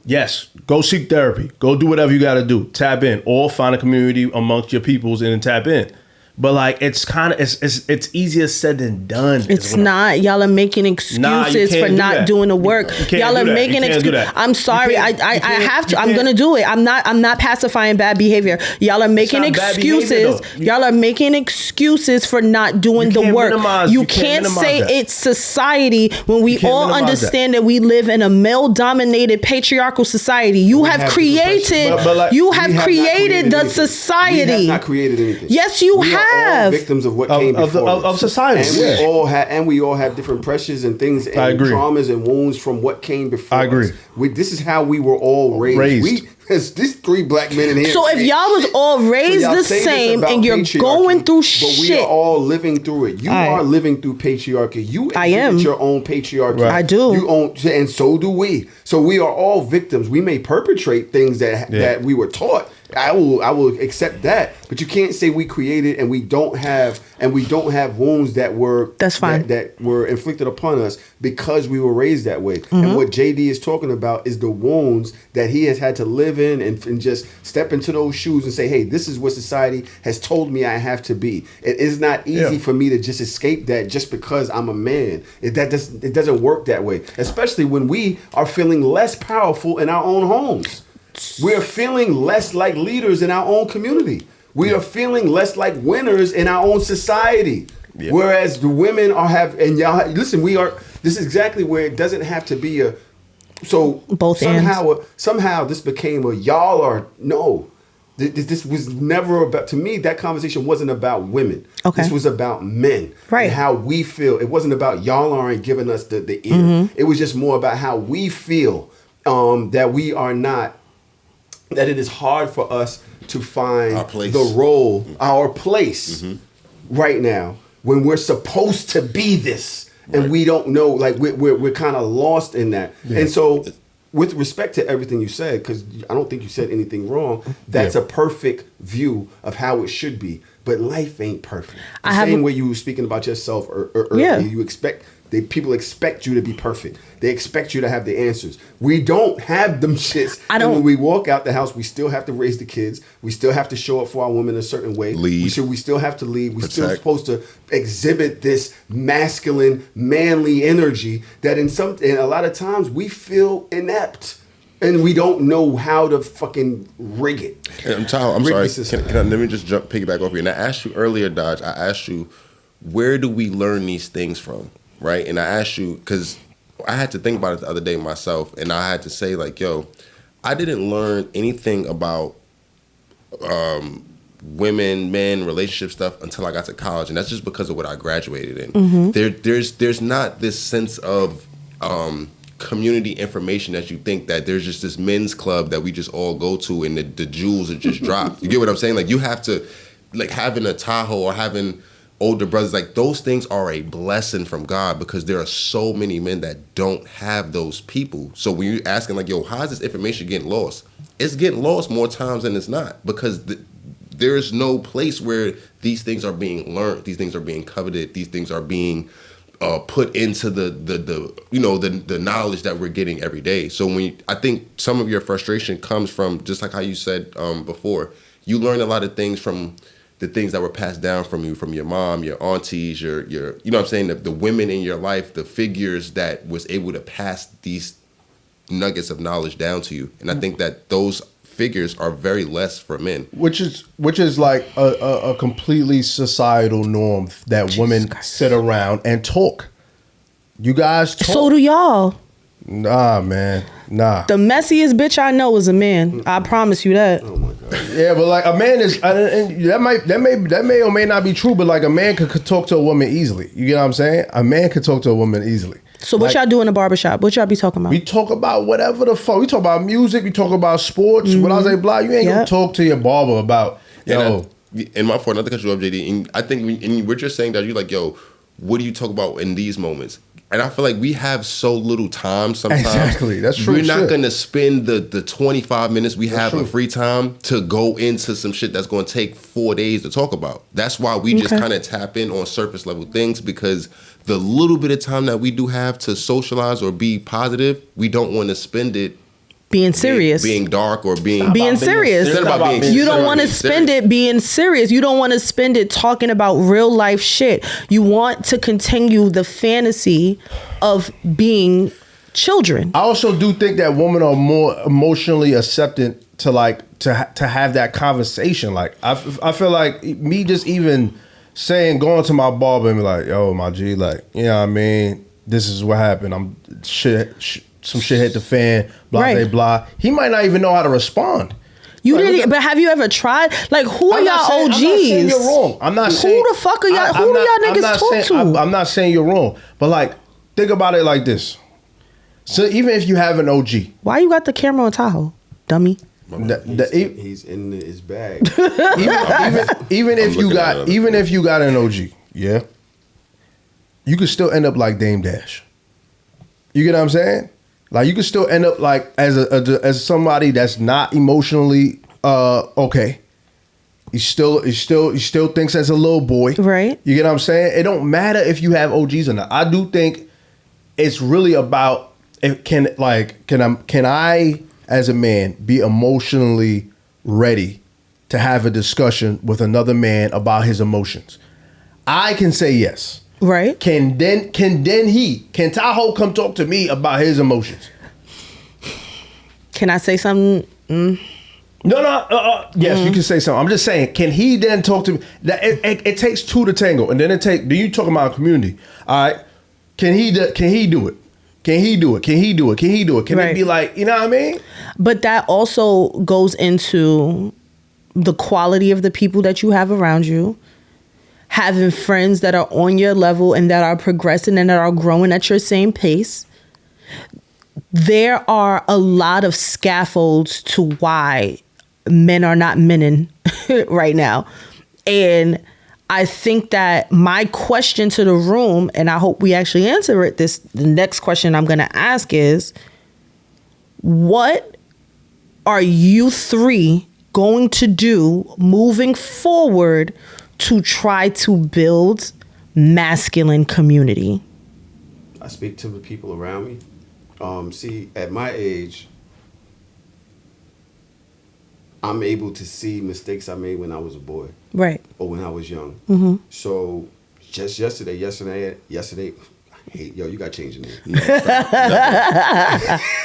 Yes, go seek therapy. Go do whatever you got to do. Tap in, or find a community amongst your peoples and tap in. But like it's kind of it's easier said than done. It's not. Y'all are making excuses for not doing the work. Y'all are making excuses. I'm sorry. I have to. I'm gonna do it. I'm not pacifying bad behavior. Y'all are making excuses. Y'all are making excuses for not doing the work. You can't say it's society when we all understand that we live in a male-dominated patriarchal society. You have created. You have created the society. We have not created anything. Yes, you have. All victims of what came before us. Of society, and we all have different pressures and things and traumas and wounds from what came before. I agree. us. This is how we were all raised. There's three black men in here. So if y'all was all raised the same and you're going through shit, but we are all living through it. You are living through patriarchy. You exhibit your own patriarchy. Right. I do. You own, and so do we. So we are all victims. We may perpetrate things that we were taught. I will accept that, but you can't say we created and we don't have wounds that were that were inflicted upon us because we were raised that way. Mm-hmm. And what JD is talking about is the wounds that he has had to live in and just step into those shoes and say, hey, this is what society has told me I have to be. It is not easy for me to just escape that just because I'm a man. It doesn't work that way, especially when we are feeling less powerful in our own homes. We're feeling less like leaders in our own community. We are feeling less like winners in our own society. Yeah. Whereas the women and y'all listen, this is exactly where it doesn't have to be both somehow this became y'all are no. This was never about, to me, that conversation wasn't about women. Okay. This was about men. Right. And how we feel. It wasn't about y'all aren't giving us the ear. Mm-hmm. It was just more about how we feel that we are not, that it is hard for us to find the role, our place right now when we're supposed to be this and we don't know, like we're kind of lost in that. Yeah. And so with respect to everything you said, because I don't think you said anything wrong, that's a perfect view of how it should be. But life ain't perfect. The same way you were speaking about yourself earlier, you expect people expect you to be perfect. They expect you to have the answers. We don't have them shits. And when we walk out the house, we still have to raise the kids. We still have to show up for our women a certain way. We still have to lead. We're still supposed to exhibit this masculine, manly energy that and a lot of times we feel inept. And we don't know how to fucking rig it. I'm sorry. Let me just piggyback off you. And I asked you earlier, Dodge, where do we learn these things from? Right? And I asked you, because I had to think about it the other day myself, and I had to say, like, yo, I didn't learn anything about women, men, relationship stuff until I got to college, and that's just because of what I graduated in. Mm-hmm. There's not this sense of community information that you think that there's just this men's club that we just all go to and the jewels are just dropped. You get what I'm saying? Like, you have to, like, having a Tahoe or having older brothers, like, those things are a blessing from God because there are so many men that don't have those people. So when you're asking, like, yo, how's this information getting lost? It's getting lost more times than it's not because there is no place where these things are being learned, these things are being coveted, these things are being put into the knowledge that we're getting every day. So I think some of your frustration comes from, just like how you said before, you learn a lot of things from the things that were passed down from you, from your mom, your aunties, your you know what I'm saying, the women in your life, the figures that was able to pass these nuggets of knowledge down to you. And I think that those figures are very less for men. Which is like a completely societal norm that women sit around and talk. You guys talk. So do y'all. Nah, man. Nah. The messiest bitch I know is a man. I promise you that. Oh my God. Yeah, but like a man is, and that may or may not be true, but like a man could talk to a woman easily. You get what I'm saying? A man could talk to a woman easily. So what y'all do in the barbershop? What y'all be talking about? We talk about whatever the fuck. We talk about music. We talk about sports. When I say blah, you ain't gonna talk to your barber about, and my fault, not to cut you up, JD. And I think what you're saying that you're like, yo, what do you talk about in these moments? And I feel like we have so little time sometimes. Exactly, that's true. We're not going to spend the 25 minutes we have of free time to go into some shit that's going to take 4 days to talk about. That's why we just kind of tap in on surface level things, because the little bit of time that we do have to socialize or be positive, we don't want to spend it being serious, being dark, or being serious. You don't want to spend it being serious. You don't want to spend it talking about real life shit. You want to continue the fantasy of being children. I also do think that women are more emotionally acceptant to to have that conversation. Like I feel like me just even going to my barber and be like, yo, my G, like, you know what I mean? This is what happened. Some shit hit the fan, blah, blah, blah. He might not even know how to respond. You didn't, but have you ever tried? Like, who are y'all OGs? I'm not saying you're wrong. I'm not saying. Who the fuck are y'all? Who do y'all niggas talk to? I'm not saying you're wrong, but like, think about it like this. So even if you have an OG, why you got the camera on Tahoe, dummy? He's in his bag. even if you got an OG, yeah, you could still end up like Dame Dash. You get what I'm saying? Like, you could still end up like as somebody that's not emotionally okay. He still thinks as a little boy, right? You get what I'm saying? It don't matter if you have OGs or not. I do think it's really about can I as a man be emotionally ready to have a discussion with another man about his emotions? I can say yes. Right. Can Tahoe come talk to me about his emotions? Can I say something? No. Yes, you can say something. I'm just saying, can he then talk to me? That it takes two to tango, and then do you talk about community? All right. Can he do it? Can he do it? Can it be like, you know what I mean? But that also goes into the quality of the people that you have around you. Having friends that are on your level and that are progressing and that are growing at your same pace. There are a lot of scaffolds to why men are not menning right now. And I think that my question to the room, and I hope we actually answer it, the next question I'm going to ask is, what are you three going to do moving forward to try to build masculine community? I speak to the people around me. See, at my age, I'm able to see mistakes I made when I was a boy. Right. Or when I was young. Mm-hmm. So just yesterday, I hate, you got to change your name.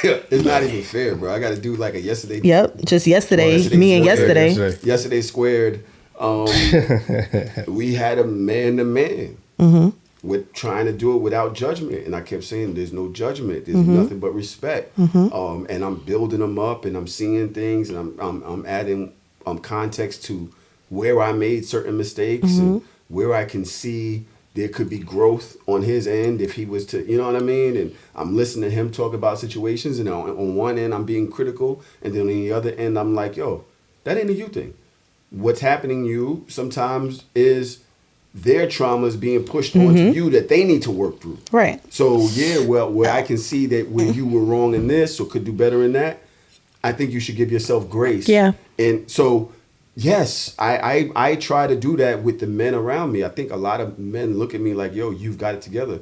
It's not even fair, bro. I got to do like a yesterday. Yep, just yesterday. Yesterday squared. We had a man-to-man with trying to do it without judgment, and I kept saying there's no judgment, there's nothing but respect, and I'm building them up, and I'm seeing things, and I'm adding context to where I made certain mistakes and where I can see there could be growth on his end if he was to, you know what I mean? And I'm listening to him talk about situations, and on one end I'm being critical, and then on the other end I'm like, yo, that ain't a you thing. What's happening to you sometimes is their traumas being pushed onto you that they need to work through. Right. So where I can see that where you were wrong in this or could do better in that, I think you should give yourself grace. Yeah. And so, yes, I try to do that with the men around me. I think a lot of men look at me like, yo, you've got it together.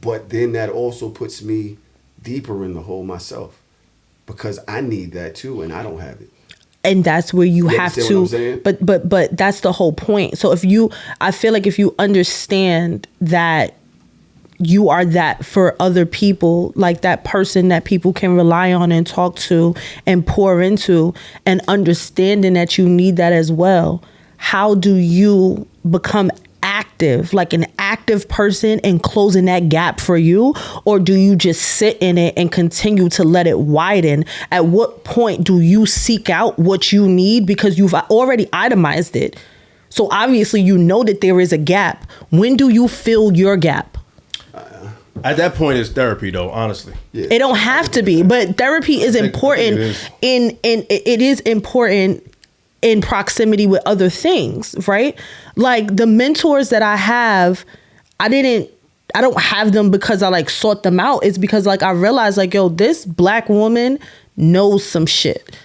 But then that also puts me deeper in the hole myself because I need that too, and I don't have it. And that's where you have to, but that's the whole point. So I feel like if you understand that you are that for other people, like that person that people can rely on and talk to and pour into, and understanding that you need that as well. How do you become active, like an active person, and closing that gap for you? Or do you just sit in it and continue to let it widen? At what point do you seek out what you need because you've already itemized it? So obviously you know that there is a gap. When do you fill your gap? At that point, it's therapy, though. Honestly, it don't have to be, but therapy is important. It is important in proximity with other things, right? Like the mentors that I have, I don't have them because I like sought them out. It's because like I realized like, yo, this black woman knows some shit,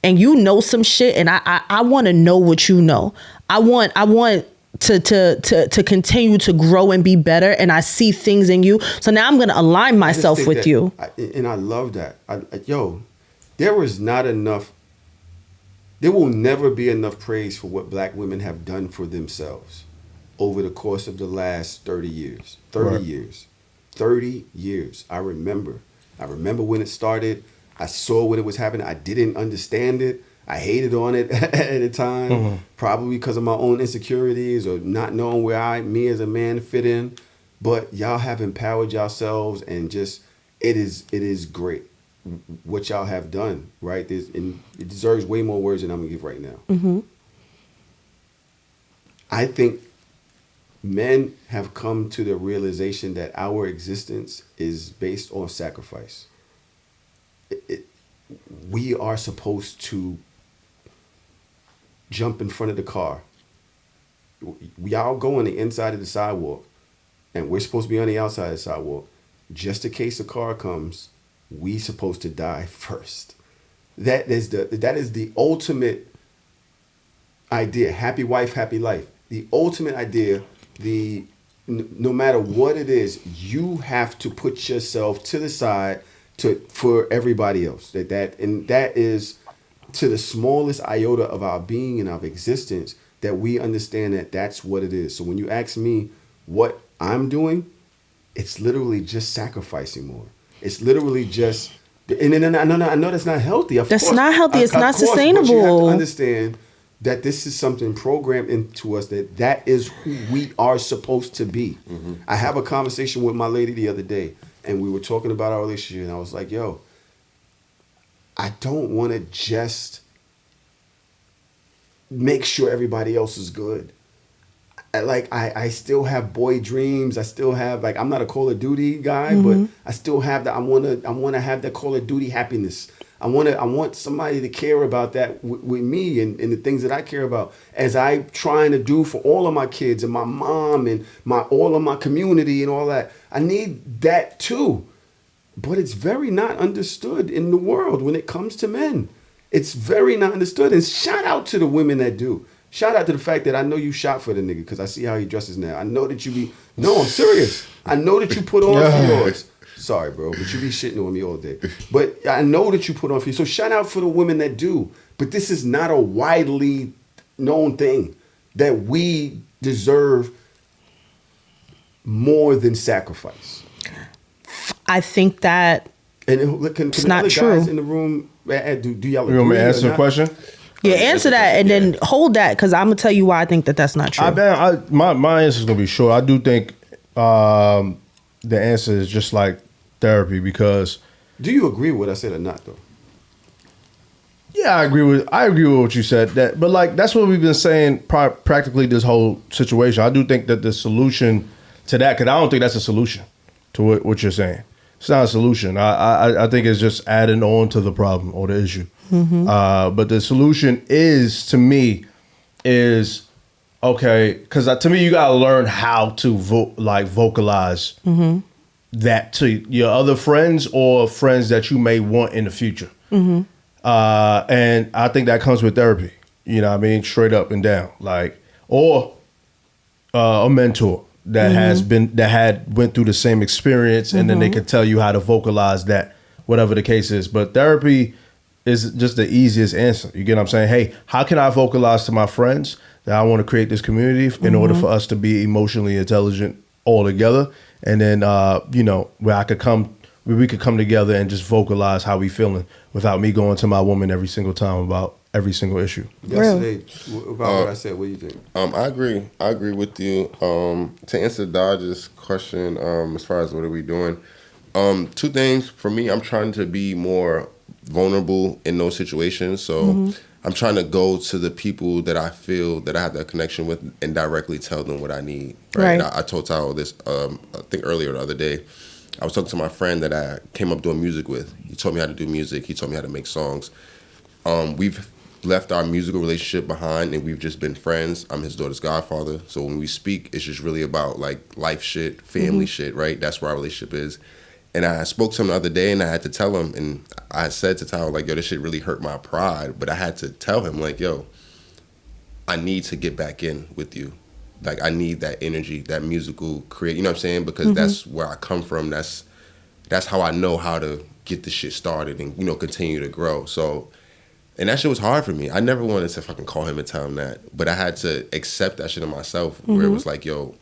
and you know some shit, and I want to know what you know. I want to continue to grow and be better, and I see things in you. So now I'm going to align myself with you. And I love that. there is not enough. There will never be enough praise for what black women have done for themselves over the course of the last 30 years. 30 Right. years. 30 years. I remember when it started. I saw when it was happening. I didn't understand it. I hated on it at the time, probably because of my own insecurities or not knowing where me as a man fit in. But y'all have empowered yourselves, and just it is great what y'all have done, right? And it deserves way more words than I'm gonna give right now. Mm-hmm. I think men have come to the realization that our existence is based on sacrifice. We are supposed to jump in front of the car. We all go on the inside of the sidewalk, and we're supposed to be on the outside of the sidewalk. Just in case a car comes, we supposed to die first. That is the ultimate idea. Happy wife, happy life. The ultimate idea. No matter what it is, you have to put yourself to the side for everybody else. That is to the smallest iota of our being and our existence, that we understand that that's what it is. So when you ask me what I'm doing, it's literally just sacrificing more. It's literally just, and then I know that's not healthy. That's not healthy. It's not sustainable. But you have to understand that this is something programmed into us, that is who we are supposed to be. Mm-hmm. I have a conversation with my lady the other day, and we were talking about our relationship, and I was like, yo, I don't want to just make sure everybody else is good. I still have boy dreams. I still have, I'm not a Call of Duty guy, but I still have that. I want to have that Call of Duty happiness. I want somebody to care about that with me and the things that I care about, as I trying to do for all of my kids and my mom and all of my community and all that. I need that too. But it's very not understood in the world when it comes to men. It's very not understood. And shout out to the women that do. Shout out to the fact that I know you shot for the nigga, because I see how he dresses now. I know that you be... No, I'm serious. I know that you put on for yours. Sorry, bro, but you be shitting on me all day. But I know that you put on for you. So shout out for the women that do. But this is not a widely known thing, that we deserve more than sacrifice. I think that it's not true. Guys in the room, do y'all agree? You want me to answer the question? Yeah, answer that, and then hold that, because I'm gonna tell you why I think that's not true. My answer is gonna be short. I do think the answer is just like therapy, because. Do you agree with what I said or not, though? Yeah, I agree with what you said. But that's what we've been saying practically this whole situation. I do think that the solution to that, because I don't think that's a solution to what you're saying. It's not a solution. I think it's just adding on to the problem or the issue. Mm-hmm. But the solution to me, okay, because to me, you gotta learn how to vocalize that to your other friends or friends that you may want in the future. Mm-hmm. And I think that comes with therapy. You know what I mean? Straight up and down. Or a mentor that went through the same experience, and then they could tell you how to vocalize that, whatever the case is. But therapy is just the easiest answer. You get what I'm saying? Hey, how can I vocalize to my friends that I want to create this community in order for us to be emotionally intelligent all together? And then, where we could come together and just vocalize how we feeling without me going to my woman every single time about every single issue. Yesterday, about what I said, what do you think? I agree with you. To answer Dodge's question, as far as what are we doing, two things for me. I'm trying to be more vulnerable in those situations. So I'm trying to go to the people that I feel that I have that connection with and directly tell them what I need. Right. I told Tahoe this, I think earlier the other day. I was talking to my friend that I came up doing music with. He taught me how to do music. He taught me how to make songs. We've left our musical relationship behind, and we've just been friends. I'm his daughter's godfather. So when we speak, it's just really about life shit, family shit, right? That's where our relationship is. And I spoke to him the other day, and I had to tell him, and I said to Tahoe, yo, this shit really hurt my pride. But I had to tell him, yo, I need to get back in with you. I need that energy, that musical create, you know what I'm saying? Because that's where I come from. That's that's how I know how to get the shit started and, you know, continue to grow. So, and that shit was hard for me. I never wanted to fucking call him and tell him that, but I had to accept that shit in myself, where it was like, yo,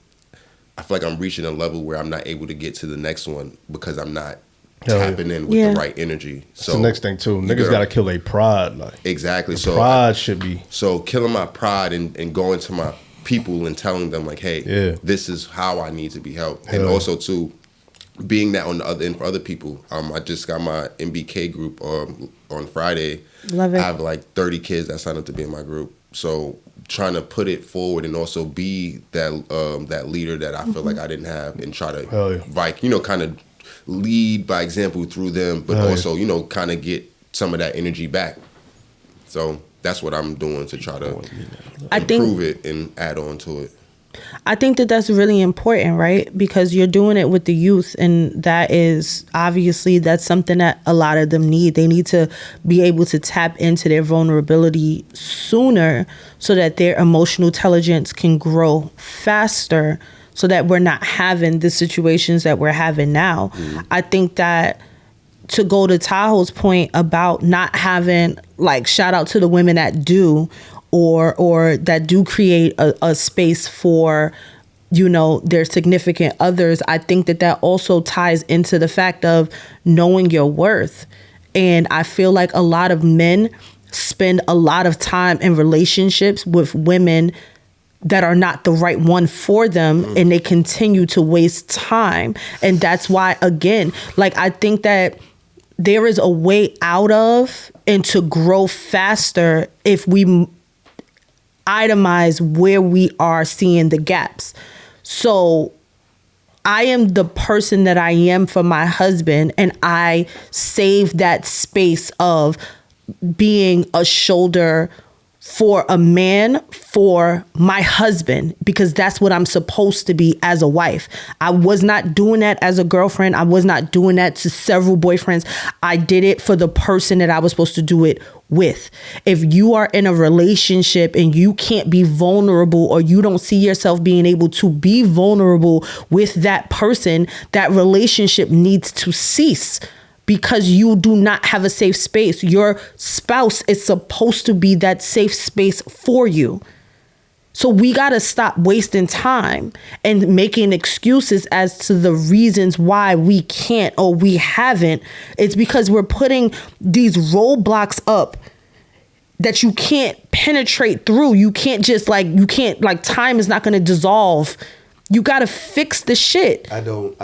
I feel like I'm reaching a level where I'm not able to get to the next one because I'm not tapping in with the right energy. So that's the next thing too. Niggas gotta kill their pride. Like, exactly. So pride should be. So killing my pride and going to my people and telling them like, hey, this is how I need to be helped. And also too, being that on the other end for other people. I just got my MBK group on Friday. Love it. I have like 30 kids that signed up to be in my group. So trying to put it forward and also be that leader that I feel like I didn't have, and try to like, you know, kind of lead by example through them, but also, you know, kind of get some of that energy back. So that's what I'm doing to try to improve it and add on to it. I think that that's really important, right? Because you're doing it with the youth, and that is obviously that's something that a lot of them need. They need to be able to tap into their vulnerability sooner so that their emotional intelligence can grow faster, so that we're not having the situations that we're having now. I think that, to go to Tahoe's point about not having, like, shout out to the women that do, or that do create a space for, you know, their significant others. I think that also ties into the fact of knowing your worth. And I feel like a lot of men spend a lot of time in relationships with women that are not the right one for them, and they continue to waste time. And that's why, again, like, I think that there is a way out of and to grow faster if we itemize where we are seeing the gaps. So I am the person that I am for my husband, and I save that space of being a shoulder for a man, for my husband, because that's what I'm supposed to be as a wife. I was not doing that as a girlfriend. I was not doing that to several boyfriends. I did it for the person that I was supposed to do it with. If you are in a relationship and you can't be vulnerable, or you don't see yourself being able to be vulnerable with that person, that relationship needs to cease, because you do not have a safe space. Your spouse is supposed to be that safe space for you. So we got to stop wasting time and making excuses as to the reasons why we can't or we haven't. It's because we're putting these roadblocks up that you can't penetrate through. You can't just like time is not going to dissolve. You got to fix the shit. I don't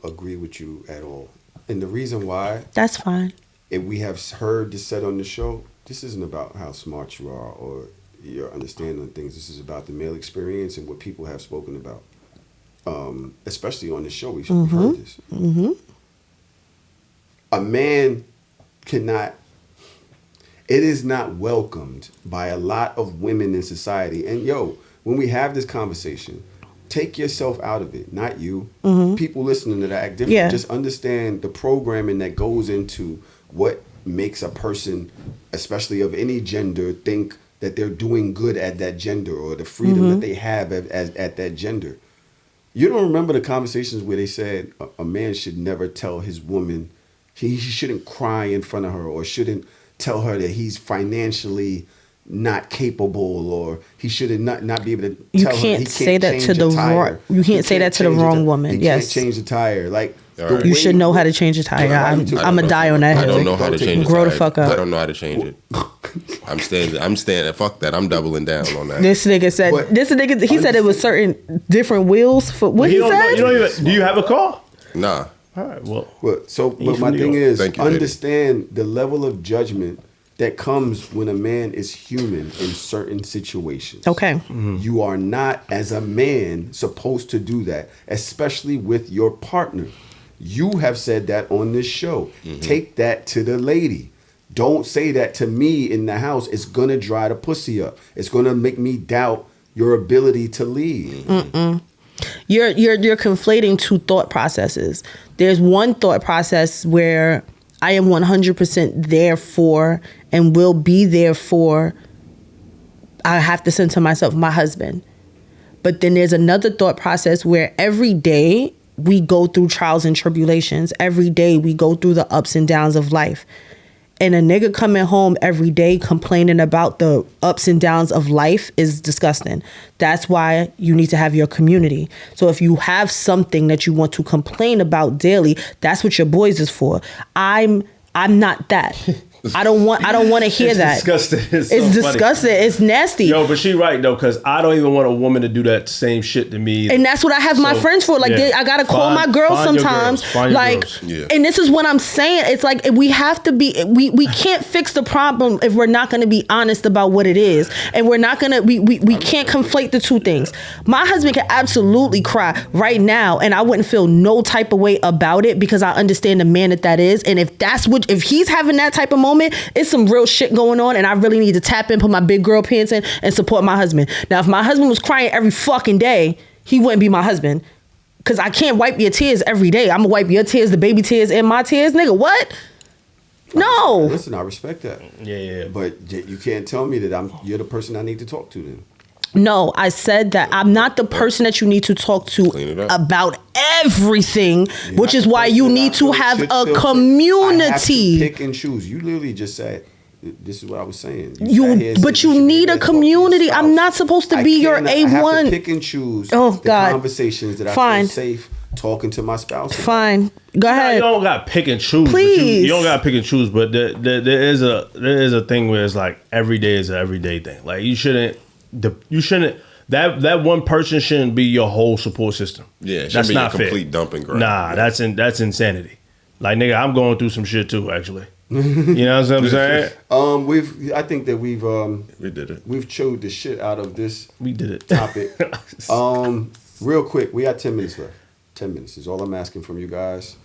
agree with you at all. And the reason why, that's fine. If we have heard this said on the show, this isn't about how smart you are or your understanding of things. This is about the male experience and what people have spoken about. Especially on this show, we've heard this. A man cannot, it is not welcomed by a lot of women in society. And when we have this conversation, take yourself out of it, not you. People listening to that act different. Yeah. Just understand the programming that goes into what makes a person, especially of any gender, think that they're doing good at that gender, or the freedom that they have at that gender. You don't remember the conversations where they said a man should never tell his woman, he shouldn't cry in front of her, or shouldn't tell her that he's financially not capable, or he should not be able to tell her he can't say that to the wrong. You can't say that to the wrong woman. Yes, can't change the tire. Like you should know how to change a tire. I'm gonna die on that. I don't know how to change. Grow the fuck up. I don't know how to change it. I'm standing. Fuck that. I'm doubling down on that. This nigga said. He said it was certain different wheels for what he said. Do you have a car? Nah. All right. Well. But my thing is, understand the level of judgment that comes when a man is human in certain situations. Okay. You are not, as a man, supposed to do that, especially with your partner. You have said that on this show. Take that to the lady. Don't say that to me in the house. It's going to dry the pussy up. It's going to make me doubt your ability to lead. You're conflating two thought processes. There's one thought process where I am 100% there for and will be there for, I have to center myself, my husband. But then there's another thought process where every day we go through trials and tribulations. Every day we go through the ups and downs of life. And a nigga coming home every day complaining about the ups and downs of life is disgusting. That's why you need to have your community. So if you have something that you want to complain about daily, that's what your boys is for. I'm not that. I don't want to hear that. Disgusting. It's disgusting. It's nasty. Yo, but she right though, because I don't even want a woman to do that same shit to me either. And that's what I have my friends for. Like, I gotta call my girls sometimes. Like, and this is what I'm saying. It's like we have to be. We can't fix the problem if we're not going to be honest about what it is, and we're not gonna. We can't conflate the two things. My husband can absolutely cry right now, and I wouldn't feel no type of way about it because I understand the man that is. And if he's having that type of moment, it's some real shit going on, and I really need to tap in, put my big girl pants in, and support my husband. Now, if my husband was crying every fucking day, he wouldn't be my husband. Because I can't wipe your tears every day. I'm going to wipe your tears, the baby tears, and my tears. Nigga, what? No. Listen, I respect that. Yeah. But you can't tell me that you're the person I need to talk to then. No, I said that I'm not the person that you need to talk to about everything, which is why you need to have a community. I have to pick and choose. You literally just said, this is what I was saying. You need a community. I'm not supposed to be your A1. I have to pick and choose the conversations that I feel safe talking to my spouse. Fine. Go ahead. You don't got to pick and choose. Please. You don't got to pick and choose, but there is a thing where it's like every day is an everyday thing. Like you shouldn't that one person shouldn't be your whole support system. Yeah, it that's be not a complete fair. dumping ground. Nah, that's insanity. Like nigga, I'm going through some shit too. Actually, you know what I'm saying? I think that we did it. We've chewed the shit out of this. We did it. Topic. Real quick, we got 10 minutes left. 10 minutes is all I'm asking from you guys.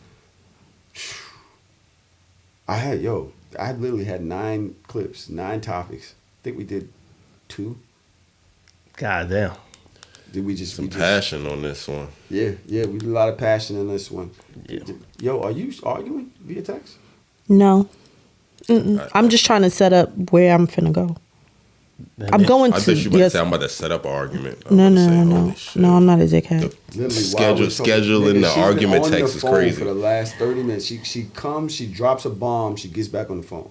I literally had 9 clips, 9 topics. I think we did 2. God damn. Did we just passion on this one? Yeah, we did a lot of passion in this one. Yeah. Yo, are you arguing via text? No. I'm just trying to set up where I'm finna go. I'm going to. I thought you were about to say I'm about to set up an argument. No. No, I'm not a dickhead. Scheduling the argument text is crazy. For the last 30 minutes, she comes, she drops a bomb, she gets back on the phone.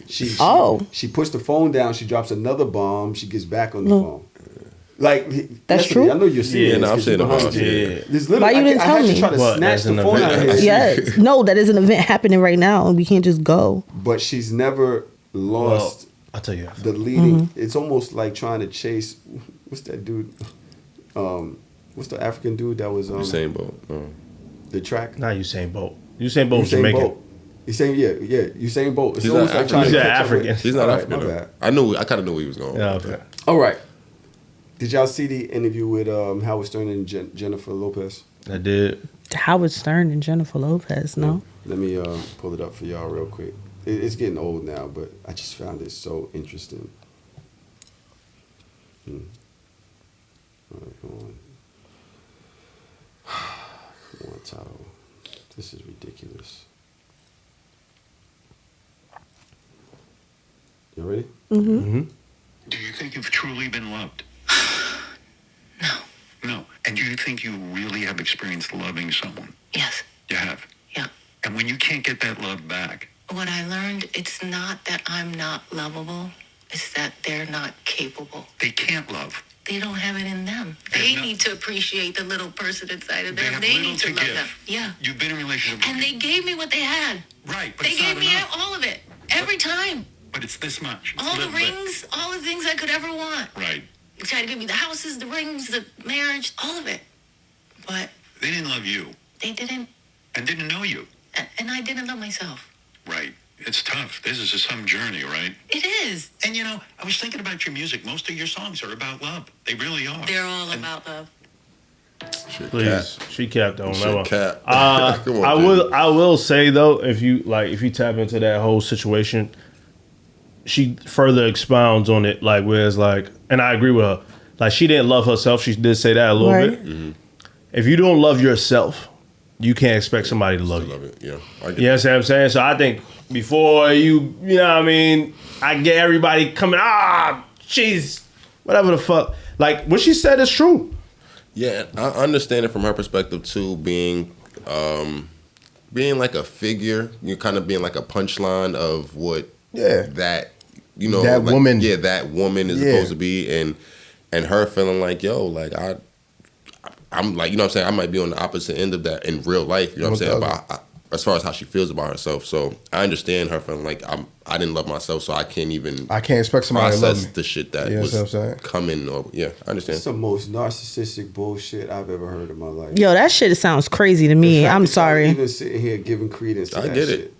She puts the phone down, she drops another bomb, she gets back on the phone. Like that's true. I know you're serious. Yeah, no, I'm saying about Why you didn't tell me? I had to try to snatch the phone out of here. Yes. No, that is an event happening right now, and we can't just go. But she's never lost. I'll tell you after. The leading. Mm-hmm. It's almost like trying to chase. What's that dude? What's the African dude that was Usain Bolt? The track. Not Usain Bolt. Usain Bolt was Jamaican. Usain Bolt. He's not African. He's African. He's not African. My bad. I kind of knew where he was going. Yeah, okay. All right. Did y'all see the interview with Howard Stern and Jennifer Lopez? I did. Howard Stern and Jennifer Lopez, no? Let me pull it up for y'all real quick. It's getting old now, but I just found it so interesting. All right, come on, Tahoe. This is ridiculous. You ready? Mm-hmm. Mm-hmm. Do you think you've truly been loved? No. And do you think you really have experienced loving someone? Yes. You have? Yeah. And when you can't get that love back? What I learned, it's not that I'm not lovable. It's that they're not capable. They can't love. They don't have it in them. They need to appreciate the little person inside of them. They need to love them. Yeah. You've been in a relationship. And they gave me what they had. Right, but they gave me all of it. Every time. But it's this much. All the rings, all the things I could ever want. Right. They tried to give me the houses, the rings, the marriage, all of it. But they didn't love you. They didn't. And didn't know you. And I didn't love myself. Right. It's tough. This is some journey, right? It is. And I was thinking about your music. Most of your songs are about love. They really are. They're all about love. Please, she capped on that one. Cap. I will say though, if you tap into that whole situation, she further expounds on it, like where it's like, and I agree with her. Like she didn't love herself. She did say that a little bit. Mm-hmm. If you don't love yourself, you can't expect somebody to love you. Love it. Yeah. You know what I'm saying? So I think before you know what I mean, I get everybody coming, she's whatever the fuck. Like what she said is true. Yeah, I understand it from her perspective too, being like a figure. You're kind of being like a punchline of what that that like, woman. Yeah, that woman is supposed to be, and her feeling like, yo, like I'm like, you know what I'm saying, I might be on the opposite end of that in real life. You know what I'm saying? About as far as how she feels about herself. So I understand her feeling like I didn't love myself, so I can't expect somebody to love me. the shit that was coming. Or I understand. It's the most narcissistic bullshit I've ever heard in my life. Yo, that shit sounds crazy to me. I'm sorry. Even sitting here giving credence to that get shit. it.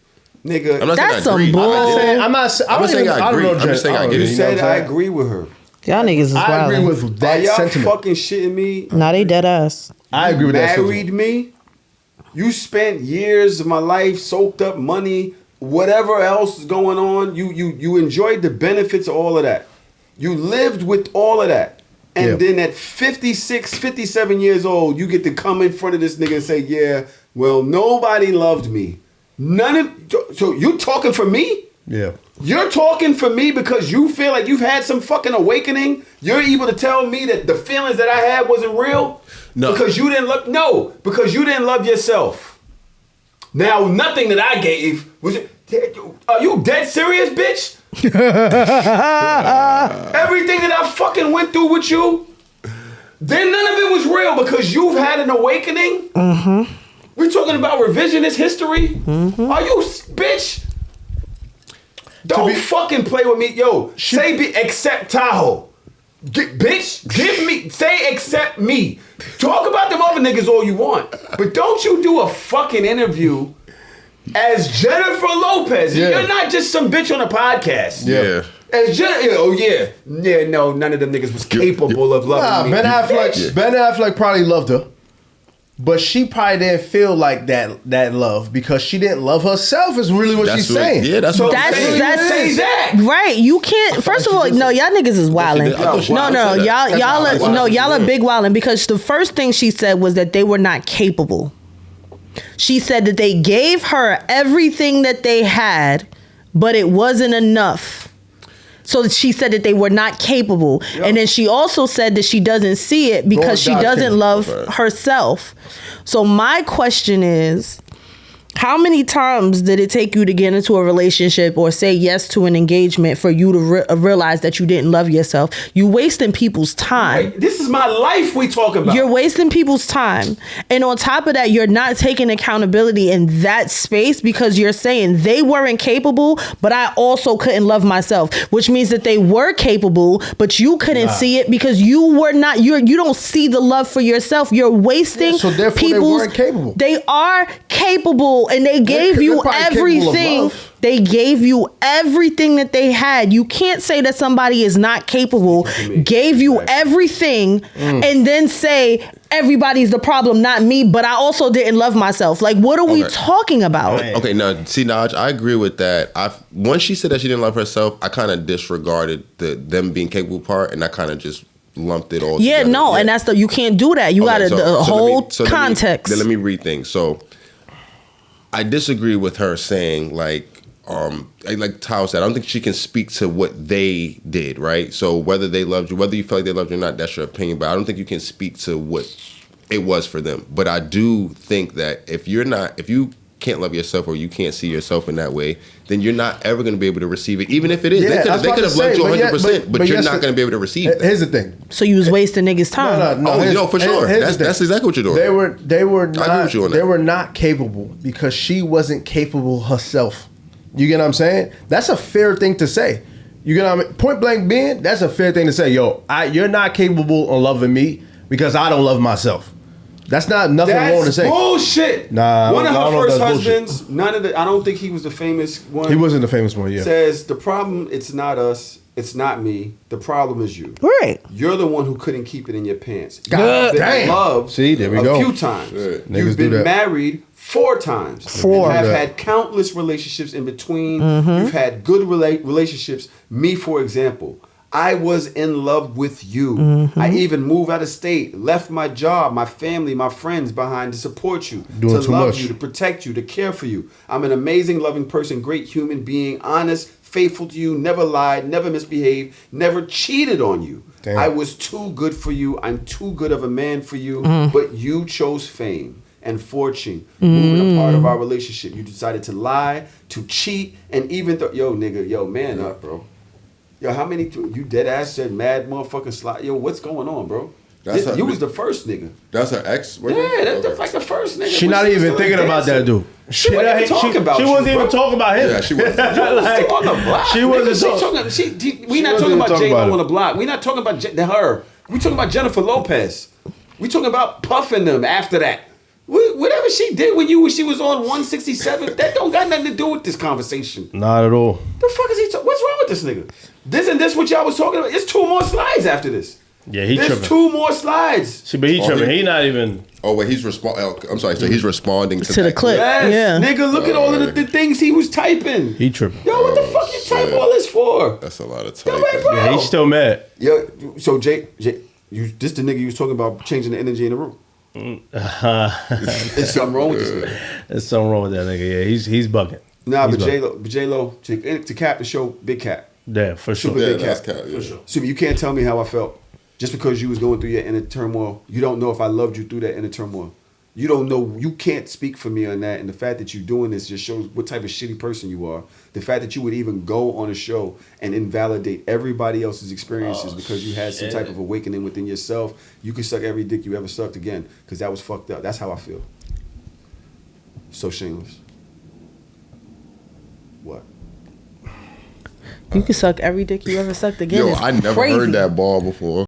Nigga, that's some bull. I'm not saying I agree. I'm just saying I get it. You said I agree with her. Y'all niggas is wild. I agree with that Are y'all sentiment. fucking shitting me? Nah, they dead ass. I agree with that. Married me. You spent years of my life, soaked up money, whatever else is going on. You enjoyed the benefits of all of that. You lived with all of that. And then at 56, 57 years old, you get to come in front of this nigga and say, yeah, well, nobody loved me. So you talking for me? Yeah. You're talking for me because you feel like you've had some fucking awakening. You're able to tell me that the feelings that I had wasn't real? No. Because you didn't love... No, because you didn't love yourself. Now, nothing that I gave was... Are you dead serious, bitch? Everything that I fucking went through with you, then none of it was real because you've had an awakening? Mm-hmm. We're talking about revisionist history? Mm-hmm. Are you... Bitch... Don't fucking play with me. Yo, accept Tahoe. Bitch, say accept me. Talk about them other niggas all you want. But don't you do a fucking interview as Jennifer Lopez. Yeah. You're not just some bitch on a podcast. Yeah. As no, none of them niggas was capable of loving me. Ben Affleck probably loved her. But she probably didn't feel like that love because she didn't love herself is really what she's saying. Yeah, that's what I'm saying. Say that. Right. You can't. First of all, no, y'all niggas is wilding. Y'all are big wilding because the first thing she said was that they were not capable. She said that they gave her everything that they had, but it wasn't enough. So she said that they were not capable. Yep. And then she also said that she doesn't see it because she doesn't love herself. So my question is, how many times did it take you to get into a relationship or say yes to an engagement for you to realize that you didn't love yourself? You wasting people's time. Right. This is my life we talk about. You're wasting people's time. And on top of that, you're not taking accountability in that space because you're saying they weren't capable, but I also couldn't love myself, which means that they were capable, but you couldn't see it because you were not, you don't see the love for yourself. You're wasting so therefore people's... they weren't capable. They are capable. And they gave you everything. They gave you everything that they had. You can't say that somebody is not capable, gave you everything, and then say everybody's the problem, not me, but I also didn't love myself. Like, what are we talking about? Okay, now, see, Naj, I agree with that. Once she said that she didn't love herself, I kind of disregarded them being capable part, and I kind of just lumped it all together. And that's you can't do that. You got the whole context. Let me read things. So, I disagree with her saying like Tahoe said, I don't think she can speak to what they did, right? So whether they loved you, whether you feel like they loved you or not, that's your opinion. But I don't think you can speak to what it was for them. But I do think that if you can't love yourself or you can't see yourself in that way, then you're not ever going to be able to receive it. Even if it is, they could have loved you 100%, but you're not going to be able to receive it. Here's the thing. So you was wasting niggas' time. No, for sure. That's exactly what you're doing. They were not capable because she wasn't capable herself. You get what I'm saying? That's a fair thing to say. You get what I mean? Point blank being, that's a fair thing to say. Yo, you're not capable of loving me because I don't love myself. That's not nothing wrong to say. Bullshit. Nah, one of her first husbands, I don't think he was the famous one. He wasn't the famous one, yeah. Says the problem, it's not us, it's not me. The problem is you. Right. You're the one who couldn't keep it in your pants. God damn. Loved See, there we go. A few times. Yeah. You've been married 4 times. You have had countless relationships in between. Mm-hmm. You've had good relationships. Me, for example, I was in love with you. I even moved out of state, left my job, my family, my friends behind to support you, to love you, to protect you, to care for you. I'm an amazing, loving person, great human being, honest, faithful to you, never lied, never misbehaved, never cheated on you. Damn. I was too good for you. I'm too good of a man for you, but you chose fame and fortune, moving a part of our relationship. You decided to lie, to cheat, and even yo, nigga, yo, man up, bro. Yo, how many you dead ass said mad motherfucking slide? Yo, what's going on, bro? You was the first nigga. That's her ex? Yeah, that's like the first nigga. She not even thinking about that dude. She wasn't even talking about you. She wasn't even talking about him. Yeah, she wasn't. Like, on the block. She wasn't. We not talking about J-Lo on the block. We not talking about her. We talking about Jennifer Lopez. We talking about puffing them after that. Whatever she did when she was on 167, that don't got nothing to do with this conversation. Not at all. The fuck is he talking? What's wrong with this nigga? This what y'all was talking about? It's 2 more slides after this. Yeah, he's tripping. 2 more slides. But he tripping. He not even. Oh wait, he's responding. I'm sorry. So he's responding to the clip. Yes, yeah, nigga, look at all of the things he was typing. He tripping. Yo, what the fuck you type all this for? That's a lot of typing. Yeah, he's still mad. Yo, so Jay, this the nigga you was talking about changing the energy in the room. There's something wrong with this nigga. There's something wrong with that nigga. Yeah, he's bugging. Nah, but J-Lo, to cap the show, big cap. Yeah, for sure. Super big cap. For sure. Super, you can't tell me how I felt. Just because you was going through your inner turmoil, you don't know if I loved you through that inner turmoil. You don't know, you can't speak for me on that. And the fact that you're doing this just shows what type of shitty person you are. The fact that you would even go on a show and invalidate everybody else's experiences because you had some type of awakening within yourself. You could suck every dick you ever sucked again because that was fucked up. That's how I feel. So shameless. What? You can suck every dick you ever sucked again. Yo, I never heard that ball before.